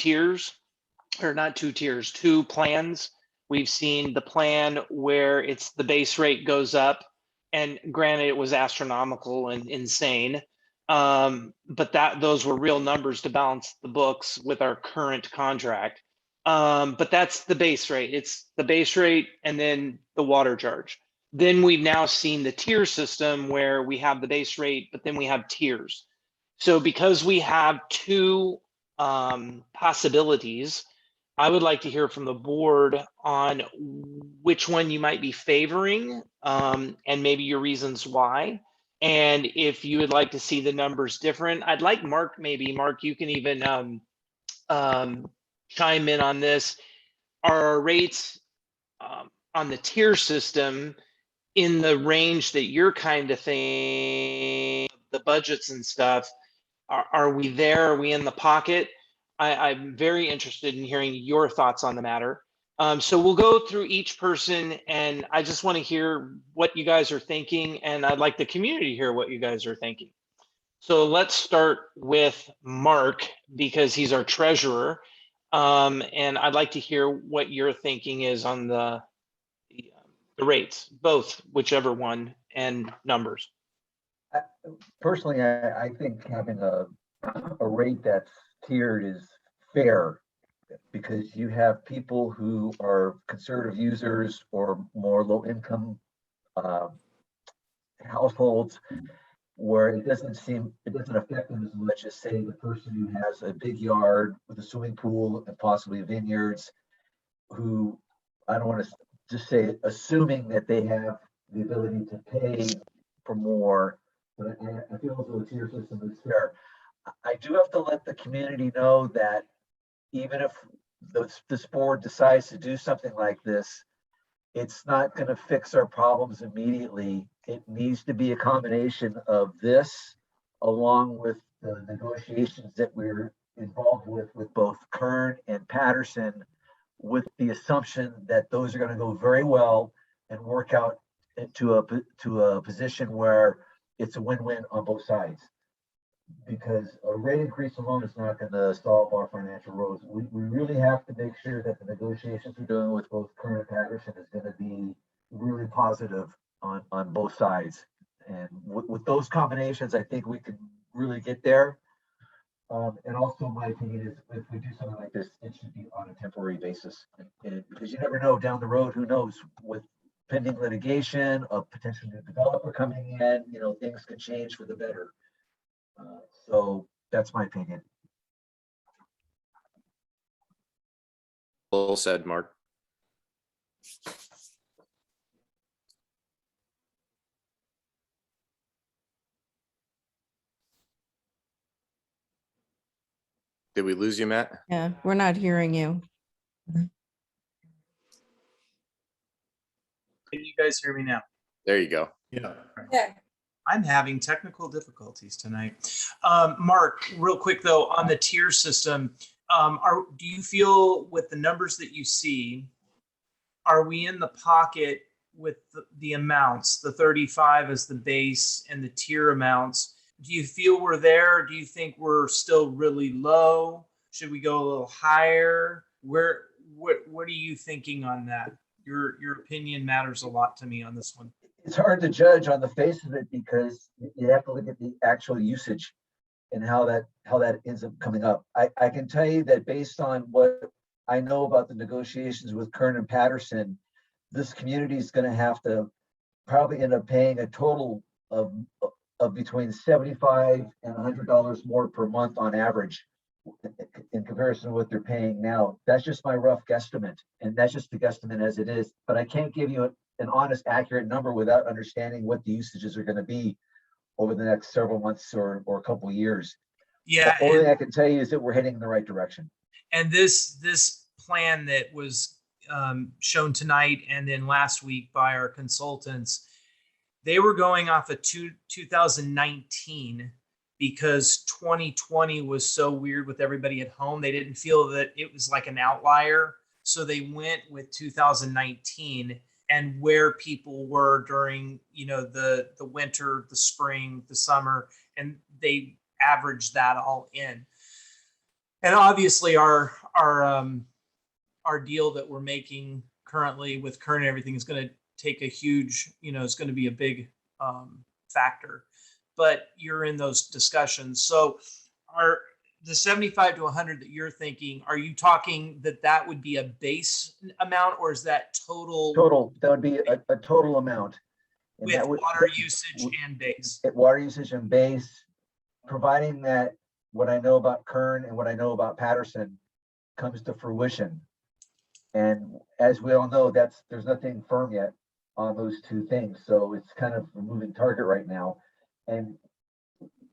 plans. We've seen the plan where it's the base rate goes up, and granted it was astronomical and insane, but those were real numbers to balance the books with our current contract. But that's the base rate. It's the base rate and then the water charge. Then we've now seen the tier system where we have the base rate, but then we have tiers. So because we have two possibilities, I would like to hear from the board on which one you might be favoring, and maybe your reasons why. And if you would like to see the numbers different, I'd like Mark, you can even chime in on this. Are our rates on the tier system in the range that you're kind of thinking, the budgets and stuff? Are we there? Are we in the pocket? I'm very interested in hearing your thoughts on the matter. So we'll go through each person, and I just want to hear what you guys are thinking, and I'd like the community to hear what you guys are thinking. So let's start with Mark, because he's our treasurer, and I'd like to hear what your thinking is on the rates, both, whichever one, and numbers. Personally, I think having a rate that's tiered is fair, because you have people who are conservative users or more low income households where it doesn't affect them as much as, say, the person who has a big yard with a swimming pool and possibly vineyards, who, I don't want to just say assuming that they have the ability to pay for more, but I feel as though the tier system is fair. I do have to let the community know that even if this board decides to do something like this, it's not going to fix our problems immediately. It needs to be a combination of this, along with the negotiations that we're involved with both Kern and Patterson, with the assumption that those are going to go very well and work out to a position where it's a win-win on both sides. because a rate increase alone is not going to solve our financial woes. We really have to make sure that the negotiations we're doing with both Kern and Patterson is going to be really positive on both sides. And with those combinations, I think we can really get there. And also my opinion is if we do something like this, it should be on a temporary basis. And because you never know down the road, who knows, with pending litigation, a potential new developer coming in, things could change for the better. So that's my opinion. Well said, Mark. Did we lose you, Matt? Yeah, we're not hearing you. Can you guys hear me now? There you go. Yeah. Yeah. I'm having technical difficulties tonight. Mark, real quick though, on the tier system, do you feel with the numbers that you see, are we in the pocket with the amounts, the 35 as the base and the tier amounts? Do you feel we're there? Do you think we're still really low? Should we go a little higher? What are you thinking on that? Your opinion matters a lot to me on this one. It's hard to judge on the face of it because you have to look at the actual usage and how that ends up coming up. I can tell you that based on what I know about the negotiations with Kern and Patterson, this community is going to have to probably end up paying a total of between $75 and $100 more per month on average in comparison to what they're paying now. That's just my rough guesstimate, and that's just the guesstimate as it is. But I can't give you an honest, accurate number without understanding what the usages are going to be over the next several months or a couple of years. Yeah. The only thing I can tell you is that we're heading in the right direction. And this plan that was shown tonight and then last week by our consultants, they were going off of 2019 because 2020 was so weird with everybody at home. They didn't feel that it was like an outlier. So they went with 2019 and where people were during, the winter, the spring, the summer, and they averaged that all in. And obviously our deal that we're making currently with Kern and everything is going to take a huge, it's going to be a big factor, but you're in those discussions. So are the 75 to 100 that you're thinking, are you talking that would be a base amount or is that total? Total, that would be a total amount. And with that would, water usage and base. Water usage and base, providing that what I know about Kern and what I know about Patterson comes to fruition. And as we all know, there's nothing firm yet on those two things. So it's kind of a moving target right now. And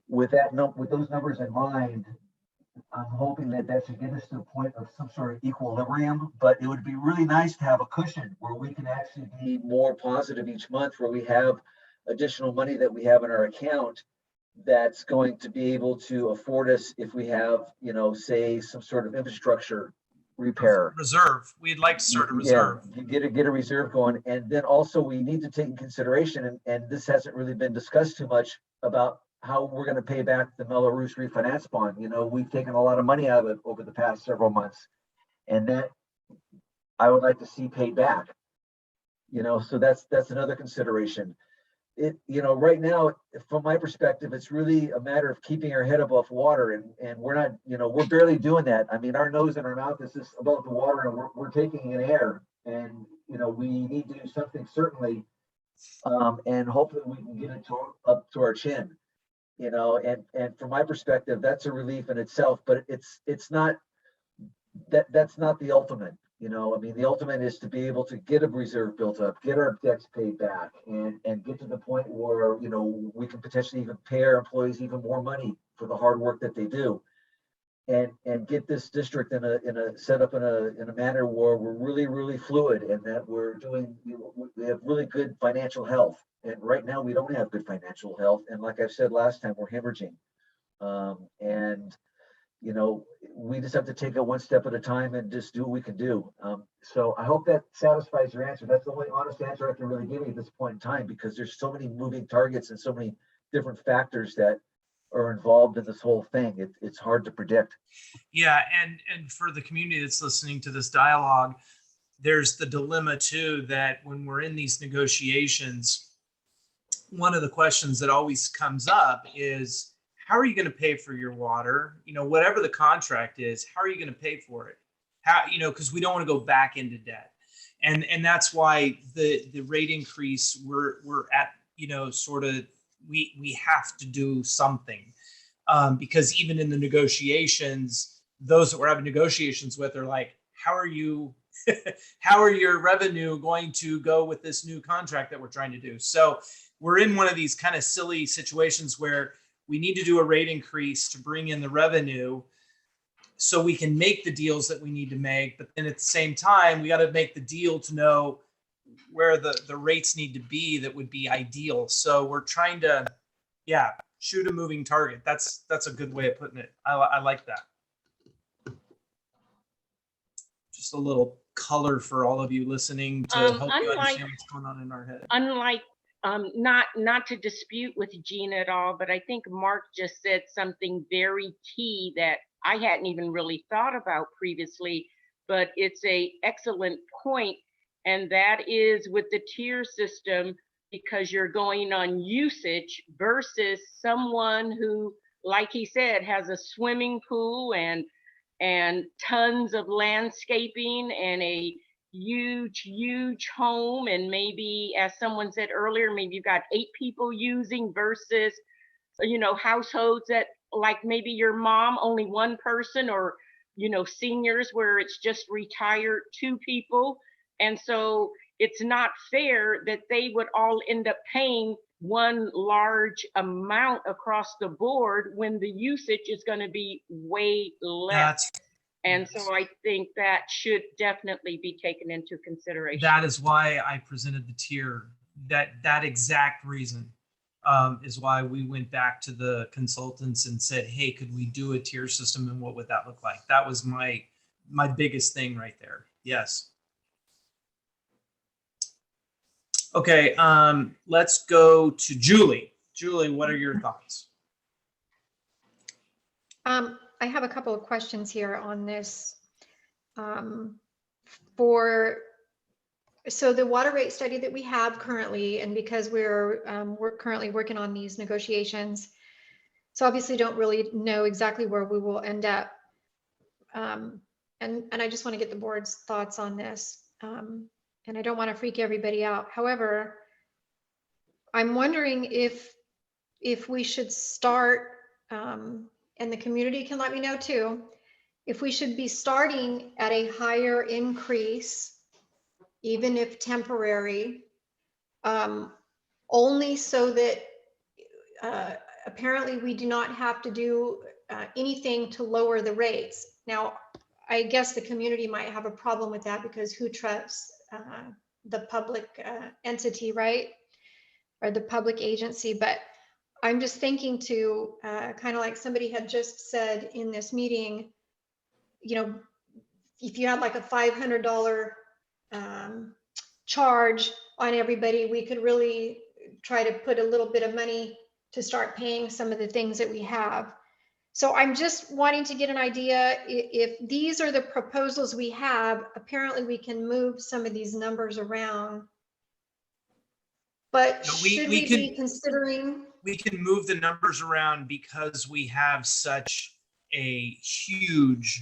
with those numbers in mind, I'm hoping that should get us to a point of some sort of equilibrium, but it would be really nice to have a cushion where we can actually be more positive each month, where we have additional money that we have in our account that's going to be able to afford us if we have, say some sort of infrastructure repair. Reserve. We'd like to start a reserve. Yeah, get a reserve going. And then also we need to take in consideration, and this hasn't really been discussed too much, about how we're going to pay back the Mello-Roos refinance bond. We've taken a lot of money out of it over the past several months, and that I would like to see paid back. So that's another consideration. Right now, from my perspective, it's really a matter of keeping our head above water, and we're not, we're barely doing that. I mean, our nose and our mouth is just above the water, and we're taking in air, and we need to do something certainly, and hopefully we can get it up to our chin. And from my perspective, that's a relief in itself, but it's not that's not the ultimate. I mean, the ultimate is to be able to get a reserve built up, get our debts paid back, and get to the point where we can potentially even pay our employees even more money for the hard work that they do, and get this district in a set up in a manner where we're really fluid, and that we're doing, we have really good financial health. And right now we don't have good financial health, and like I've said last time, we're hemorrhaging, and we just have to take it one step at a time and just do what we can do. So I hope that satisfies your answer. That's the only honest answer I can really give you at this point in time, because there's so many moving targets and so many different factors that are involved in this whole thing. It's hard to predict. Yeah, and for the community that's listening to this dialogue, there's the dilemma too, that when we're in these negotiations, one of the questions that always comes up is, how are you going to pay for your water? You know, whatever the contract is, how are you going to pay for it? How, you know, because we don't want to go back into debt. And that's why the rate increase, we're at, you know, sort of, we have to do something. Because even in the negotiations, those that we're having negotiations with are like, how are you, how are your revenue going to go with this new contract that we're trying to do? So we're in one of these kind of silly situations where we need to do a rate increase to bring in the revenue so we can make the deals that we need to make. But then at the same time, we got to make the deal to know where the rates need to be that would be ideal. So we're trying to, yeah, shoot a moving target. That's a good way of putting it. I like that. Just a little color for all of you listening to help you understand what's going on in our head. Unlike, not to dispute with Gina at all, but I think Mark just said something very key that I hadn't even really thought about previously, but it's a excellent point. And that is with the tier system, because you're going on usage versus someone who, like he said, has a swimming pool and tons of landscaping and a huge home, and maybe, as someone said earlier, maybe you've got 8 people using versus, you know, households that, like maybe your mom, only 1 person, or, you know, seniors where it's just retired 2 people. And so it's not fair that they would all end up paying one large amount across the board when the usage is going to be way less. And so I think that should definitely be taken into consideration. That is why I presented the tier. That exact reason is why we went back to the consultants and said, hey, could we do a tier system, and what would that look like? That was my biggest thing right there. Yes. Okay, let's go to Julie. Julie, what are your thoughts? I have a couple of questions here on this. So the water rate study that we have currently, and because we're currently working on these negotiations, so obviously don't really know exactly where we will end up. And I just want to get the board's thoughts on this. And I don't want to freak everybody out. However, I'm wondering if we should start, and the community can let me know too, if we should be starting at a higher increase, even if temporary, only so that apparently we do not have to do anything to lower the rates. Now, I guess the community might have a problem with that, because who trusts the public entity, right? Or the public agency. But I'm just thinking to kind of like somebody had just said in this meeting, you know, if you had like a $500 charge on everybody, we could really try to put a little bit of money to start paying some of the things that we have. So I'm just wanting to get an idea, if these are the proposals we have, apparently we can move some of these numbers around. But should we be considering? We can move the numbers around because we have such a huge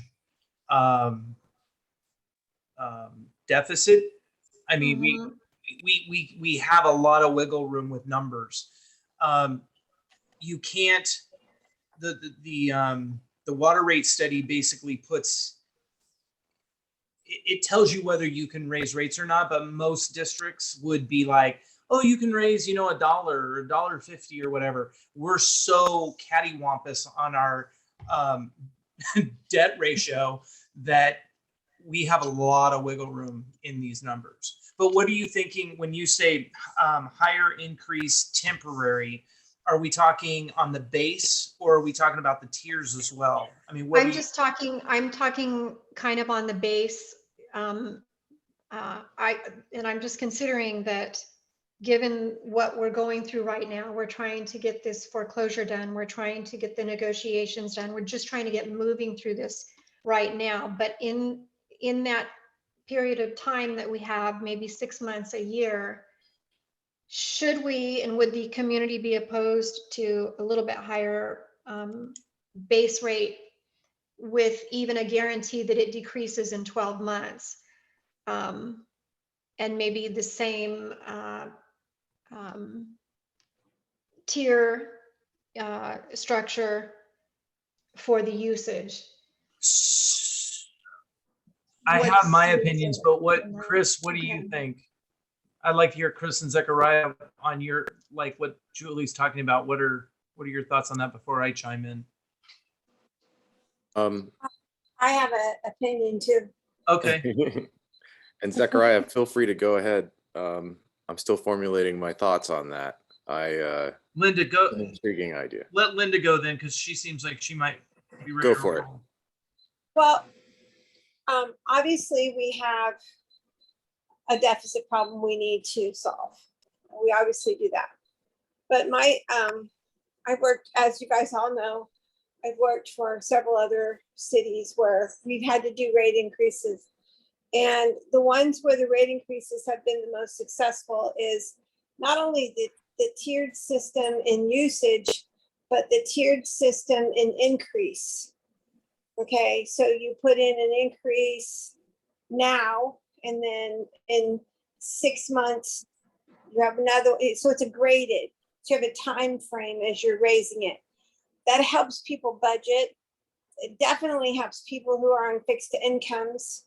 deficit. I mean, we have a lot of wiggle room with numbers. You can't, the water rate study basically puts, it tells you whether you can raise rates or not, but most districts would be like, oh, you can raise, you know, $1 or $1.50 or whatever. We're so cattywampus on our debt ratio that we have a lot of wiggle room in these numbers. But what are you thinking when you say higher increase temporary? Are we talking on the base, or are we talking about the tiers as well? I mean, I'm talking kind of on the base. I'm just considering that given what we're going through right now, we're trying to get this foreclosure done. We're trying to get the negotiations done. We're just trying to get moving through this right now. But in that period of time that we have, maybe 6 months, a year, should we and would the community be opposed to a little bit higher base rate with even a guarantee that it decreases in 12 months? And maybe the same tier structure for the usage. I have What's my your opinions, take but what, on that? Chris, what do you Okay. think? I'd like to hear Chris and Zechariah on your, like what Julie's talking about. What are your thoughts on that before I chime in? I have an opinion too. Okay. And Zechariah, feel free to go ahead. I'm still formulating my thoughts on that. Linda, go. An intriguing idea. Let Linda go then, because she seems like she might be ready Go to for it. roll. Well, obviously we have a deficit problem we need to solve. We obviously do that. But I've worked, as you guys all know, I've worked for several other cities where we've had to do rate increases. And the ones where the rate increases have been the most successful is not only the tiered system in usage, but the tiered system in increase. Okay, so you put in an increase now, and then in 6 months, you have another, so it's a graded, so you have a time frame as you're raising it. That helps people budget. It definitely helps people who are on fixed incomes.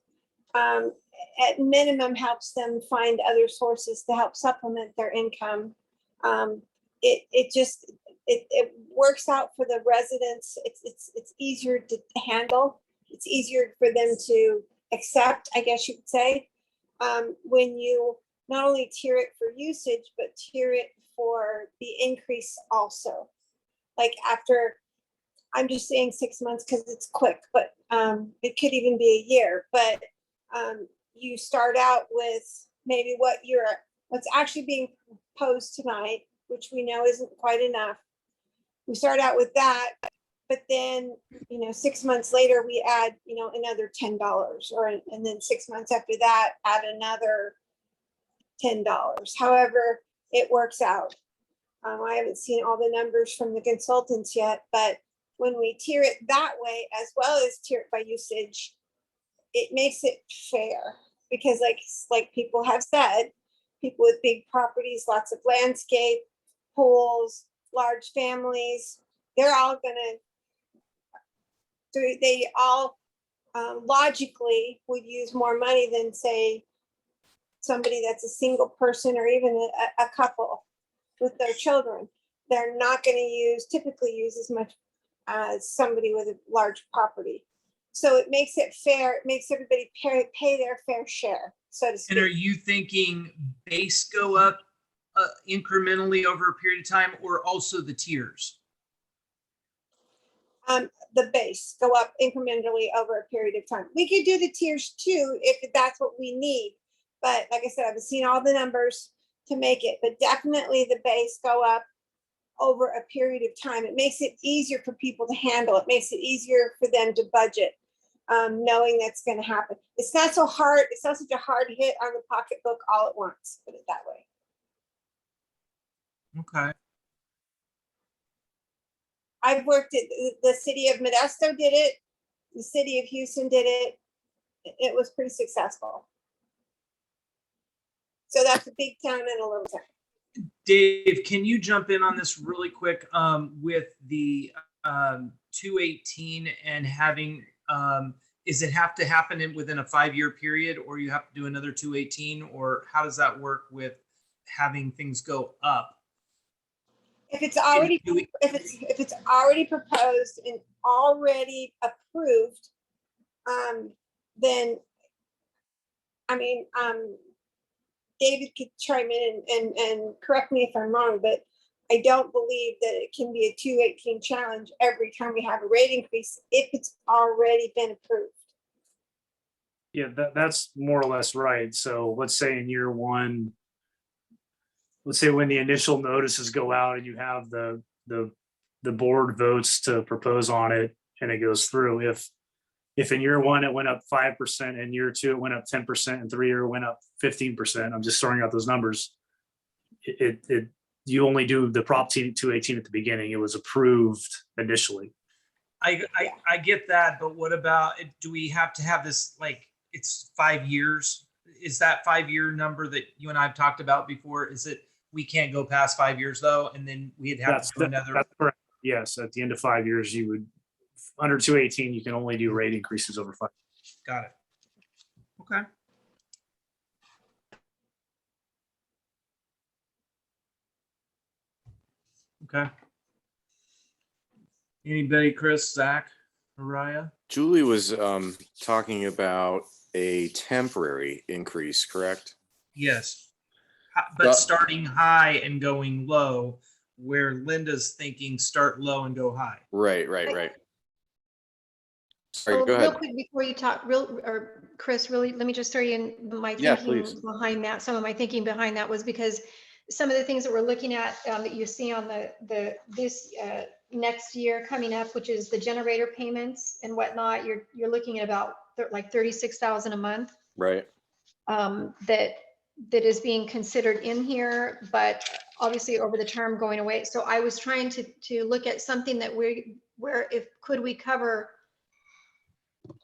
At minimum, helps them find other sources to help supplement their income. It works out for the residents. It's easier to handle. It's easier for them to accept, I guess you could say, when you not only tier it for usage, but tier it for the increase also. Like after, I'm just saying 6 months because it's quick, but it could even be a year. But you start out with maybe what's actually being posed tonight, which we know isn't quite enough. We start out with that, but then 6 months later we add another $10, and then 6 months after that add another $10. However it works out. I haven't seen all the numbers from the consultants yet, but when we tier it that way, as well as tier it by usage, it makes it fair, because like people have said, people with big properties, lots of landscape, pools, large families, they're all logically would use more money than say somebody that's a single person or even a couple with their children. They're not going to typically use as much as somebody with a large property. So it makes it fair. It makes everybody pay their fair share, so to speak. And are you thinking base go up incrementally over a period of time, or also the tiers? The base go up incrementally over a period of time. We could do the tiers too if that's what we need. But like I said, I haven't seen all the numbers to make it, but definitely the base go up over a period of time. It makes it easier for people to handle. It makes it easier for them to budget, knowing that's going to happen. It's not so hard. It's not such a hard hit on the pocketbook all at once, put it that way. Okay. I've worked at the city of Modesto did it. The city of Houston did it. It was pretty successful. So that's a big town and a little town. Dave, can you jump in on this really quick with the 218 and having, is it have to happen within a 5-year period, or you have to do another 218, or how does that work with having things go up? If it's already if it's already proposed and already approved, then I mean, David could chime in and correct me if I'm wrong, but I don't believe that it can be a 218 challenge every time we have a rate increase if it's already been approved. Yeah, that's more or less right. So let's say in year one, let's say when the initial notices go out and you have the board votes to propose on it and it goes through, if in year one it went up 5%, in year two it went up 10%, and 3 year it went up 15%, I'm just throwing out those numbers. You only do the Prop 218 at the beginning. It was approved initially. I get that, but what about, do we have to have this, like, it's 5 years? Is that 5 year number that you and I've talked about before? Is it, we can't go past 5 years though? And then we'd have to do another. That's correct. Yes, at the end of 5 years, you would, under 218, you can only do rate increases over 5. Got it. Okay. Okay. Anybody, Chris, Zach, Mariah? Julie was talking about a temporary increase, correct? Yes. But starting high and going low, where Linda's thinking start low and go high. Right. Sorry, So go real ahead. quick before you talk, Chris, really, let me just throw you in my Yeah, thinking please. behind that. Some of my thinking behind that was because some of the things that we're looking at that you see on this next year coming up, which is the generator payments and whatnot, you're looking at about like 36,000 a month. Right. That is being considered in here, but obviously over the term going away. So I was trying to look at something that where if could we cover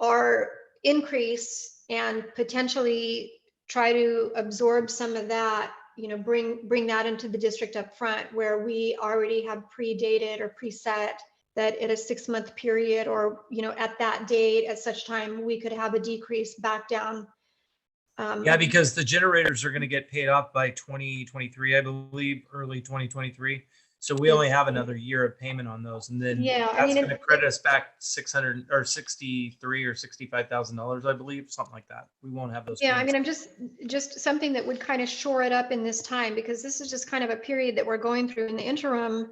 our increase and potentially try to absorb some of that, bring that into the district up front where we already have predated or preset that at a 6-month period or, at that date at such time, we could have a decrease back down. Yeah, because the generators are going to get paid off by 2023, I believe, early 2023. So we only have another year of payment on those, and then that's going to credit us back 600 or 63 or $65,000, I believe, something like that. We won't have those. Yeah, payments. I'm just something that would kind of shore it up in this time, because this is just kind of a period that we're going through in the interim,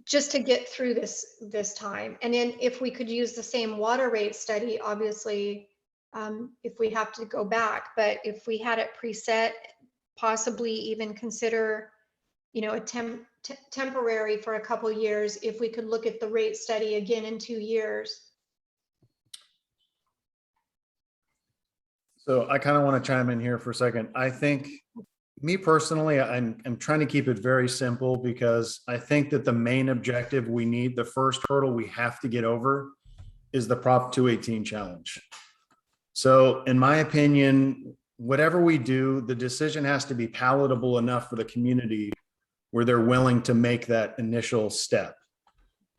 just to get through this time. And then if we could use the same water rate study, obviously, if we have to go back, but if we had it preset, possibly even consider, a temporary for a couple of years, if we could look at the rate study again in 2 years. So I kind of want to chime in here for a second. I think, me personally, I'm trying to keep it very simple because I think that the main objective we need, the first hurdle we have to get over is the Prop 218 challenge. So in my opinion, whatever we do, the decision has to be palatable enough for the community where they're willing to make that initial step.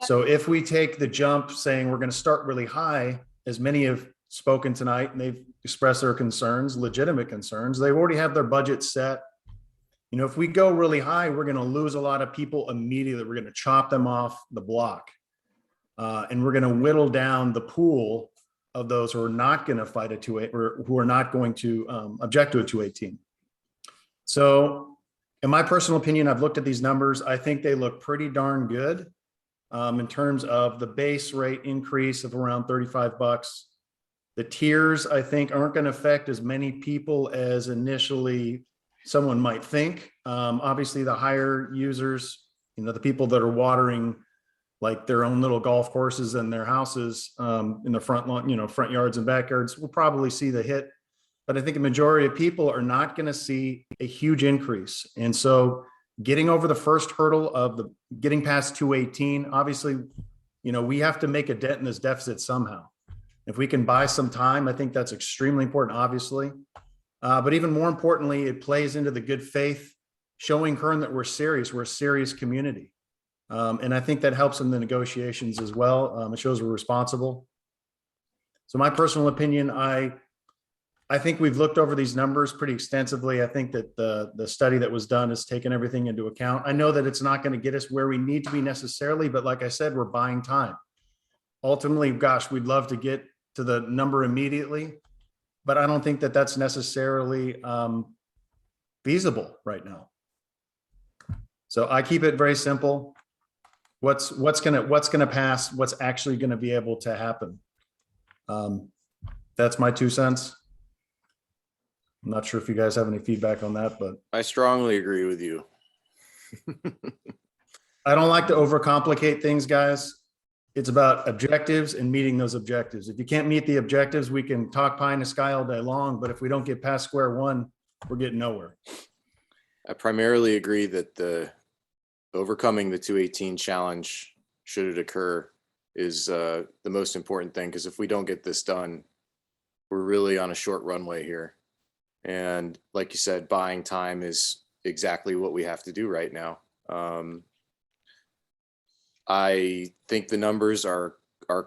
So if we take the jump saying we're going to start really high, as many have spoken tonight, and they've expressed their concerns, legitimate concerns, they already have their budget set. If we go really high, we're going to lose a lot of people immediately. We're going to chop them off the block. And we're going to whittle down the pool of those who are not going to fight a 218 or who are not going to object to a 218. So in my personal opinion, I've looked at these numbers. I think they look pretty darn good in terms of the base rate increase of around $35. The tiers, I think, aren't going to affect as many people as initially someone might think. Obviously, the higher users, the people that are watering like their own little golf courses and their houses in the front lawn, front yards and backyards, will probably see the hit. But I think a majority of people are not going to see a huge increase. And so getting over the first hurdle of getting past 218, obviously, we have to make a dent in this deficit somehow. If we can buy some time, I think that's extremely important, obviously. But even more importantly, it plays into the good faith, showing Kern that we're a serious community. And I think that helps in the negotiations as well. It shows we're responsible. So my personal opinion, I think we've looked over these numbers pretty extensively. I think that the study that was done has taken everything into account. I know that it's not going to get us where we need to be necessarily, but like I said, we're buying time. Ultimately, gosh, we'd love to get to the number immediately, but I don't think that that's necessarily feasible right now. So I keep it very simple. What's gonna pass? What's actually going to be able to happen? That's my 2 cents. I'm not sure if you guys have any feedback on that, but I strongly agree with you. I don't like to overcomplicate things, guys. It's about objectives and meeting those objectives. If you can't meet the objectives, we can talk pie in the sky all day long, but if we don't get past square one, we're getting nowhere. I primarily agree that the overcoming the 218 challenge, should it occur, is the most important thing, because if we don't get this done, we're really on a short runway here. And like you said, buying time is exactly what we have to do right now. I think the numbers are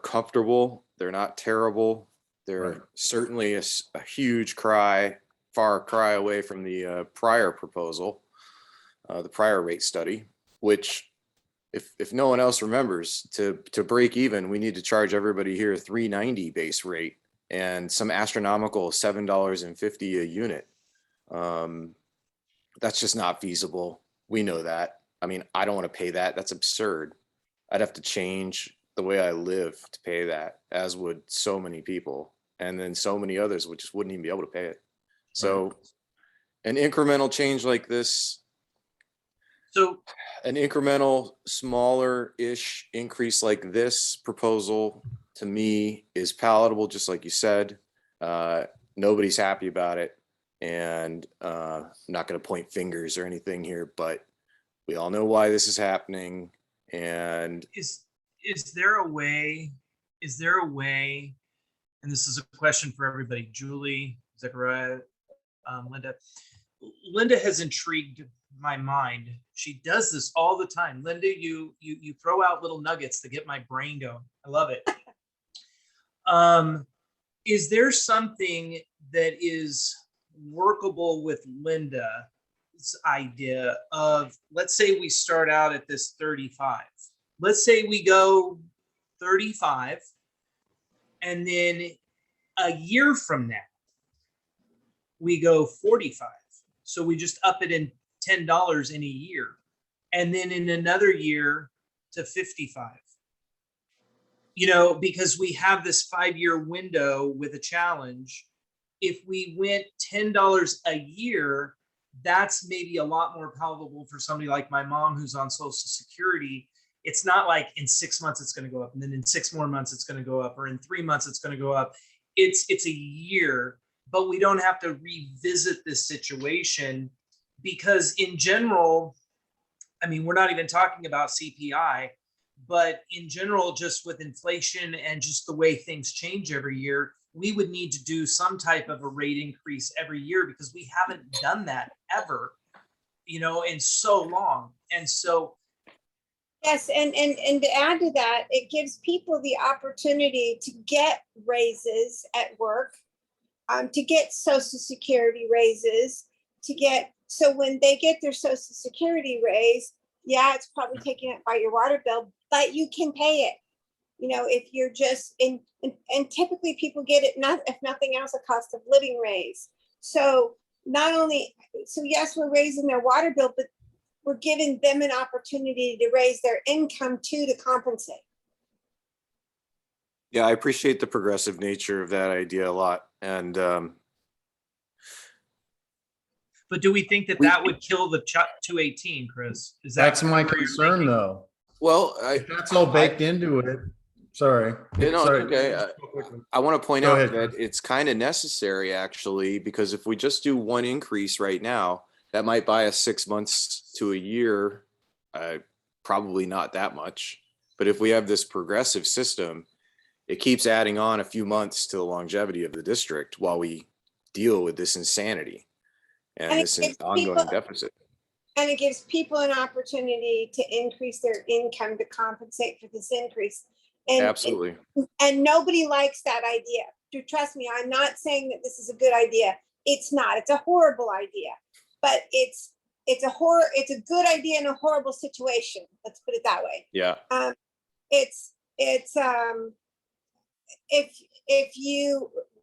comfortable. They're not terrible. They're certainly a huge far cry away from the prior proposal, the prior rate study, which if no one else remembers, to break even, we need to charge everybody here a $3.90 base rate and some astronomical $7.50 a unit. That's just not feasible. We know that. I mean, I don't want to pay that. That's absurd. I'd have to change the way I live to pay that, as would so many people. And then so many others would just wouldn't even be able to pay it. So an incremental change like this, So an incremental smaller-ish increase like this proposal to me is palatable, just like you said. Nobody's happy about it. And I'm not going to point fingers or anything here, but we all know why this is happening. And is there a way, and this is a question for everybody, Julie, Zechariah, Linda has intrigued my mind. She does this all the time. Linda, you throw out little nuggets to get my brain going. I love it. Is there something that is workable with Linda's idea of, let's say we start out at this 35. Let's say we go 35, and then a year from now, we go 45. So we just up it in $10 in a year. And then in another year to 55. You know, because we have this 5-year window with a challenge. If we went $10 a year, that's maybe a lot more palatable for somebody like my mom who's on Social Security. It's not like in 6 months it's going to go up, and then in 6 more months it's going to go up, or in 3 months it's going to go up. It's a year, but we don't have to revisit this situation, because in general, I mean, we're not even talking about CPI, but in general, just with inflation and just the way things change every year, we would need to do some type of a rate increase every year, because we haven't done that ever, you know, in so long. And so, yes, and to add to that, it gives people the opportunity to get raises at work, to get Social Security raises, so when they get their Social Security raise, yeah, it's probably taken up by your water bill, but you can pay it. You know, if you're just in, and typically people get it, if nothing else, a cost of living raise. So yes, we're raising their water bill, but we're giving them an opportunity to raise their income too, to compensate. yeah, I appreciate the progressive nature of that idea a lot. And but do we think that would kill the 218, Chris? Is that That's my where you're concern, thinking? though. well, If that's all baked into it. Sorry. No, Sorry. okay. I want to point Go out ahead. that it's kind of necessary, actually, because if we just do one increase right now, that might buy us 6 months to a year. Probably not that much. But if we have this progressive system, it keeps adding on a few months to the longevity of the district while we deal with this insanity and this ongoing deficit. And it gives people an opportunity to increase their income to compensate for this increase. And, Absolutely. And nobody likes that idea. Trust me, I'm not saying that this is a good idea. It's not. It's a horrible idea. But it's a good idea in a horrible situation. Let's put it that way. Yeah.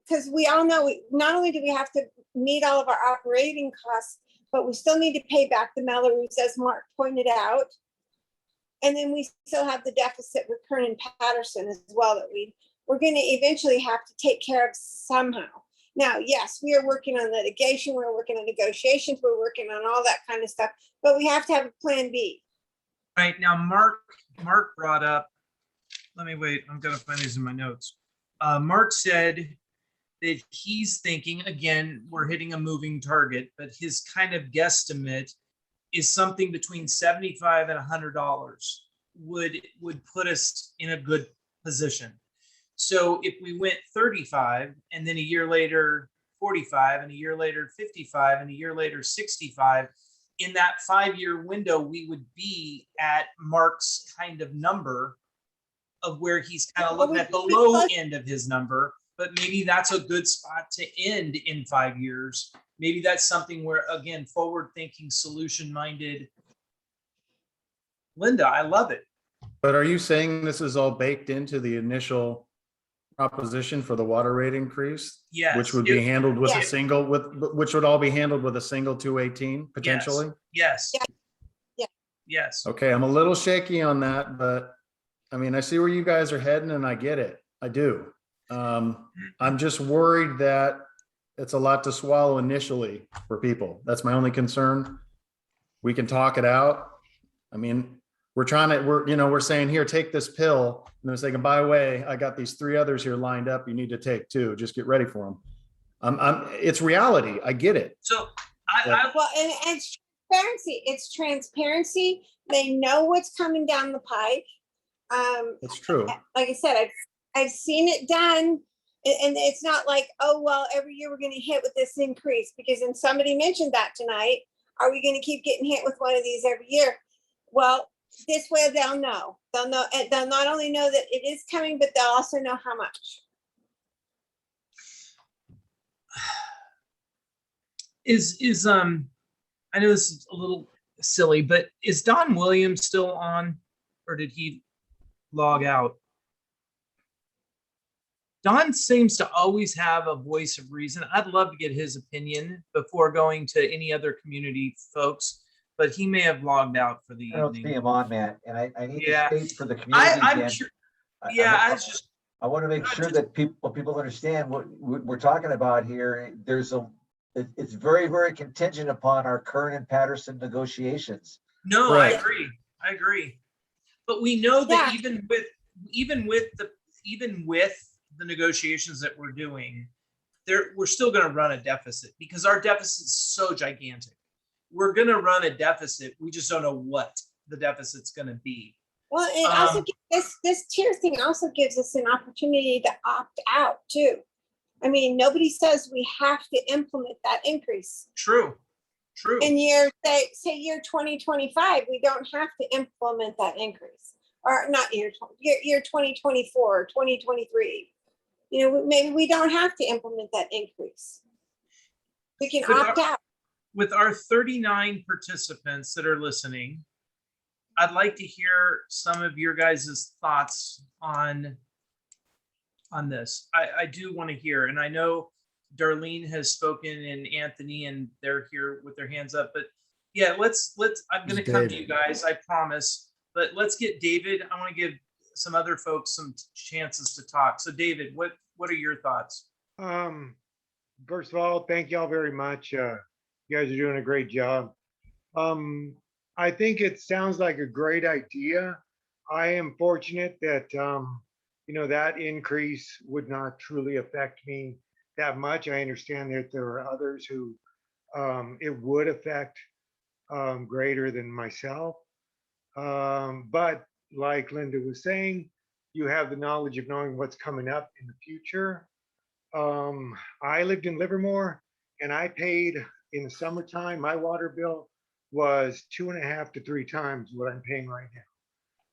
Because we all know, not only do we have to meet all of our operating costs, but we still need to pay back the Melrose, as Mark pointed out. And then we still have the deficit with Kern and Patterson as well, that we're going to eventually have to take care of somehow. Now, yes, we are working on litigation, we're working on negotiations, we're working on all that kind of stuff, but we have to have a plan B. All right, now Mark brought up, let me wait, I'm gonna find these in my notes. Mark said that he's thinking, again, we're hitting a moving target, but his kind of guesstimate is something between $75 and $100 would put us in a good position. So if we went 35 and then a year later 45 and a year later 55 and a year later 65, in that 5-year window, we would be at Mark's kind of number of where he's kind of looking at the low end of his number, but maybe that's a good spot to end in 5 years. Maybe that's something where, again, forward-thinking, solution-minded. Linda, I love it. But are you saying this is all baked into the initial proposition for the water rate increase? Yes. Which would be handled with a Yes. single, which would all be handled with a single 218 potentially? Yes. Yeah. Yes. Okay, I'm a little shaky on that, but I mean, I see where you guys are heading and I get it. I do. I'm just worried that it's a lot to swallow initially for people. That's my only concern. We can talk it out. I mean, we're saying here, take this pill, and they're saying, by the way, I got these 3 others here lined up. You need to take 2. Just get ready for them. It's reality. I get it. So Well, and it's transparency. It's transparency. They know what's coming down the pike. That's true. Like I said, I've seen it done. And it's not like, oh, well, every year we're going to hit with this increase, because then somebody mentioned that tonight. Are we going to keep getting hit with one of these every year? Well, this way they'll know. They'll know, and they'll not only know that it is coming, but they'll also know how much. I know this is a little silly, but is Don Williams still on, or did he log out? Don seems to always have a voice of reason. I'd love to get his opinion before going to any other community folks, but he may have logged out for the I don't see evening. him on, Matt, and I need Yeah. to state for the community again. I want to make sure that people understand what we're talking about here. It's very, very contingent upon our Kern and Patterson negotiations. No, Right. I agree. But we know that Yeah. even with the negotiations that we're doing, we're still going to run a deficit, because our deficit is so gigantic. We're going to run a deficit. We just don't know what the deficit's going to be. Well, it also gives this tier thing also gives us an opportunity to opt out too. I mean, nobody says we have to implement that increase. True. In say year 2025, we don't have to implement that increase, or not year 2024, or 2023. You know, maybe we don't have to implement that increase. We can opt out. With our 39 participants that are listening, I'd like to hear some of your guys' thoughts on this. I do want to hear, and I know Darlene has spoken and Anthony, and they're here with their hands up, but yeah, I'm going to come to you guys, I promise, but let's get David. I want to give some other folks some chances to talk. So David, what are your thoughts? First of all, thank y'all very much. You guys are doing a great job. I think it sounds like a great idea. I am fortunate that, that increase would not truly affect me that much. I understand that there are others who it would affect greater than myself. But like Linda was saying, you have the knowledge of knowing what's coming up in the future. I lived in Livermore, and I paid in the summertime, my water bill was 2.5 to 3 times what I'm paying right now.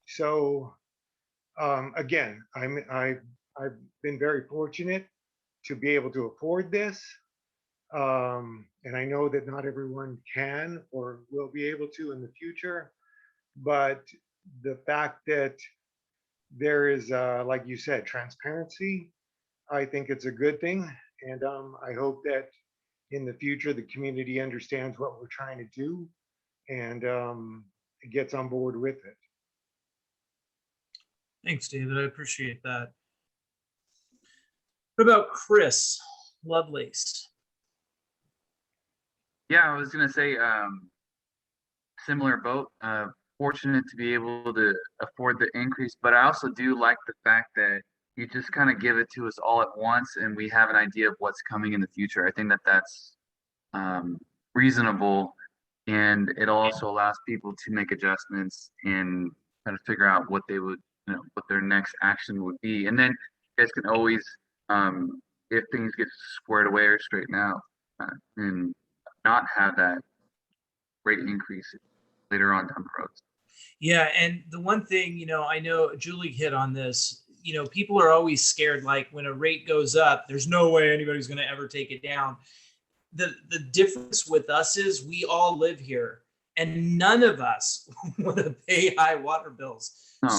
So again, I've been very fortunate to be able to afford this. And I know that not everyone can or will be able to in the future, but the fact that there is, like you said, transparency, I think it's a good thing. And I hope that in the future, the community understands what we're trying to do and gets on board with it. Thanks, David. I appreciate that. What about Chris? Lovelace. Yeah, I was gonna say, similar boat. Fortunate to be able to afford the increase, but I also do like the fact that you just kind of give it to us all at once, and we have an idea of what's coming in the future. I think that that's reasonable, and it also allows people to make adjustments and kind of figure out what they would, what their next action would be. And then you guys can always, if things get squared away or straightened out, and not have that rate increase later on down the road. Yeah, and the one thing, I know Julie hit on this, people are always scared, like when a rate goes up, there's no way anybody's going to ever take it down. The difference with us is we all live here and none of us want to pay high water bills.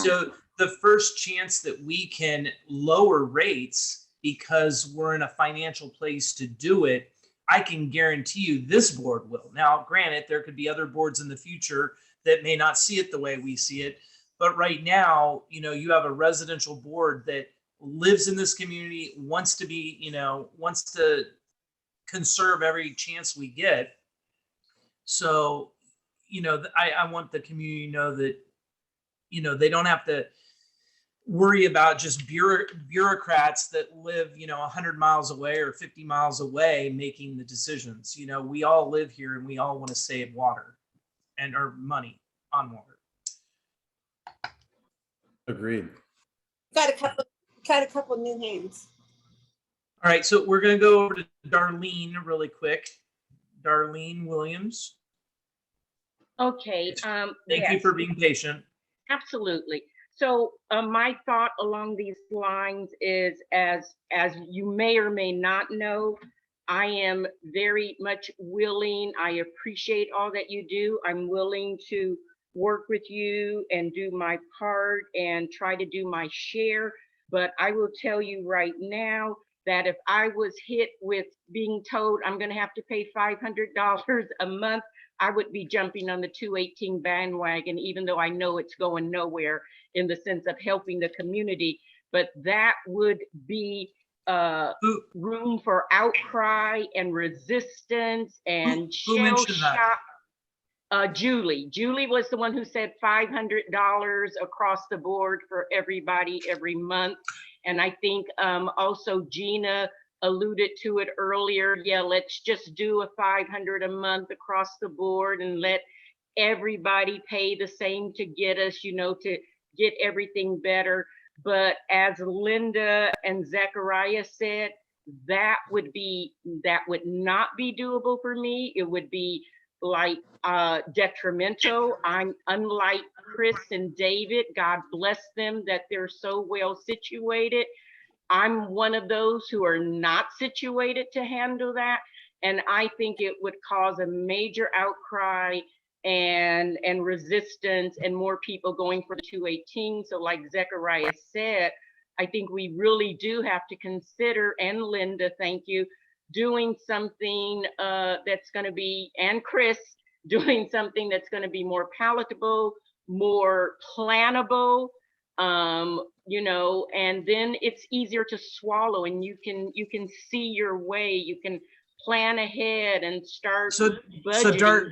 So the first chance that we can lower rates because we're in a financial place to do it, I can guarantee you this board will. Now, granted, there could be other boards in the future that may not see it the way we see it. But right now, you have a residential board that lives in this community, wants to be, wants to conserve every chance we get. So, I want the community to know that, they don't have to worry about just bureaucrats that live, 100 miles away or 50 miles away making the decisions. We all live here and we all want to save water and or money on water. Agreed. Got a couple new names. All right, so we're going to go over to Darlene really quick. Darlene Williams. Okay. Thank you for being patient. Absolutely. So my thought along these lines is, as you may or may not know, I am very much willing. I appreciate all that you do. I'm willing to work with you and do my part and try to do my share. But I will tell you right now that if I was hit with being told I'm going to have to pay $500 a month, I would be jumping on the 218 bandwagon, even though I know it's going nowhere in the sense of helping the community. But that would be room for outcry and resistance and shell shock. Julie was the one who said $500 across the board for everybody every month. And I think also Gina alluded to it earlier. Yeah, let's just do a $500 a month across the board and let everybody pay the same to get us, to get everything better. But as Linda and Zechariah said, that would not be doable for me. It would be like detrimental. I'm unlike Chris and David. God bless them that they're so well situated. I'm one of those who are not situated to handle that. And I think it would cause a major outcry and resistance and more people going for the 218. So like Zechariah said, I think we really do have to consider, and Linda, thank you, doing something that's going to be, and Chris, doing something that's going to be more palatable, more plannable, and then it's easier to swallow, and you can see your way, you can plan ahead and start budgeting.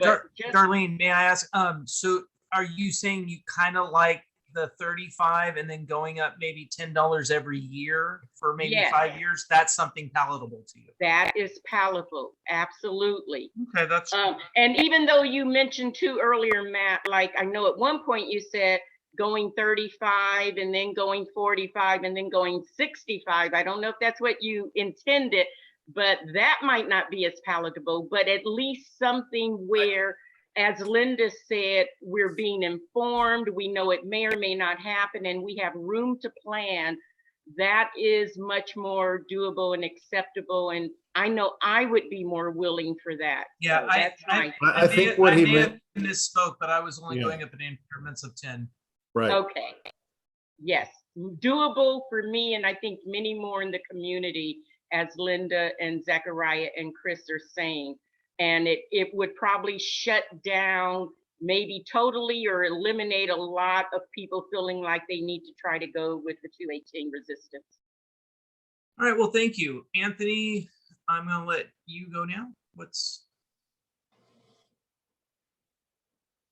Darlene, may I ask, so are you saying you kind of like the 35 and then going up maybe $10 every year for maybe 5 years? That's something palatable to you? That is palatable, absolutely. Okay, that's and even though you mentioned too earlier, Matt, like I know at one point you said going 35 and then going 45 and then going 65. I don't know if that's what you intended, but that might not be as palatable, but at least something where, as Linda said, we're being informed, we know it may or may not happen, and we have room to plan. That is much more doable and acceptable, and I know I would be more willing for that. Yeah, So I think what he meant. Misspoke, but I was only going up in increments of 10. Right. Okay. Yes, doable for me, and I think many more in the community, as Linda and Zechariah and Chris are saying. And it would probably shut down maybe totally or eliminate a lot of people feeling like they need to try to go with the 218 resistance. All right, well, thank you. Anthony I'm gonna let you go now. What's,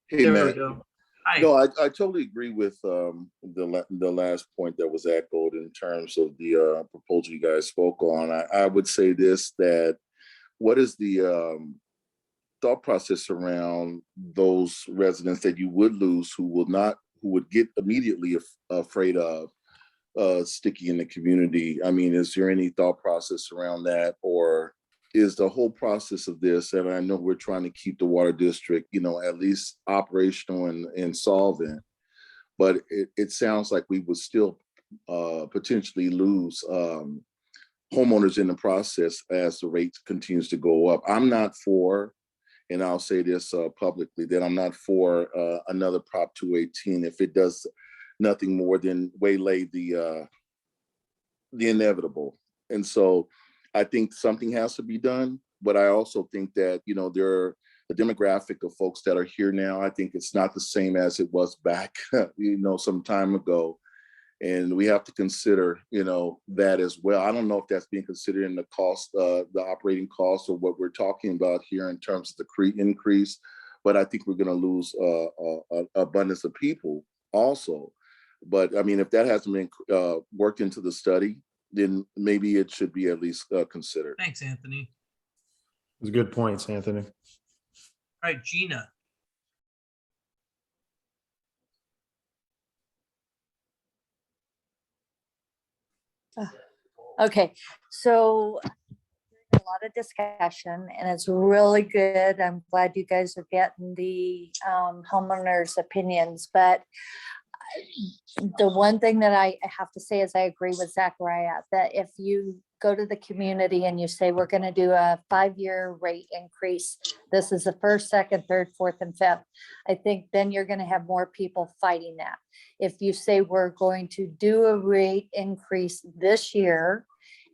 Hey, there we Matt. go. Hi. No, I totally agree with the last point that was echoed in terms of the proposal you guys spoke on. I would say this, that what is the thought process around those residents that you would lose who would get immediately afraid of sticking in the community? I mean, is there any thought process around that, or is the whole process of this, and I know we're trying to keep the water district, at least operational and solvent, but it sounds like we would still potentially lose homeowners in the process as the rate continues to go up. I'm not for, and I'll say this publicly, that I'm not for another Prop 218 if it does nothing more than waylay the inevitable. And so I think something has to be done, but I also think that, there are a demographic of folks that are here now. I think it's not the same as it was back, some time ago. And we have to consider, that as well. I don't know if that's being considered in the cost, the operating cost, or what we're talking about here in terms of the increase. But I think we're going to lose an abundance of people also. But I mean, if that hasn't been worked into the study, then maybe it should be at least considered. Thanks, Anthony. Those are good points, Anthony. All right, Gina. Okay, so a lot of discussion and it's really good. I'm glad you guys are getting the homeowners' opinions, but the one thing that I have to say is I agree with Zachariah that if you go to the community and you say, we're going to do a 5-year rate increase, this is the first, second, third, fourth, and fifth, I think then you're going to have more people fighting that. If you say we're going to do a rate increase this year,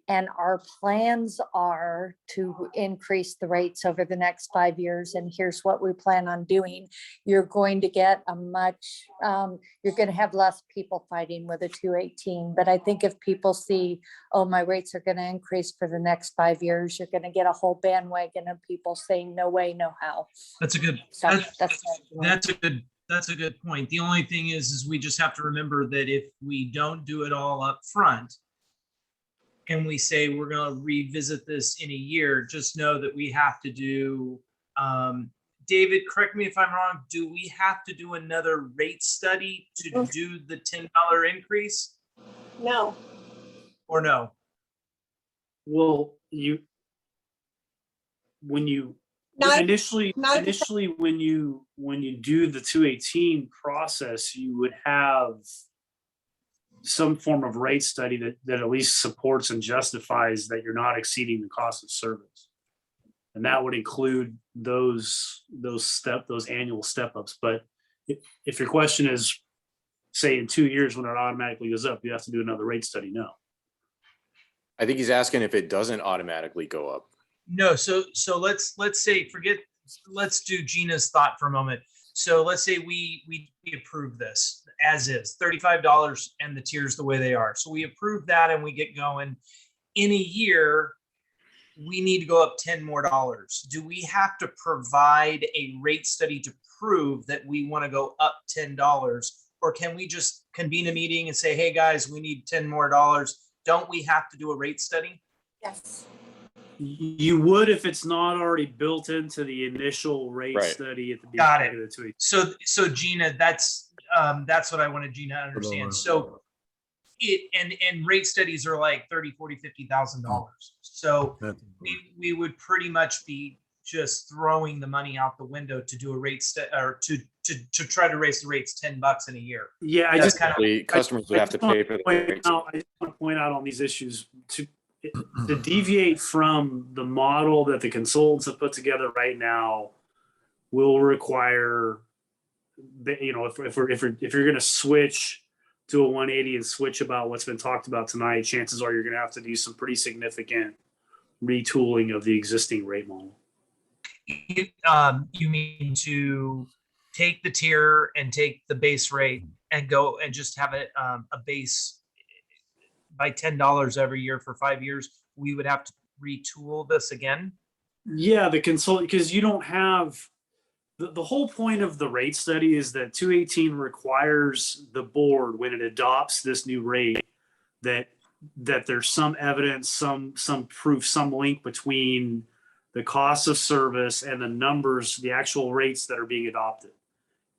and our plans are to increase the rates over the next 5 years, and here's what we plan on doing, you're going to get you're going to have less people fighting with a 218. But I think if people see, oh, my rates are going to increase for the next 5 years, you're going to get a whole bandwagon of people saying, no way, no how. That's a good, So that's a good point. The only thing is we just have to remember that if we don't do it all up front, and we say we're going to revisit this in a year, just know that we have to do, David, correct me if I'm wrong, do we have to do another rate study to do the $10 increase? No. Or no? Well, when you do the 218 process, you would have some form of rate study that at least supports and justifies that you're not exceeding the cost of service. And that would include those annual step-ups. But if your question is, say in 2 years when it automatically goes up, you have to do another rate study, no. I think he's asking if it doesn't automatically go up. No, so let's say, let's do Gina's thought for a moment. So let's say we approve this as is, $35 and the tiers the way they are. So we approve that and we get going. In a year, we need to go up $10 more. Do we have to provide a rate study to prove that we want to go up $10? Or can we just convene a meeting and say, hey guys, we need $10 more? Don't we have to do a rate study? Yes. You would if it's not already built into the initial rate study at the beginning. Got it. Of the 218. So Gina, that's what I wanted Gina to understand. So and rate studies are like $30,000, $40,000, $50,000. So we would pretty much be just throwing the money out the window to do a rate study or to try to raise the rates $10 in a year. Yeah, Customers would have to pay for the rates. I just want to point out on these issues to deviate from the model that the consultants have put together right now will require, if you're going to switch to a 180 and switch about what's been talked about tonight, chances are you're going to have to do some pretty significant retooling of the existing rate model. You mean to take the tier and take the base rate and go and just have it a base by $10 every year for 5 years? We would have to retool this again? Yeah, the consultant, because you don't have, the whole point of the rate study is that 218 requires the board, when it adopts this new rate, that there's some evidence, some proof, some link between the cost of service and the numbers, the actual rates that are being adopted.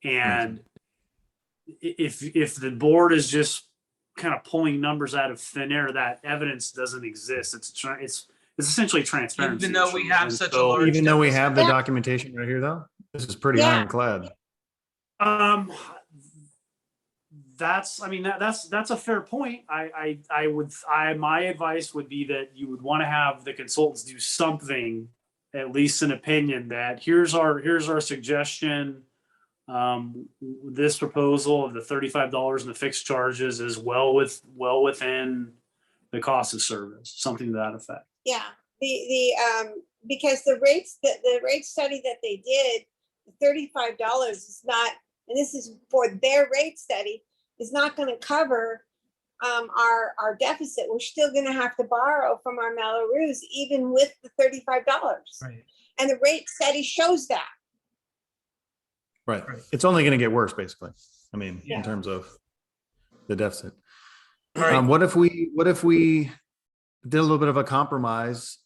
And if the board is just kind of pulling numbers out of thin air, that evidence doesn't exist. It's essentially transparency. Even though we have And such a so- large. Even though we deficit. have the documentation right here, though, this is pretty Yeah. ironclad. That's a fair point. My advice would be that you would want to have the consultants do something, at least an opinion, that here's our suggestion. This proposal of the $35 and the fixed charges is well within the cost of service, something to that effect. Yeah, because the rate study that they did, $35 is not, and this is for their rate study, is not going to cover our deficit. We're still going to have to borrow from our Mello-Roos even with the $35. Right. And the rate study shows that. Right. It's only going to get worse, basically. I mean, Yeah. in terms of the deficit. All right. What if we did a little bit of a compromise?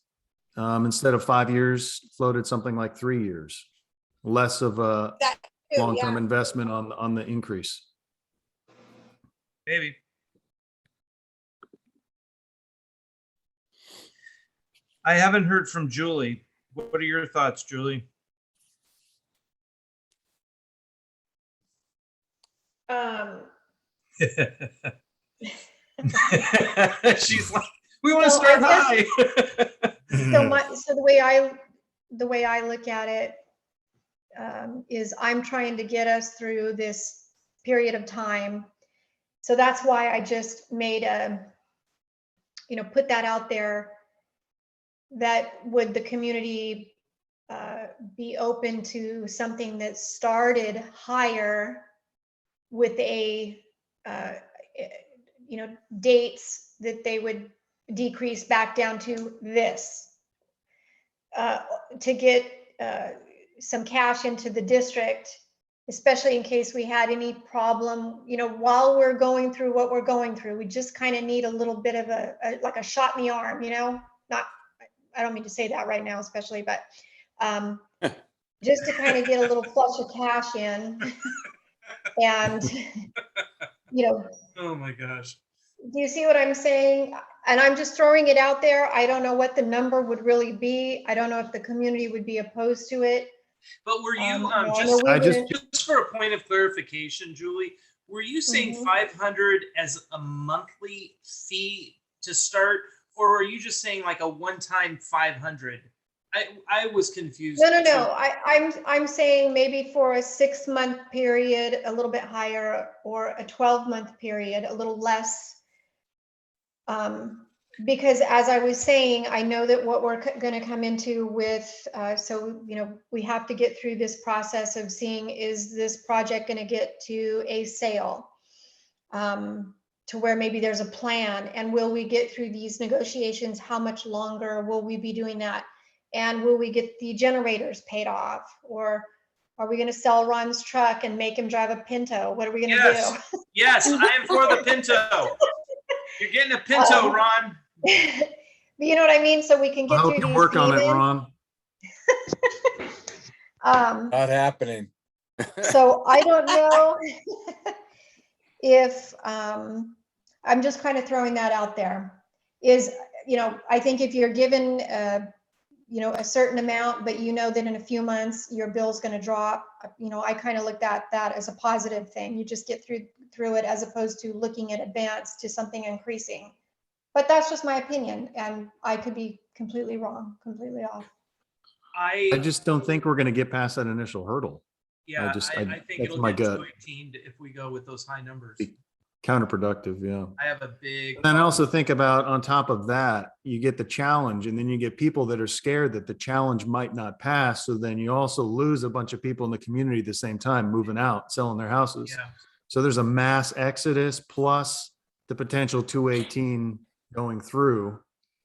Instead of 5 years, floated something like 3 years, less of a That too, long-term yeah. investment on the increase. Maybe. I haven't heard from Julie. What are your thoughts, Julie? She's like, we want to So start I high. So the way I look at it is I'm trying to get us through this period of time. So that's why I just made put that out there, that would the community be open to something that started higher with a dates that they would decrease back down to this to get some cash into the district, especially in case we had any problem, while we're going through what we're going through. We just kind of need a little bit of like a shot in the arm, I don't mean to say that right now, especially, but just to kind of get a little flush of cash in. And, Oh my gosh. do you see what I'm saying? And I'm just throwing it out there. I don't know what the number would really be. I don't know if the community would be opposed to it. But were you just for a point of clarification, Julie, were you saying 500 as a monthly fee to start, or are you just saying like a one-time 500? I was confused. No. I'm saying maybe for a 6-month period, a little bit higher, or a 12-month period, a little less. Because as I was saying, I know that what we're going to come into with, we have to get through this process of seeing, is this project going to get to a sale, to where maybe there's a plan, and will we get through these negotiations? How much longer will we be doing that? And will we get the generators paid off? Or are we going to sell Ron's truck and make him drive a Pinto? What are we going to do? Yes, I am for the Pinto. You're getting a Pinto, Ron. You know what I mean? So we can get I through hope you these work on it, even. Ron. Not happening. So I don't know if, I'm just kind of throwing that out there, is, I think if you're given, a certain amount, but that in a few months your bill's going to drop, I kind of looked at that as a positive thing. You just get through it, as opposed to looking at advance to something increasing. But that's just my opinion, and I could be completely wrong, completely off. I just don't think we're going to get past that initial hurdle. Yeah, I think that's it'll my get gut. 218 if we go with those high numbers. Counterproductive, yeah. I have a big. And I also think about, on top of that, you get the challenge, and then you get people that are scared that the challenge might not pass. So then you also lose a bunch of people in the community at the same time, moving out, selling their houses. Yeah. So there's a mass exodus plus the potential 218 going through.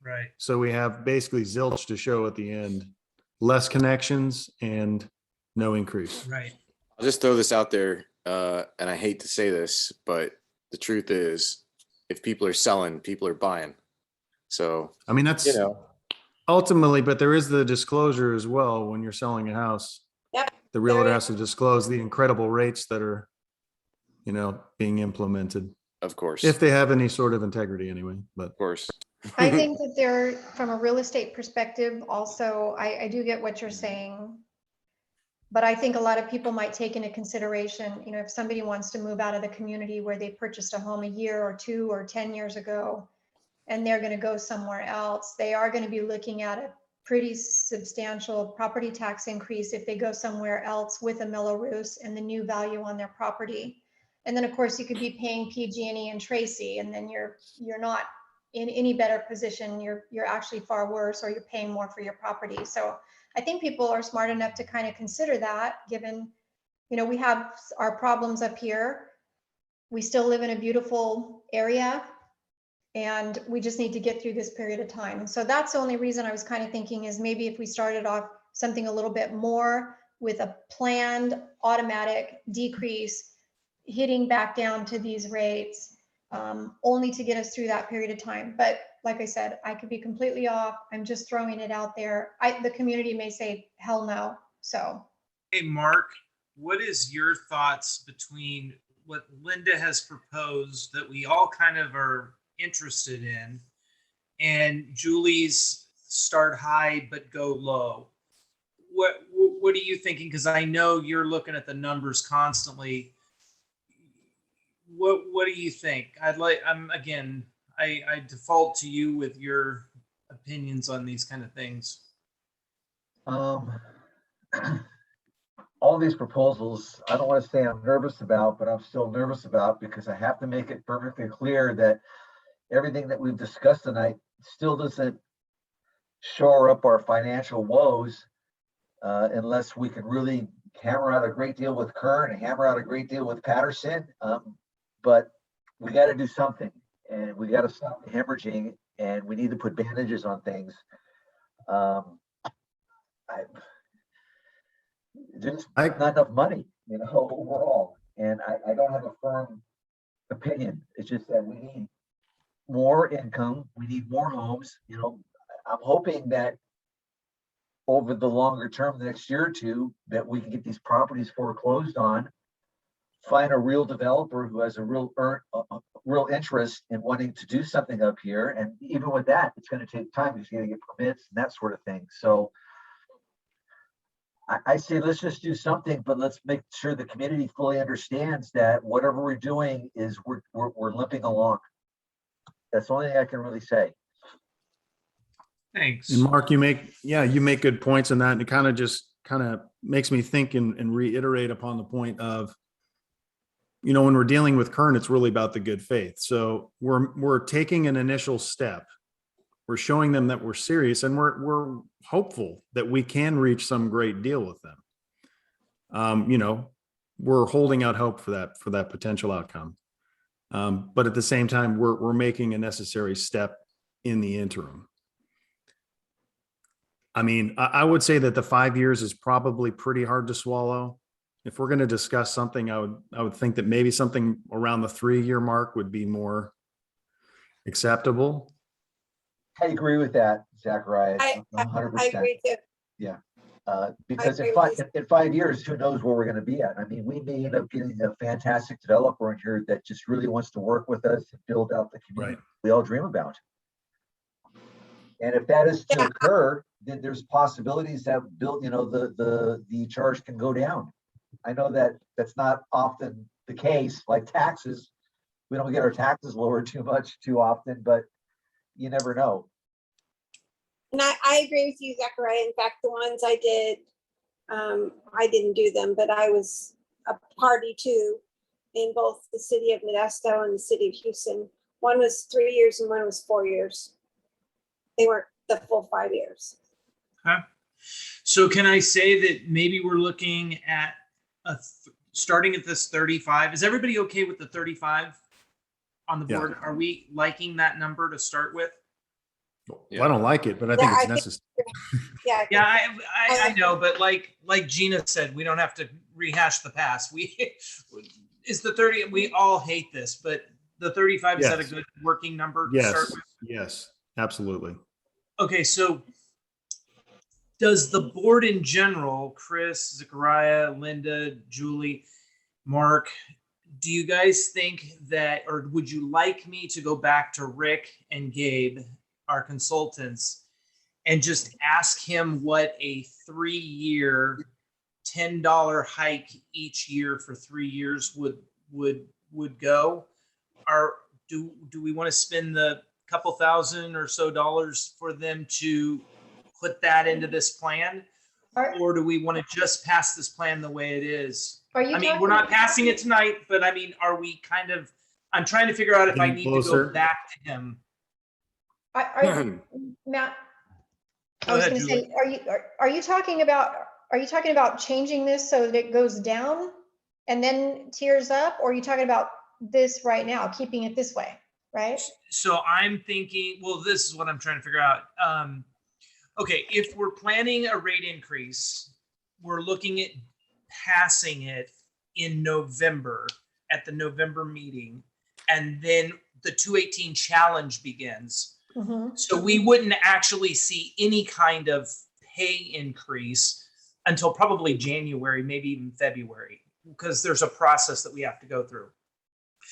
Right. So we have basically zilch to show at the end, less connections and no increase. Right. I'll just throw this out there, and I hate to say this, but the truth is, if people are selling, people are buying. So, I mean, that's ultimately, but there is the disclosure as well when you're selling a house. Yep. The realtor has to disclose the incredible rates that are, being implemented. Of course. If they have any sort of integrity anyway, but. Of course. I think that there, from a real estate perspective, also, I do get what you're saying. But I think a lot of people might take into consideration, if somebody wants to move out of the community where they purchased a home a year or 2 or 10 years ago, and they're going to go somewhere else, they are going to be looking at a pretty substantial property tax increase if they go somewhere else with a Mello-Roos and the new value on their property. And then, of course, you could be paying PG&E and Tracy, and then you're not in any better position. You're actually far worse, or you're paying more for your property. So I think people are smart enough to kind of consider that, given, we have our problems up here. We still live in a beautiful area, and we just need to get through this period of time. And so that's the only reason I was kind of thinking is maybe if we started off something a little bit more with a planned automatic decrease, hitting back down to these rates, only to get us through that period of time. But like I said, I could be completely off. I'm just throwing it out there. The community may say, hell no. So. Hey, Mark, what is your thoughts between what Linda has proposed that we all kind of are interested in, and Julie's start high but go low? What are you thinking? Because I know you're looking at the numbers constantly. What do you think? I default to you with your opinions on these kind of things. All these proposals, I don't want to say I'm nervous about, but I'm still nervous about, because I have to make it perfectly clear that everything that we've discussed tonight still doesn't shore up our financial woes unless we can really hammer out a great deal with Kern and hammer out a great deal with Patterson. But we got to do something, and we got to stop hemorrhaging, and we need to put bandages on things. There's not enough money, overall, and I don't have a firm opinion. It's just that we need more income, we need more homes. I'm hoping that over the longer term, the next year or two, that we can get these properties foreclosed on, find a real developer who has a real interest in wanting to do something up here. And even with that, it's going to take time. He's going to get permits and that sort of thing. So I say, let's just do something, but let's make sure the community fully understands that whatever we're doing is we're limping along. That's the only thing I can really say. Thanks. And Mark, you make good points on that. And it kind of makes me think and reiterate upon the point of, when we're dealing with Kern, it's really about the good faith. So we're taking an initial step. We're showing them that we're serious, and we're hopeful that we can reach some great deal with them. We're holding out hope for that potential outcome. But at the same time, we're making a necessary step in the interim. I mean, I would say that the 5 years is probably pretty hard to swallow. If we're going to discuss something, I would think that maybe something around the 3-year mark would be more acceptable. I agree with that, Zachariah. I 100%. agree too. Yeah. Because in 5 years, who knows where we're going to be at? I mean, we may end up getting a fantastic developer in here that just really wants to work with us and build out the community we all dream about. And if that is to occur, then there's possibilities that the charge can go down. I know that that's not often the case, like taxes. We don't get our taxes lowered too often, but you never know. And I agree with you, Zachariah. In fact, the ones I did, I didn't do them, but I was a party to in both the city of Modesto and the city of Houston. One was 3 years and one was 4 years. They weren't the full 5 years. Okay. So can I say that maybe we're looking at starting at this 35? Is everybody okay with the 35 on the board? Are we liking that number to start with? Well, I don't like it, but I think Yeah, it's necessary. Yeah. Yeah, I know, but like Gina said, we don't have to rehash the past. Is the 30, we all hate this, but the 35, is that a Yes. good working number to start Yes, with? yes, absolutely. Okay, so does the board in general, Chris, Zachariah, Linda, Julie, Mark, do you guys think that, or would you like me to go back to Rick and Gabe, our consultants, and just ask him what a 3-year, $10 hike each year for 3 years would go? Or do we want to spend the couple thousand or so dollars for them to put that into this plan? Or do we want to just pass this plan the way it is? Are you I mean, talking we're not about- passing it tonight, but I mean, are we kind of, I'm trying to figure out if I Getting need to closer. go back to him. Matt, I Go was ahead, going to say, Julie. are you talking about changing this so that it goes down and then tiers up? Or are you talking about this right now, keeping it this way, right? So I'm thinking, well, this is what I'm trying to figure out. Okay, if we're planning a rate increase, we're looking at passing it in November at the November meeting, and then the 218 challenge begins. Mhm. So we wouldn't actually see any kind of pay increase until probably January, maybe even February, because there's a process that we have to go through.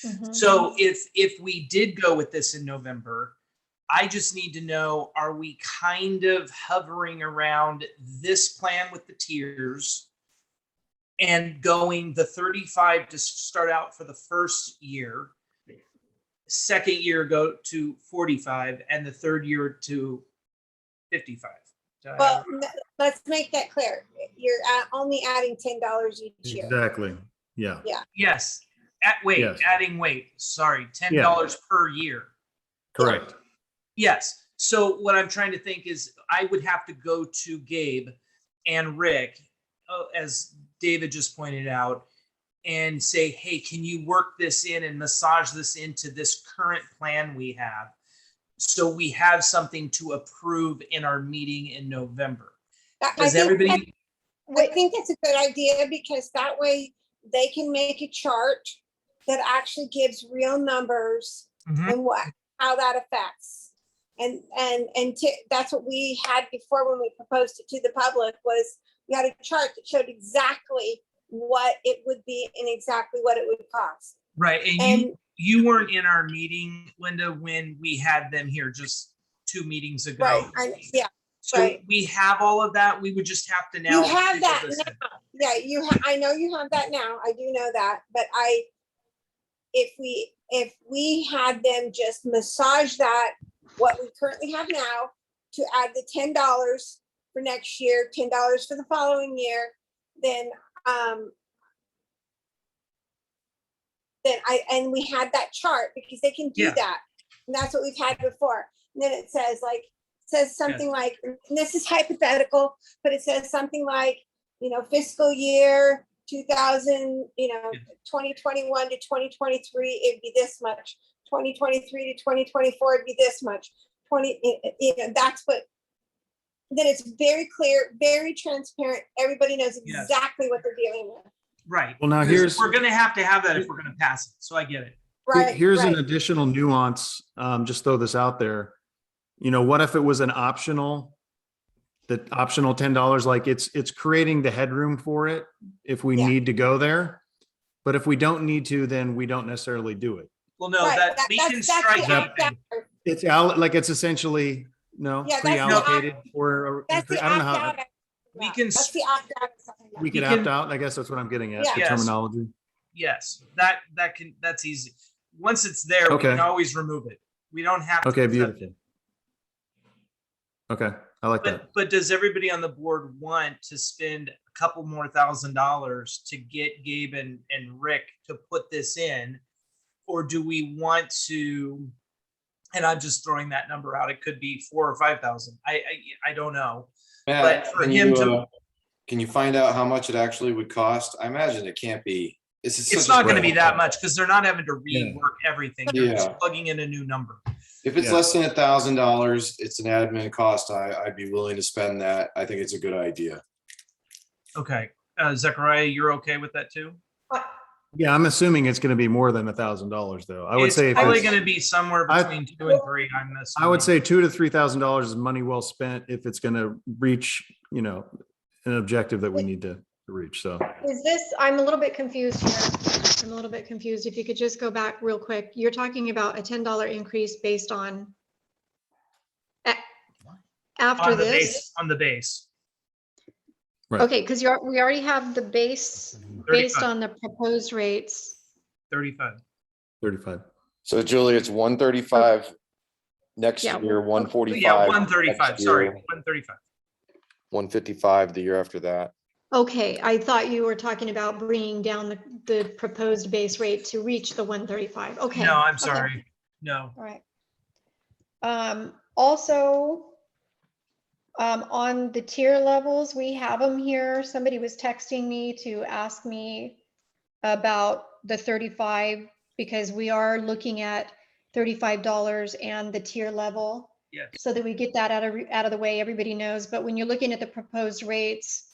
Mhm. So if we did go with this in November, I just need to know, are we kind of hovering around this plan with the tiers and going the 35 to start out for the first year, second year go to 45, and the third year to 55? Well, let's make that clear. You're only adding $10 each year. Exactly. Yeah. Yeah. Yes. Yes. Adding weight. Sorry, $10 per year. Correct. Yes. So what I'm trying to think is I would have to go to Gabe and Rick, as David just pointed out, and say, hey, can you work this in and massage this into this current plan we have, so we have something to approve in our meeting in November? Does everybody? I think that's a good idea, because that way they can make a chart that actually gives real numbers and how that affects. And that's what we had before when we proposed it to the public, was we had a chart that showed exactly what it would be and exactly what it would cost. Right. And you weren't in our meeting, Linda, when we had them here just 2 meetings ago. Right. Yeah. So we have all of that. We would just have to now. You have figure that this now. in. Yeah, I know you have that now. I do know that. But if we had them just massage that, what we currently have now, to add the $10 for next year, $10 for the following year, then and we had that chart, because they can do that. And that's what we've had before. And then it says something like, and this is hypothetical, but it says something like, fiscal year 2021 to 2023, it'd be this much. 2023 to 2024, it'd be this much. That's what. Then it's very clear, very transparent. Everybody knows exactly what they're dealing with. Right. Well, now We're going to have that if we're going to pass it. So I get it. Right. Here's an additional nuance. Just throw this out there. What if it was the optional $10? Like it's creating the headroom for it if we need to go there. But if we don't need to, then we don't necessarily do it. Well, no, we can strike anything. It's it's essentially pre-allocated for. I don't know how we can. That's the opt-out. we could opt out. I guess that's what I'm getting at. The terminology. Yes, that's easy. Once it's there, we can always remove it. We don't have to. Okay, beautiful. Okay, I like that. But does everybody on the board want to spend a couple more $1,000s to get Gabe and Rick to put this in? Or do we want to, and I'm just throwing that number out, it could be 4,000 or 5,000. I don't know. Matt, but for him can you find out how much it actually would cost? I imagine it can't be. It's not going to be that much, because they're not having to rework everything. They're just plugging in a new number. If it's Yeah. less than $1,000, it's an admin cost. I'd be willing to spend that. I think it's a good idea. Okay, Zechariah, you're okay with that too? Yeah, I'm assuming it's going to be more than $1,000 though. I would It's say if probably it's, going to be somewhere I- between 2 and 3. I'm I would assuming. say $2,000 to $3,000 is money well spent if it's going to reach, an objective that we need to reach. So Is this, I'm a little bit confused here. I'm a little bit confused. If you could just go back real quick. You're talking about a $10 increase based on after On the this? base, on the base. Right. Okay, because we already have the base based 35. on the proposed rates. 35. 35. So Julie, it's 135 next Yeah, year, okay. 145. Yeah, 135, next sorry, year, 135. 155 the year after that. Okay, I thought you were talking about bringing down the proposed base rate to reach the 135. Okay. No, I'm okay. sorry. No. All right. Also, on the tier levels, we have them here. Somebody was texting me to ask me about the 35 because we are looking at $35 and the tier level. Yes. So that we get that out of the way, everybody knows. But when you're looking at the proposed rates,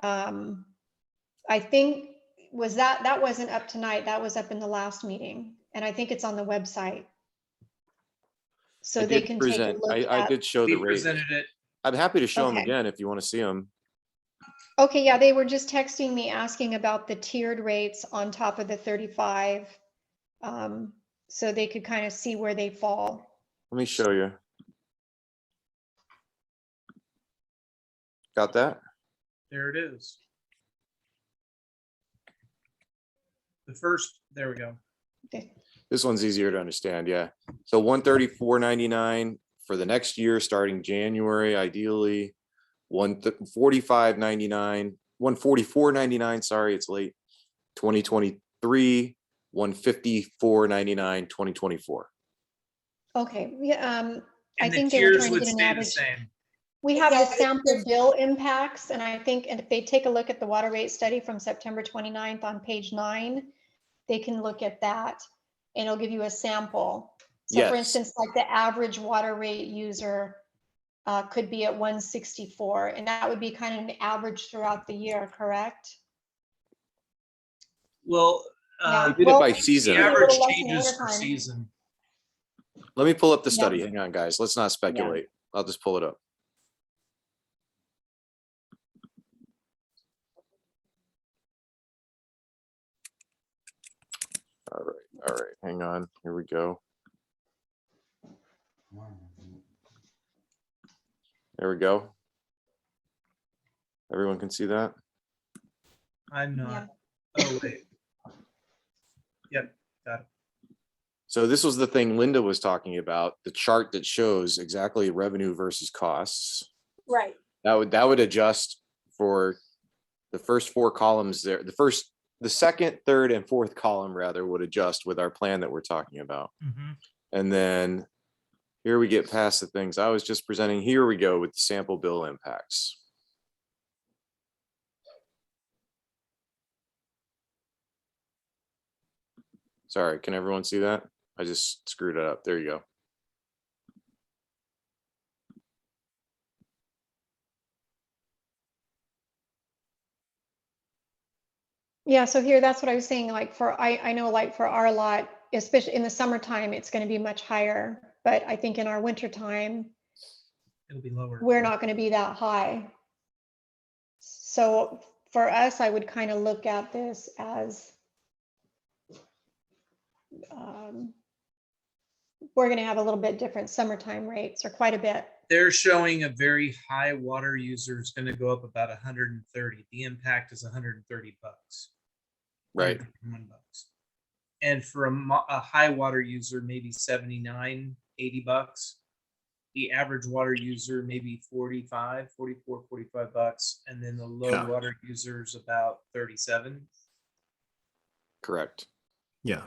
I think that wasn't up tonight. That was up in the last meeting, and I think it's on the website. So I they did can present, take a look I at. did show the We rate. presented it. I'm happy to show them Okay. again if you want to see them. Okay, yeah, they were just texting me asking about the tiered rates on top of the 35. So they could kind of see where they fall. Let me show you. Got that? There it is. The first, there we go. Okay. This one's easier to understand, yeah. So 134.99 for the next year, starting January, ideally. 144.99, sorry, it's late. 2023, 154.99, 2024. Okay, yeah, I And the think they were tiers trying to would get an stay the average. same. We have Yeah, the sample bill impacts, and I think, and if they take a look at the water rate study from September 29th on page 9, they can look at that and it'll give you a sample. So for Yes. instance, like the average water rate user could be at 164, and that would be kind of an average throughout the year, correct? Well, Yeah, We did it well, by the season. maybe a average little less in changes per wintertime. season. Let me pull up the Yeah. study. Hang on, guys. Let's not speculate. I'll just pull it up. All right. Hang on. Here we go. There we go. Everyone can see that? I'm not. Oh, wait. Yep, got it. So this was the thing Linda was talking about, the chart that shows exactly revenue versus costs. Right. That would adjust for the first 4 columns there. The second, third, and fourth column rather would adjust with our plan that we're talking about. Mhm. And then here we get past the things I was just presenting. Here we go with the sample bill impacts. Sorry, can everyone see that? I just screwed it up. There you go. Yeah, so here, that's what I was saying, like I know like for our lot, especially in the summertime, it's going to be much higher, but I think in our winter time, It'll be lower. we're not going to be that high. So for us, I would kind of look at this as we're going to have a little bit different summertime rates, or quite a bit. They're showing a very high water user is going to go up about 130. The impact is 130 bucks. Right. 101 bucks. And for a high water user, maybe 79, 80 bucks. The average water user, maybe 45, 44, 45 bucks. And then the low water user is about 37. Correct. Yeah.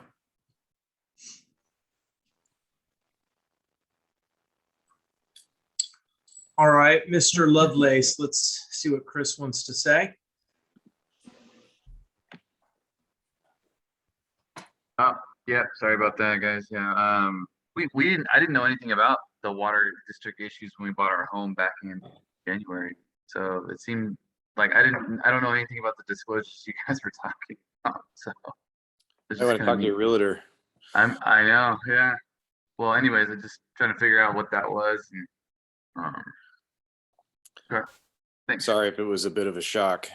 All right, Mr. Lovelace, let's see what Chris wants to say. Oh, yeah, sorry about that, guys. Yeah, I didn't know anything about the water district issues when we bought our home back in January. So it seemed like I don't know anything about the disclosures you guys were talking about. So it's I want to talk to your realtor. I know, yeah. Well, anyways, I'm just trying to figure out what that was. And, sure. Thanks. Sorry if it was a bit of a shock.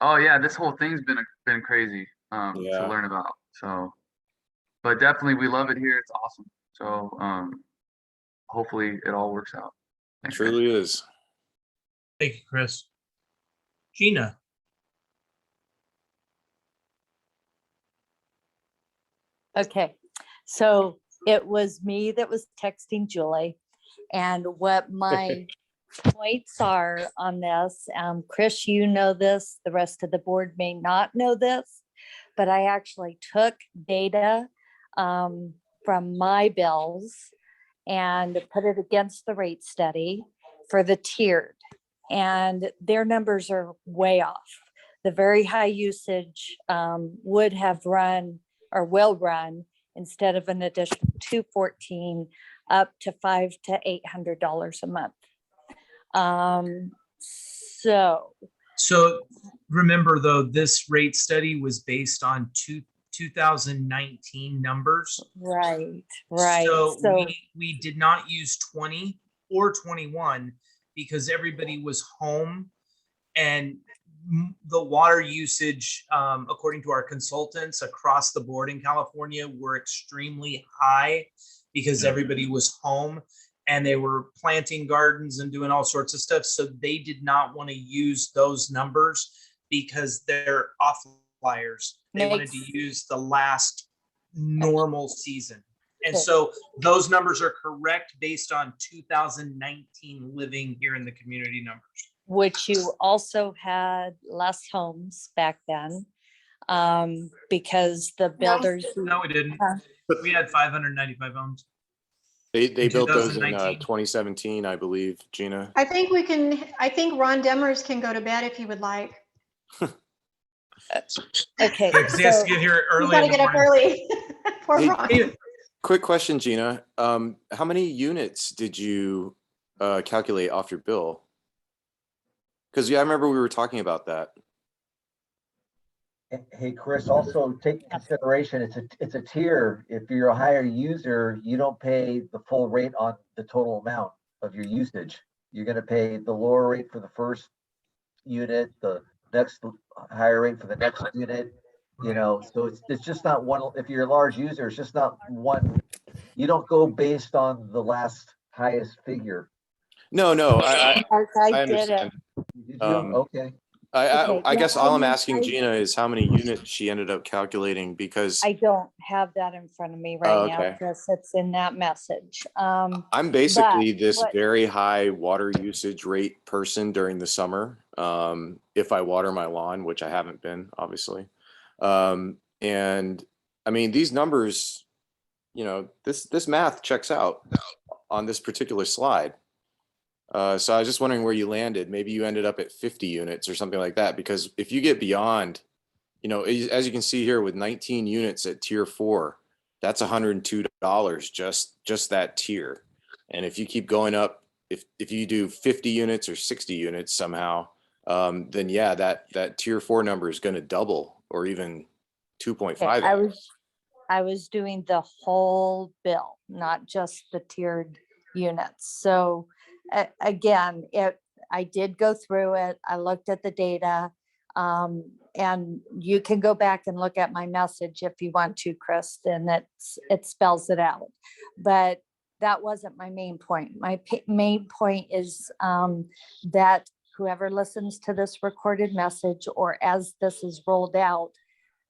Oh yeah, this whole thing's been crazy to learn about. So, but definitely we love it here. It's awesome. So hopefully it all works out. Thanks, guys. Truly is. Thank you, Chris. Gina. Okay, so it was me that was texting Julie, and what my points are on this, Chris, you know this, the rest of the board may not know this, but I actually took data from my bills and put it against the rate study for the tiered, and their numbers are way off. The very high usage would have run or will run, instead of an additional $214 up to $500 to $800 a month. So remember though, this rate study was based on 2019 numbers. Right. So we did not use 20 or 21 because everybody was home, and the water usage, according to our consultants across the board in California, were extremely high because everybody was home and they were planting gardens and doing all sorts of stuff. So they did not want to use those numbers because they're outliers. They wanted to use the last normal season. And so those numbers are correct based on 2019 living here in the community numbers. Which you also had less homes back then, because the builders. No, we didn't. We had 595 homes. They built those in 2019. 2017, I believe, Gina. I think Ron Demers can go to bed if he would like. Okay. Because he has to get here early. He's got to get up early. Poor Hey, Ron. Quick question, Gina. How many units did you calculate off your bill? Because I remember we were talking about that. Hey, Chris, also take into consideration, it's a tier. If you're a higher user, you don't pay the full rate on the total amount of your usage. You're gonna pay the lower rate for the first unit, the next higher rate for the next unit, so it's just not one. If you're a large user, it's just not one. You don't go based on the last highest figure. No, I did it. Okay. I guess all I'm asking Gina is how many units she ended up calculating, because I don't have that in front of me right now, Chris. It's in that message. I'm basically this very high water usage rate person during the summer. If I water my lawn, which I haven't been, obviously. And I mean, these numbers, this math checks out on this particular slide. So I was just wondering where you landed. Maybe you ended up at 50 units or something like that, because if you get beyond, as you can see here with 19 units at tier 4, that's $102 just that tier. And if you keep going up, if you do 50 units or 60 units somehow, then yeah, that tier 4 number is going to double, or even 2.5. I was doing the whole bill, not just the tiered units. So again, I did go through it. I looked at the data, and you can go back and look at my message if you want to, Chris, and it spells it out. But that wasn't my main point. My main point is that whoever listens to this recorded message, or as this is rolled out,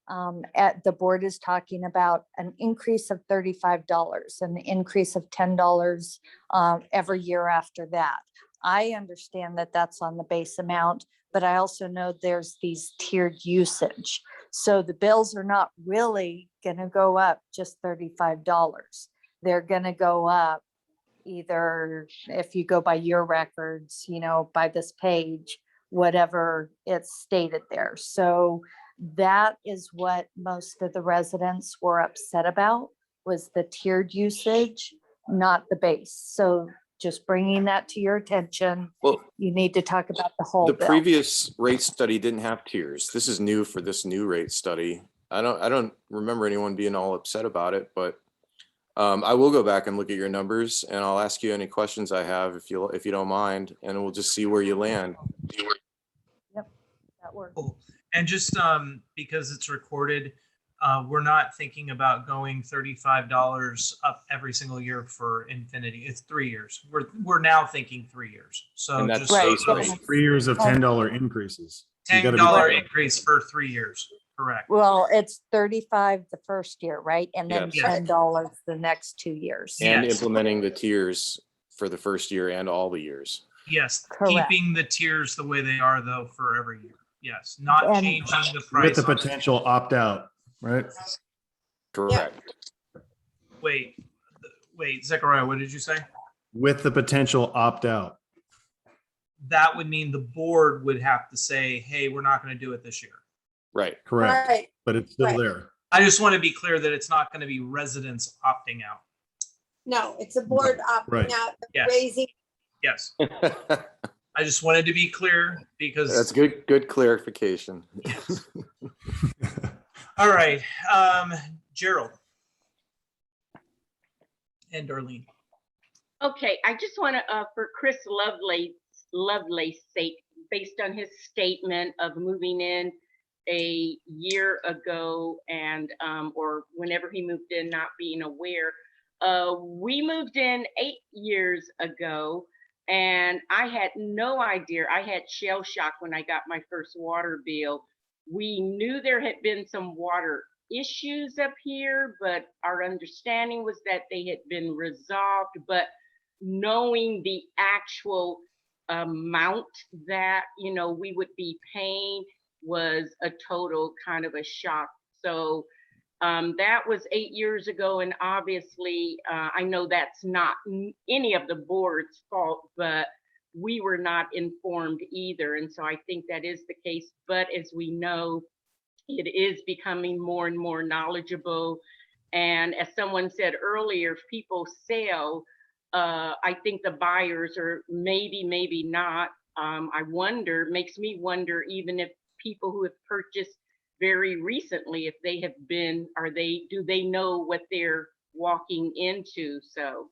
the board is talking about an increase of $35, an increase of $10 every year after that. I understand that that's on the base amount, but I also know there's these tiered usage. So the bills are not really going to go up just $35. They're going to go up either, if you go by your records, by this page, whatever it's stated there. So that is what most of the residents were upset about. was the tiered usage, not the base. So just bringing that to your attention. Well, You need to talk about the whole the bill. previous rate study didn't have tiers. This is new for this new rate study. I don't remember anyone being all upset about it, but I will go back and look at your numbers, and I'll ask you any questions I have if you don't mind, and we'll just see where you land. Yep, that works. Cool. And just because it's recorded, we're not thinking about going $35 up every single year for infinity. It's 3 years. We're now thinking 3 years. So And that's just Right. base rate. 3 years of $10 increases. So you gotta be $10 careful. increase for 3 years. Correct. Well, it's 35 the first year, right? And then Yes. $10 the next 2 years. And Yes. implementing the tiers for the first year and all the years. Yes. Correct. Keeping the tiers the way they are though for every year. Yes. Not And- changing the price. With the on it. potential opt-out, right? Correct. Wait, Zechariah, what did you say? With the potential opt-out. That would mean the board would have to say, hey, we're not going to do it this year. Right. Correct. Right. But it's still Right. there. I just want to be clear that it's not going to be residents opting out. No, it's a board Right. opting out, Yes. raising. Yes. I just wanted to be clear because. That's good clarification. Yes. All right. Gerald. And Darlene. Okay, I just want to, for Chris Lovelace's sake, based on his statement of moving in a year ago and, or whenever he moved in, not being aware, we moved in 8 years ago and I had no idea. I had shell shock when I got my first water bill. We knew there had been some water issues up here, but our understanding was that they had been resolved, but knowing the actual amount that, you know, we would be paying was a total kind of a shock. So that was 8 years ago. And obviously, I know that's not any of the board's fault, but we were not informed either. And so I think that is the case. But as we know, it is becoming more and more knowledgeable. And as someone said earlier, if people sell, I think the buyers are maybe not. I wonder, makes me wonder, even if people who have purchased very recently, if they have been, do they know what they're walking into? So.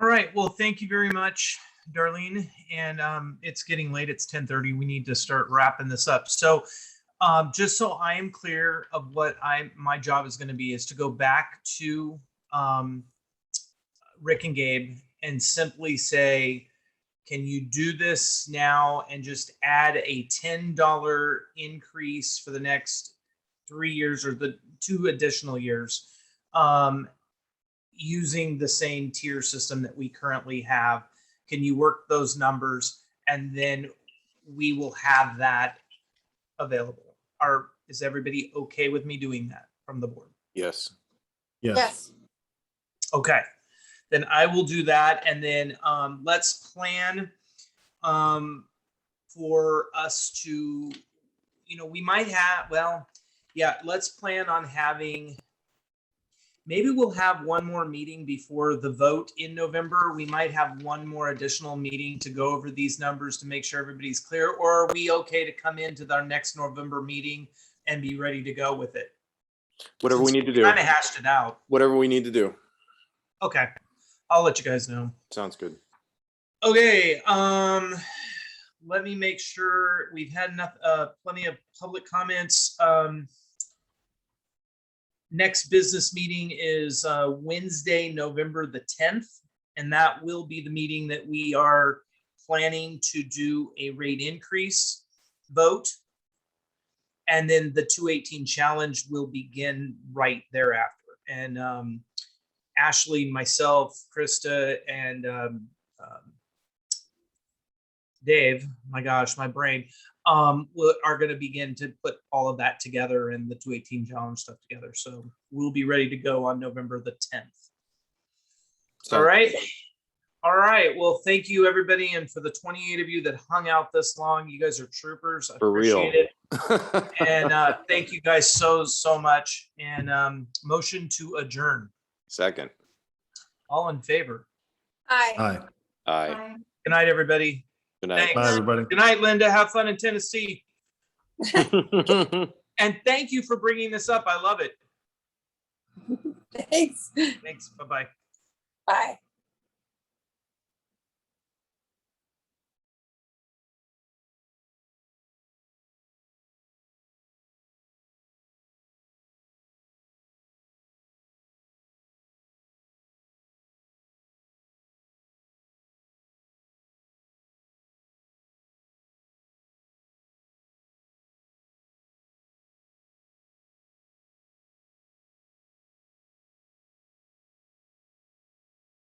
All right. Well, thank you very much, Darlene. And it's getting late. It's 10:30. We need to start wrapping this up. So just so I am clear of what my job is going to be is to go back to Rick and Gabe and simply say, can you do this now and just add a $10 increase for the next 3 years or the 2 additional years using the same tier system that we currently have? Can you work those numbers? And then we will have that available. Is everybody okay with me doing that from the board? Yes. Yes. Okay, then I will do that. And then let's plan for us to, we might have, let's plan on having, maybe we'll have one more meeting before the vote in November. We might have one more additional meeting to go over these numbers to make sure everybody's clear. Or are we okay to come into our next November meeting and be ready to go with it? Whatever we need to do. Kind of hashed it out. Whatever we need to do. Okay, I'll let you guys know. Sounds good. Okay, let me make sure we've had enough, plenty of public comments. Next business meeting is Wednesday, November the 10th, and that will be the meeting that we are planning to do a rate increase vote. And then the 218 challenge will begin right thereafter. And Ashley, myself, Krista, and Dave, my gosh, my brain, are going to begin to put all of that together and the 218 challenge stuff together. So we'll be ready to go on November the 10th. All right. All right. Well, thank you, everybody. And for the 28 of you that hung out this long, you guys are troopers. I For real. appreciate it. And thank you guys so much. And motion to adjourn. Second. All in favor? Aye. Aye. Good night, everybody. Good night. Thanks. Bye, everybody. Good night, Linda. Have fun in Tennessee. And thank you for bringing this up. I love it. Thanks. Thanks. Bye-bye. Bye.